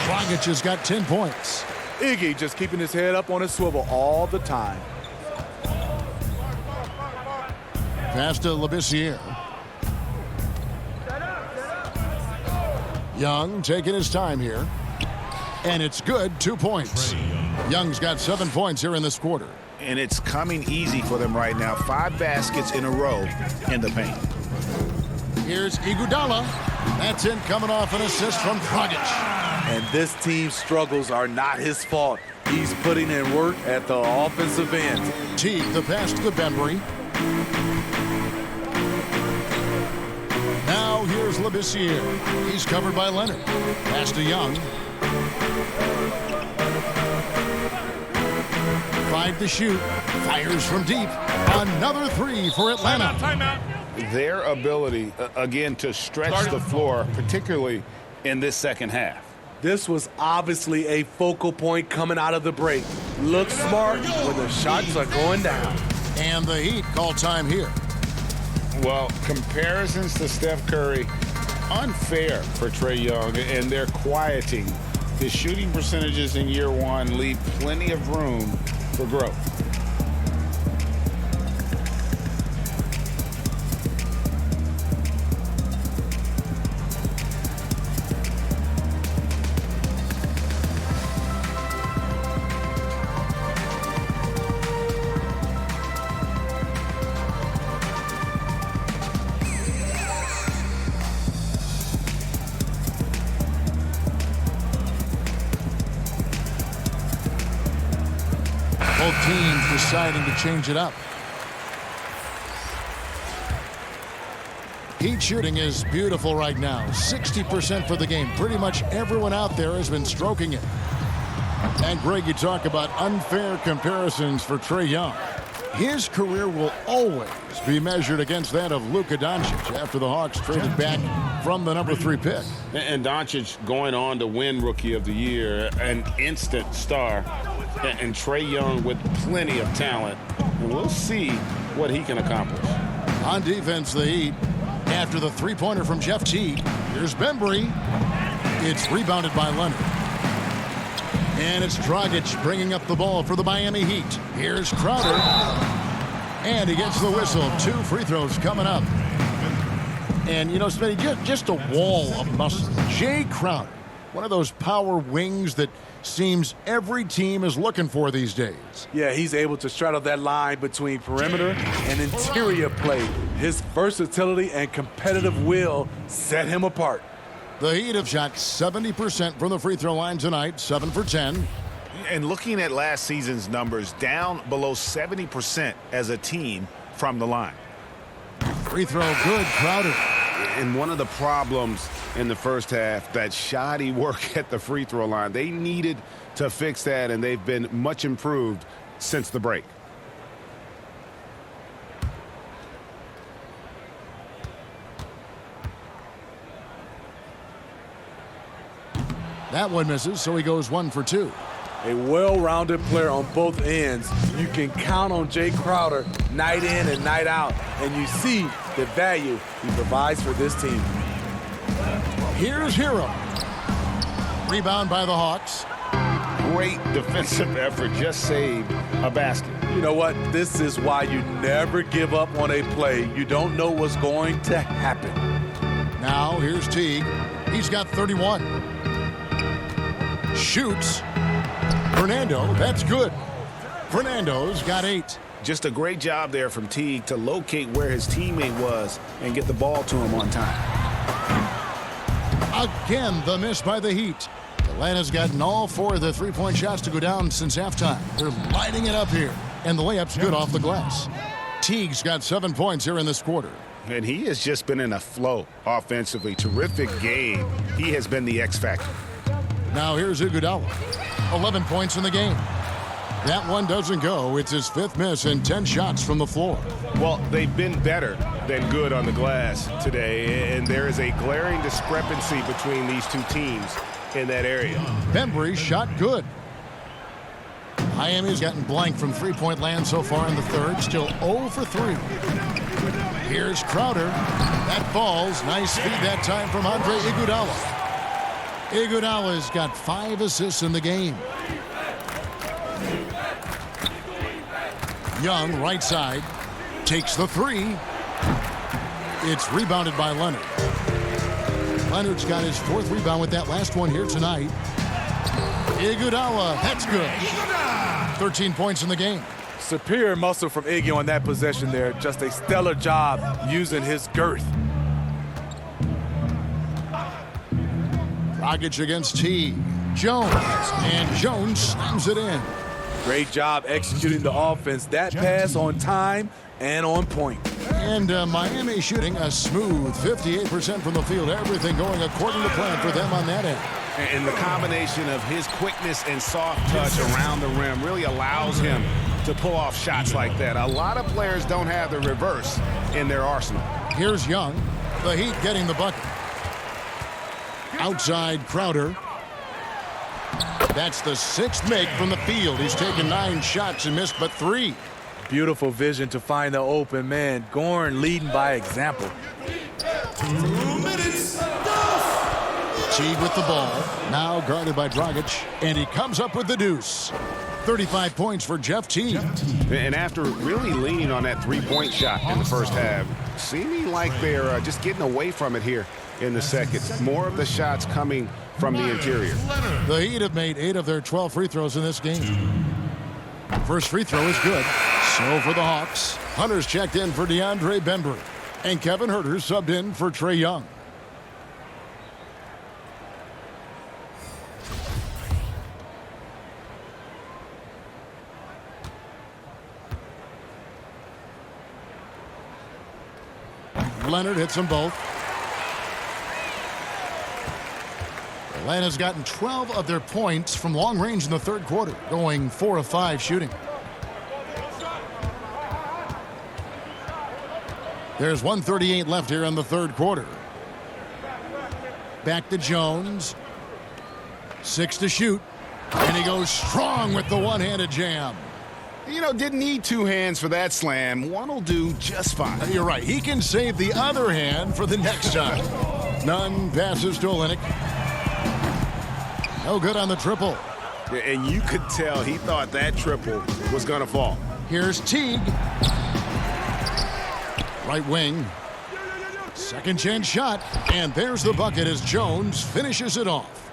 Dragic has got 10 points. Iggy just keeping his head up on his swivel all the time. Pass to Labissiere. Young taking his time here. And it's good, 2 points. Young's got 7 points here in this quarter. And it's coming easy for them right now. 5 baskets in a row in the paint. Here's Iguodala. That's in, coming off an assist from Dragic. And this team's struggles are not his fault. He's putting in work at the offensive end. Teague, the pass to the Bembry. Now here's Labissiere. He's covered by Leonard. Pass to Young. 5 to shoot. Fires from deep. Another 3 for Atlanta. Timeout. Their ability, again, to stretch the floor, particularly in this second half. This was obviously a focal point coming out of the break. Look smart when the shots are going down. And the Heat call time here. Well, comparisons to Steph Curry, unfair for Trae Young, and they're quieting. His shooting percentages in year 1 leave plenty of room for growth. Both teams deciding to change it up. Heat shooting is beautiful right now. 60% for the game. Pretty much everyone out there has been stroking it. And Greg, you talk about unfair comparisons for Trae Young. His career will always be measured against that of Luka Doncic after the Hawks traded back from the number 3 pick. And Doncic going on to win Rookie of the Year, an instant star. And Trae Young with plenty of talent. And we'll see what he can accomplish. On defense, the Heat, after the 3-pointer from Jeff Teague, here's Bembry. It's rebounded by Leonard. And it's Dragic bringing up the ball for the Miami Heat. Here's Crowder. And he gets the whistle. 2 free throws coming up. And, you know, Smitty, just a wall of muscle. Jay Crowder, One of those power wings that seems every team is looking for these days. Yeah, he's able to straddle that line between perimeter and interior play. His versatility and competitive will set him apart. The Heat have shot 70% from the free throw line tonight, 7 for 10. And looking at last season's numbers, down below 70% as a team from the line. Free throw good, Crowder. And one of the problems in the first half, that shoddy work at the free throw line. They needed to fix that, and they've been much improved since the break. That one misses, so he goes 1 for 2. A well-rounded player on both ends. You can count on Jay Crowder night in and night out, and you see the value he provides for this team. Here's Hero. Rebound by the Hawks. Great defensive effort, just saved a basket. You know what? This is why you never give up on a play. You don't know what's going to happen. Now here's Teague. He's got 31. Shoots. Fernando, that's good. Fernando's got 8. Just a great job there from Teague to locate where his teammate was and get the ball to him on time. Again, the miss by the Heat. Atlanta's gotten all 4 of the three-point shots to go down since halftime. They're lighting it up here, and the layup's good off the glass. Teague's got 7 points here in this quarter. And he has just been in a flow offensively. Terrific game. He has been the X factor. Now here's Iguodala. 11 points in the game. That one doesn't go. It's his 5th miss and 10 shots from the floor. Well, they've been better than good on the glass today, and there is a glaring discrepancy between these two teams in that area. Bembry shot good. Miami's gotten blank from three-point land so far in the third. Still 0 for 3. Here's Crowder. That falls. Nice feed that time from Andre Iguodala. Iguodala's got 5 assists in the game. Young, right side, takes the 3. It's rebounded by Leonard. Leonard's got his 4th rebound with that last one here tonight. Iguodala, that's good. 13 points in the game. Superior muscle from Iggy on that possession there. Just a stellar job using his girth. Dragic against Teague. Jones, and Jones slams it in. Great job executing the offense. That pass on time and on point. And Miami shooting a smooth 58% from the field. Everything going according to plan for them on that end. And the combination of his quickness and soft touch around the rim really allows him to pull off shots like that. A lot of players don't have the reverse in their arsenal. Here's Young. The Heat getting the bucket. Outside Crowder. That's the 6th make from the field. He's taken 9 shots and missed but 3. Beautiful vision to find the open man. Goran leading by example. 2 minutes. Teague with the ball. Now guarded by Dragic. And he comes up with the deuce. 35 points for Jeff Teague. And after really leaning on that 3-point shot in the first half, seeming like they're just getting away from it here in the second. More of the shots coming from the interior. The Heat have made 8 of their 12 free throws in this game. First free throw is good. So for the Hawks, Hunter's checked in for DeAndre Bembry. And Kevin Huerter subbed in for Trae Young. Leonard hits them both. Atlanta's gotten 12 of their points from long range in the third quarter, going 4 of 5 shooting. There's 1:38 left here in the third quarter. Back to Jones. 6 to shoot. And he goes strong with the one-handed jam. You know, didn't need 2 hands for that slam. One will do just fine. You're right. He can save the other hand for the next time. Nunn passes to Olynyk. No good on the triple. And you could tell he thought that triple was going to fall. Here's Teague. Right wing. Second chance shot. And there's the bucket as Jones finishes it off.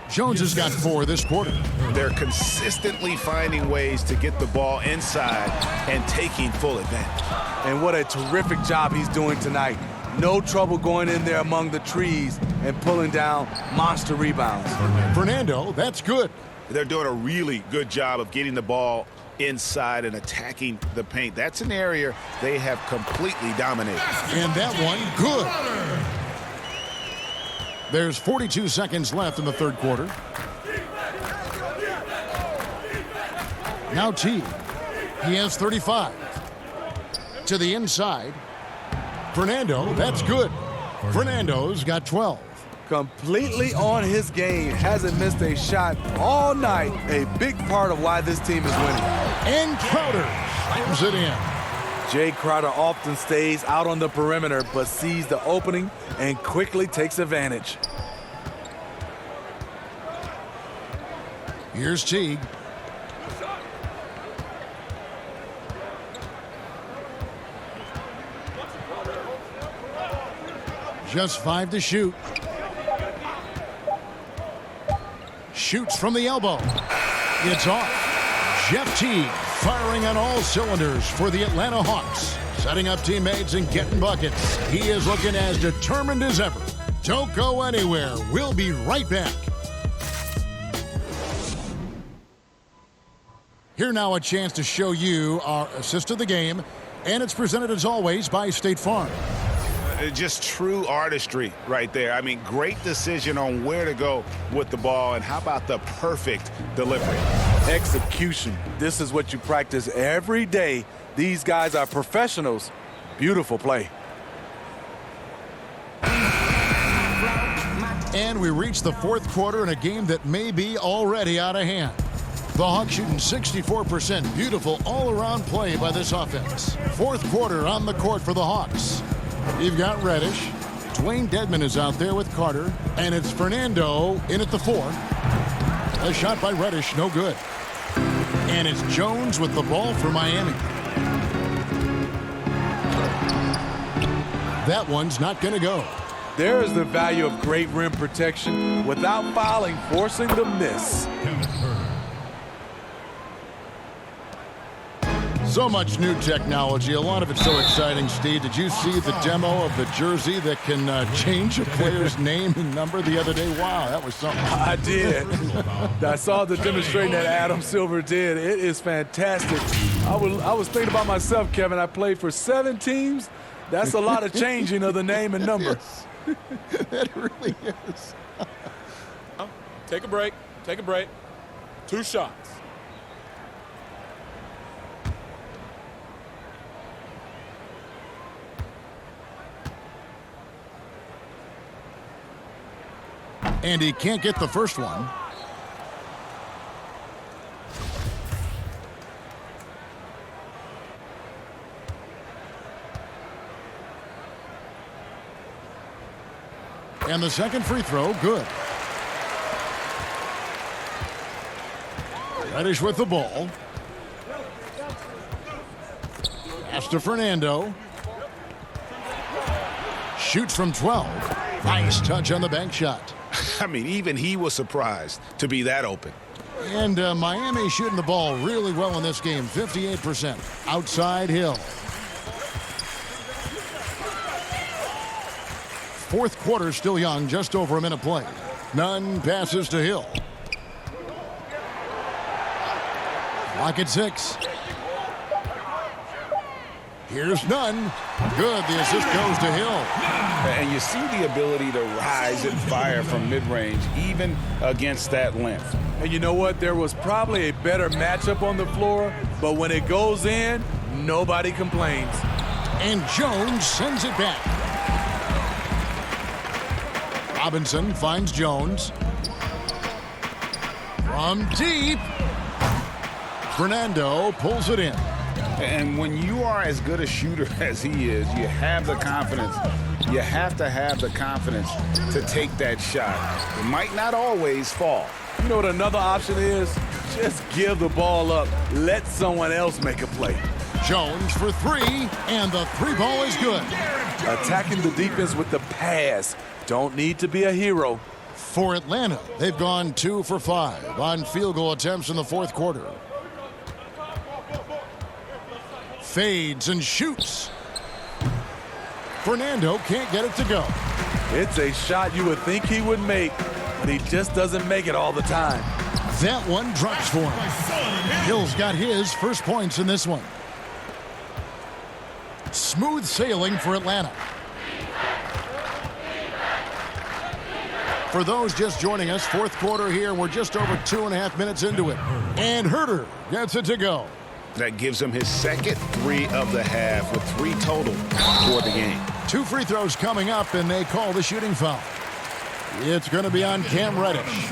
Jones has got 4 this quarter. They're consistently finding ways to get the ball inside and taking full advantage. And what a terrific job he's doing tonight. No trouble going in there among the trees and pulling down monster rebounds. Fernando, that's good. They're doing a really good job of getting the ball inside and attacking the paint. That's an area they have completely dominated. And that one, good. There's 42 seconds left in the third quarter. Now Teague. He has 35. To the inside. Fernando, that's good. Fernando's got 12. Completely on his game. Hasn't missed a shot all night. A big part of why this team is winning. And Crowder slams it in. Jay Crowder often stays out on the perimeter, but sees the opening and quickly takes advantage. Here's Teague. Just 5 to shoot. Shoots from the elbow. It's off. Jeff Teague firing on all cylinders for the Atlanta Hawks. Setting up teammates and getting buckets. He is looking as determined as ever. Don't go anywhere. We'll be right back. Here now a chance to show you our assist of the game. And it's presented as always by State Farm. Just true artistry right there. I mean, great decision on where to go with the ball, and how about the perfect delivery? Execution. This is what you practice every day. These guys are professionals. Beautiful play. And we reach the fourth quarter in a game that may be already out of hand. The Hawks shooting 64%. Beautiful all-around play by this offense. Fourth quarter on the court for the Hawks. You've got Reddish. Dwayne Dedmon is out there with Carter. And it's Fernando in at the 4. A shot by Reddish, no good. And it's Jones with the ball for Miami. That one's not going to go. There is the value of great rim protection without fouling, forcing the miss. So much new technology, a lot of it so exciting, Steve. Did you see the demo of the jersey that can change a player's name and number the other day? Wow, that was something. I did. I saw the demonstration that Adam Silver did. It is fantastic. I was thinking about myself, Kevin. I played for 7 teams. That's a lot of changing of the name and number. It really is. Take a break. Take a break. 2 shots. And he can't get the first one. And the second free throw, good. Reddish with the ball. Pass to Fernando. Shoots from 12. Nice touch on the bank shot. I mean, even he was surprised to be that open. And Miami shooting the ball really well in this game, 58%. Outside Hill. Fourth quarter still young, just over a minute play. Nunn passes to Hill. Clock at 6. Here's Nunn. Good. The assist goes to Hill. And you see the ability to rise and fire from mid-range, even against that length. And you know what? There was probably a better matchup on the floor, but when it goes in, nobody complains. And Jones sends it back. Robinson finds Jones. From deep. Fernando pulls it in. And when you are as good a shooter as he is, you have the confidence. You have to have the confidence to take that shot. It might not always fall. You know what another option is? Just give the ball up. Let someone else make a play. Jones for 3, and the 3 ball is good. Attacking the defense with the pass. Don't need to be a hero. For Atlanta, they've gone 2 for 5 on field goal attempts in the fourth quarter. Fades and shoots. Fernando can't get it to go. It's a shot you would think he would make, but he just doesn't make it all the time. That one drops for him. Hill's got his first points in this one. Smooth sailing for Atlanta. For those just joining us, fourth quarter here. We're just over 2.5 minutes into it. And Herter gets it to go. That gives him his second 3 of the half with 3 total for the game. 2 free throws coming up, and they call the shooting foul. It's going to be on Cam Reddish.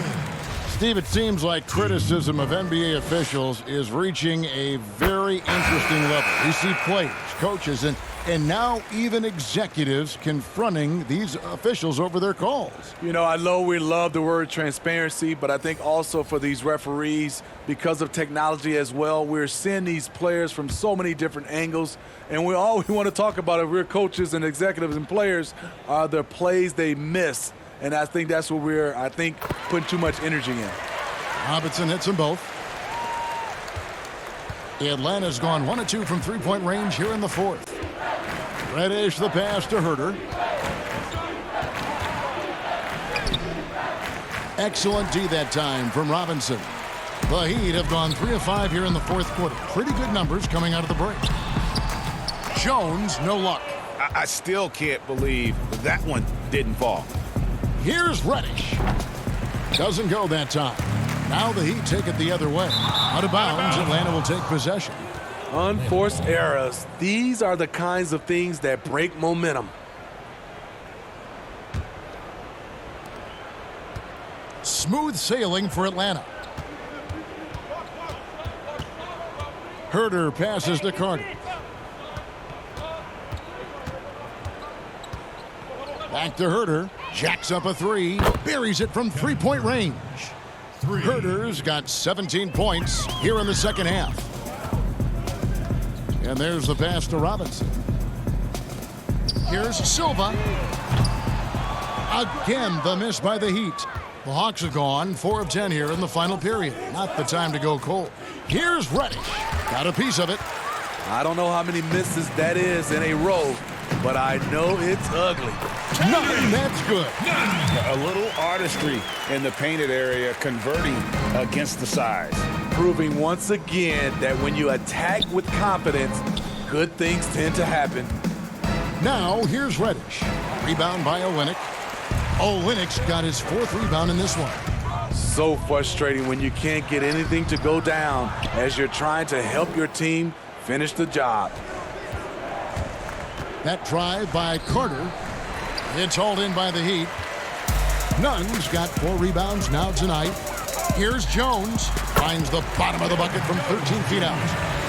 Steve, it seems like criticism of NBA officials is reaching a very interesting level. We see players, coaches, and now even executives confronting these officials over their calls. You know, I know we love the word transparency, but I think also for these referees, because of technology as well, we're seeing these players from so many different angles. And all we want to talk about if we're coaches and executives and players are the plays they miss. And I think that's what we're, putting too much energy in. Robinson hits them both. Atlanta's gone 1 of 2 from three-point range here in the fourth. Reddish the pass to Herter. Excellent D that time from Robinson. The Heat have gone 3 of 5 here in the fourth quarter. Pretty good numbers coming out of the break. Jones, no luck. I still can't believe that one didn't fall. Here's Reddish. Doesn't go that time. Now the Heat take it the other way. Out of bounds, Atlanta will take possession. Unforced errors. These are the kinds of things that break momentum. Smooth sailing for Atlanta. Herter passes to Carter. Back to Herter. Jacks up a 3. Buries it from three-point range. Herter's got 17 points here in the second half. And there's the pass to Robinson. Here's Silva. Again, the miss by the Heat. The Hawks have gone 4 of 10 here in the final period. Not the time to go cold. Here's Reddish. Got a piece of it. I don't know how many misses that is in a row, but I know it's ugly. None, that's good. A little artistry in the painted area, converting against the size. Proving once again that when you attack with confidence, good things tend to happen. Now, here's Reddish. Rebound by Olynyk. Olynyk's got his 4th rebound in this one. So frustrating when you can't get anything to go down as you're trying to help your team finish the job. That drive by Carter. It's hauled in by the Heat. Nunn's got 4 rebounds now tonight. Here's Jones. Finds the bottom of the bucket from 13 feet out.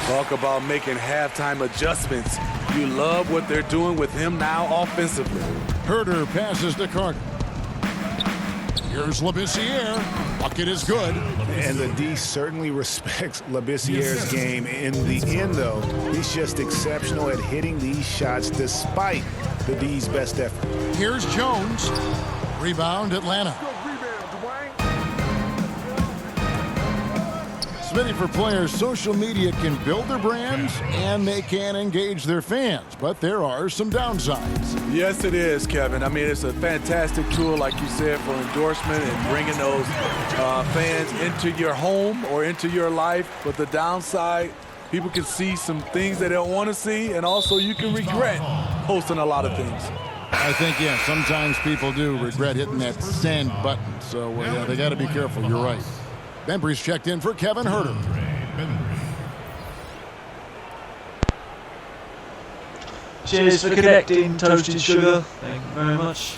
Talk about making halftime adjustments. You love what they're doing with him now offensively. Herter passes to Carter. Here's Labissiere. Bucket is good. And the D certainly respects Labissiere's game. In the end, though, he's just exceptional at hitting these shots despite the D's best effort. Here's Jones. Rebound, Atlanta. Smitty, for players, social media can build their brands and they can engage their fans, but there are some downsides. Yes, it is, Kevin. I mean, it's a fantastic tool, like you said, for endorsement and bringing those fans into your home or into your life. But the downside, people can see some things they don't want to see, and also you can regret posting a lot of things. I think, yeah, sometimes people do regret hitting that send button, so they got to be careful. You're right. Bembry's checked in for Kevin Herter. Cheers for connecting, Toasted Sugar. Thank you very much.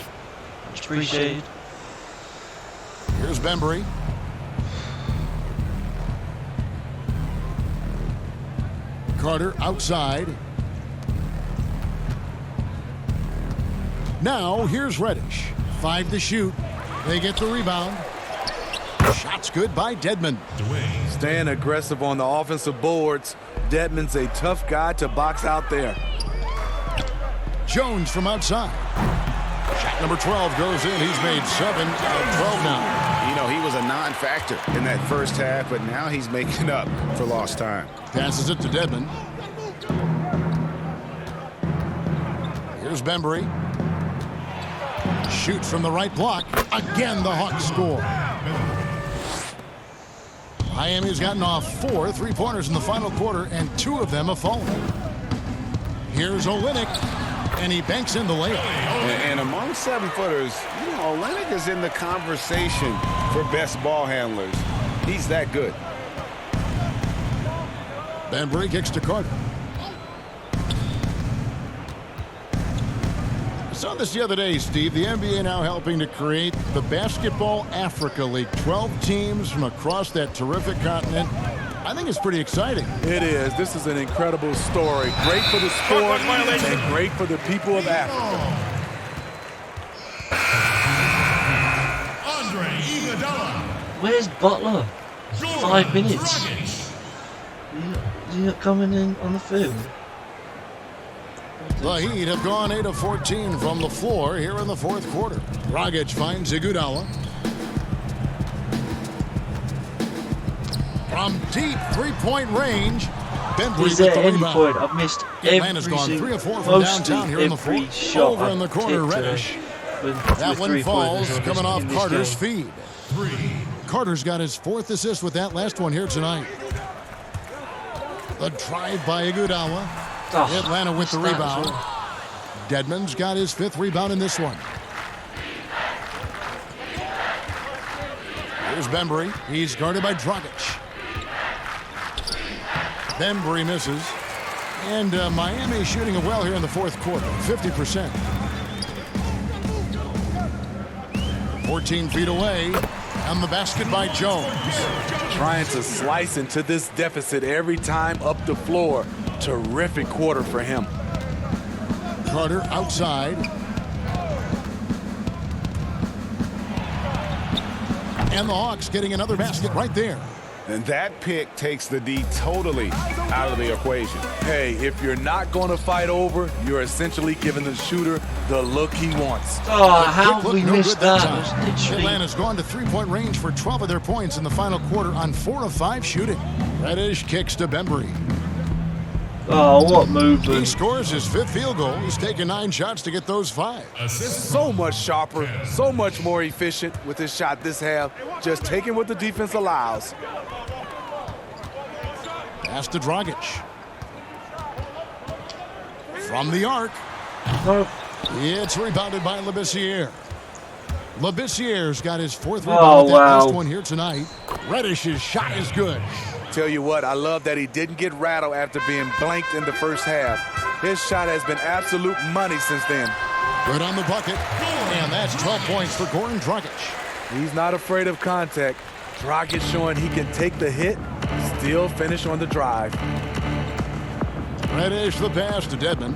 Much appreciated. Here's Bembry. Carter outside. Now here's Reddish. 5 to shoot. They get the rebound. Shot's good by Dedmon. Staying aggressive on the offensive boards. Dedmon's a tough guy to box out there. Jones from outside. Shot number 12 goes in. He's made 7 out of 12 now. You know, he was a non-factor in that first half, but now he's making up for lost time. Passes it to Dedmon. Here's Bembry. Shoots from the right block. Again, the Hawks score. Miami's gotten off 4 3-pointers in the final quarter, and 2 of them have fallen. Here's Olynyk, and he banks in the layup. And among 7-footers, you know, Olynyk is in the conversation for best ball handlers. He's that good. Bembry kicks to Carter. I saw this the other day, Steve. The NBA now helping to create the Basketball Africa League. 12 teams from across that terrific continent. I think it's pretty exciting. It is. This is an incredible story. Great for the sport and great for the people of Africa. Andre Iguodala. Where's Butler? 5 minutes. Is he not coming in on the field? The Heat have gone 8 of 14 from the floor here in the fourth quarter. Dragic finds Iguodala. From deep three-point range, Bembry Is with there the any rebound. point? I've missed every Atlanta's gone 3 of 4 from mostly downtown here in the every fourth. shot Over in the I've corner, kicked Reddish. with That one three-pointers falls in coming off this Carter's game. feed. Carter's got his 4th assist with that last one here tonight. The drive by Iguodala. Oh, Atlanta with the that as rebound. well. Dedmon's got his 5th rebound in this one. Here's Bembry. He's guarded by Dragic. Bembry misses. And Miami shooting it well here in the fourth quarter. 50%. 14 feet away. And the basket by Jones. Trying to slice into this deficit every time up the floor. Terrific quarter for him. Carter outside. And the Hawks getting another basket right there. And that pick takes the D totally out of the equation. Hey, if you're not going to fight over, you're essentially giving the shooter the look he wants. Oh, how Quick we look, no missed good that that? time. Literally. Atlanta's gone to three-point range for 12 of their points in the final quarter on 4 of 5 shooting. Reddish kicks to Bembry. Oh, what He movement. scores his 5th field goal. He's taken 9 shots to get those 5. So much sharper, so much more efficient with his shot this half. Just taking what the defense allows. Pass to Dragic. From the arc. It's rebounded by Labissiere. Labissiere's got his 4th rebound with that last one here tonight. Reddish's shot is good. Tell you what, I love that he didn't get rattled after being blanked in the first half. His shot has been absolute money since then. Good on the bucket. And that's 12 points for Goran Dragic. He's not afraid of contact. Dragic showing he can take the hit, still finish on the drive. Reddish the pass to Dedmon.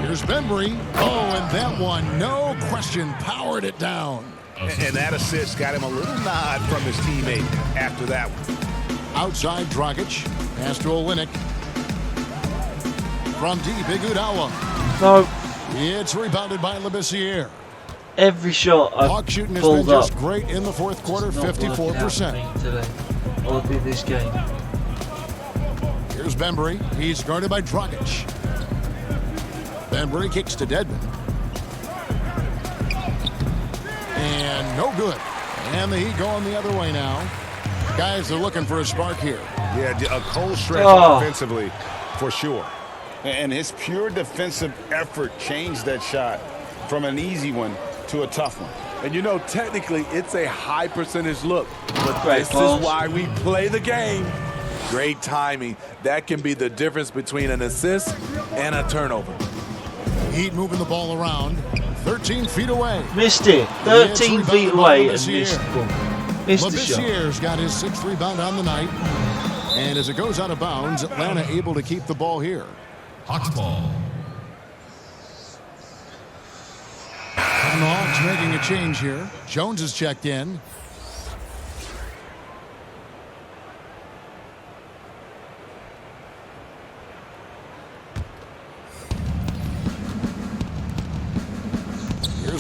Here's Bembry. Oh, and that one, no question, powered it down. And that assist got him a little nod from his teammate after that one. Outside Dragic. Pass to Olynyk. From deep, Iguodala. No. It's rebounded by Labissiere. Every shot Hawk I've shooting has been pulled up. just great in the fourth quarter, It's not working out for 54%. me today. I'll do this game. Here's Bembry. He's guarded by Dragic. Bembry kicks to Dedmon. And no good. And the Heat going the other way now. Guys are looking for a spark here. Yeah, a cold stretch Oh. offensively, for sure. And his pure defensive effort changed that shot from an easy one to a tough one. And you know, technically, it's a high percentage look. But Great this pass. is why we play the game. Great timing. That can be the difference between an assist and a turnover. Heat moving the ball around. 13 feet away. Missed it. 13 feet away and missed the ball. Missed the shot. Labissiere's got his 6th rebound on the night. And as it goes out of bounds, Atlanta able to keep the ball here. Hawks ball. And the Hawks making a change here. Jones is checked in.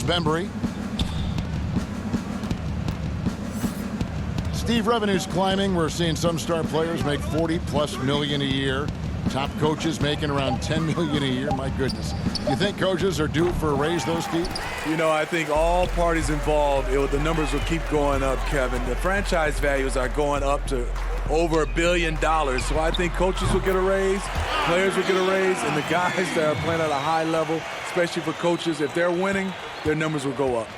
Bembry. Steve, revenue's climbing. We're seeing some star players make $40+ million a year. Top coaches making around $10 million a year. My goodness. You think coaches are due for a raise, though, Steve? You know, I think all parties involved, the numbers will keep going up, Kevin. The franchise values are going up to over $1 billion. So I think coaches will get a raise, players will get a raise, and the guys that are playing at a high level, especially for coaches, if they're winning, their numbers will go up.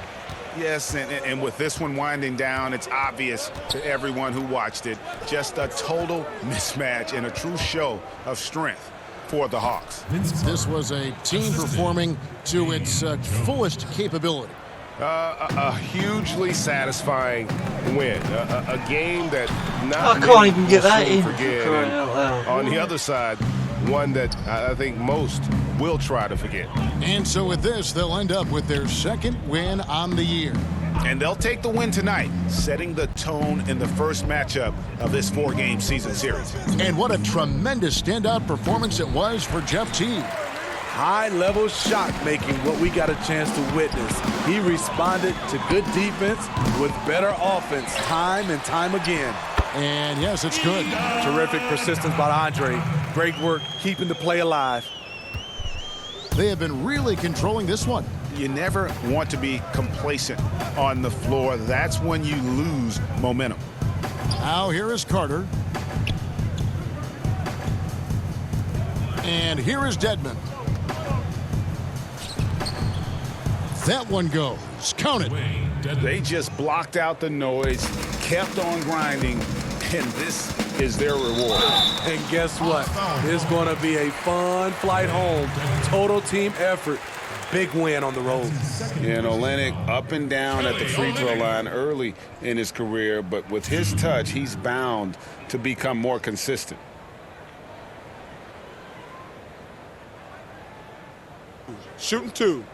Yes, and with this one winding down, it's obvious to everyone who watched it, just a total mismatch and a true show of strength for the Hawks. This was a team performing to its fullest capability. A hugely satisfying win. A game that I can't even get that in. Forget. On the other side, one that I think most will try to forget. And so with this, they'll end up with their second win on the year. And they'll take the win tonight, setting the tone in the first matchup of this 4-game season series. And what a tremendous standout performance it was for Jeff Teague. High-level shot making, what we got a chance to witness. He responded to good defense with better offense time and time again. And yes, it's good. Terrific persistence by Andre. Great work keeping the play alive. They have been really controlling this one. You never want to be complacent on the floor. That's when you lose momentum. Now here is Carter. And here is Dedmon. That one goes. Count it. They just blocked out the noise, kept on grinding, and this is their reward. And guess what? It's going to be a fun flight home. Total team effort. Big win on the road. And Olynyk up and down at the free throw line early in his career, but with his touch, he's bound to become more consistent. Shooting 2.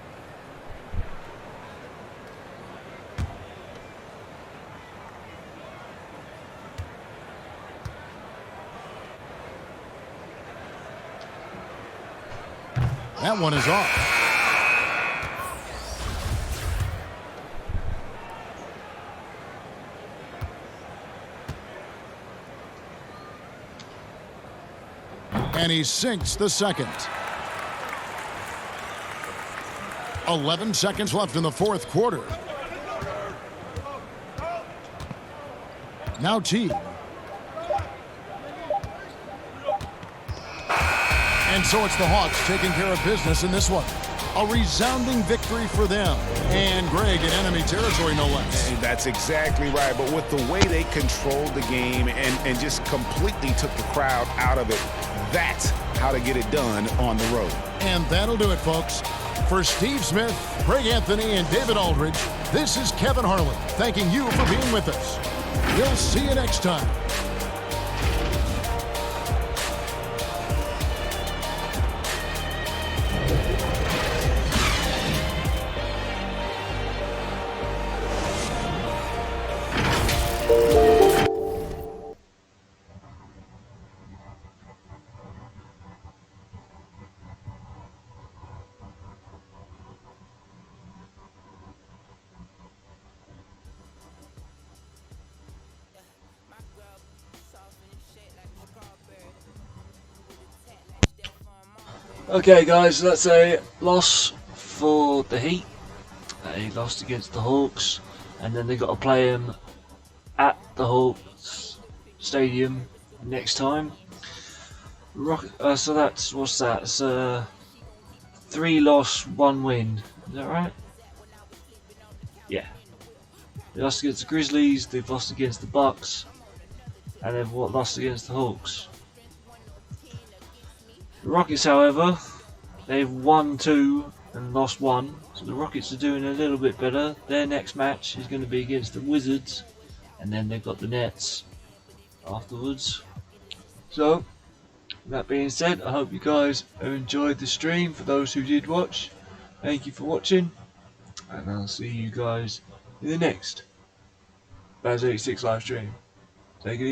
That one is off. And he sinks the second. 11 seconds left in the fourth quarter. Now Teague. And so it's the Hawks taking care of business in this one. A resounding victory for them. And Greg in enemy territory, no less. And that's exactly right. But with the way they controlled the game and just completely took the crowd out of it, that's how to get it done on the road. And that'll do it, folks. For Steve Smith, Greg Anthony, and David Aldridge, this is Kevin Harlan thanking you for being with us. We'll see you next time. Okay guys, that's a loss for the Heat. They lost against the Hawks, and then they got to play them at the Hawks Stadium next time. So that's, what's that? It's 3 loss, 1 win. Is that right? Yeah. They lost against the Grizzlies, they've lost against the Bucks, and they've lost against the Hawks. The Rockets, however, they've won 2 and lost 1, so the Rockets are doing a little bit better. Their next match is going to be against the Wizards, and then they've got the Nets afterwards. So, that being said, I hope you guys have enjoyed the stream. For those who did watch, thank you for watching, and I'll see you guys in the next Baz86 live stream. Take it easy.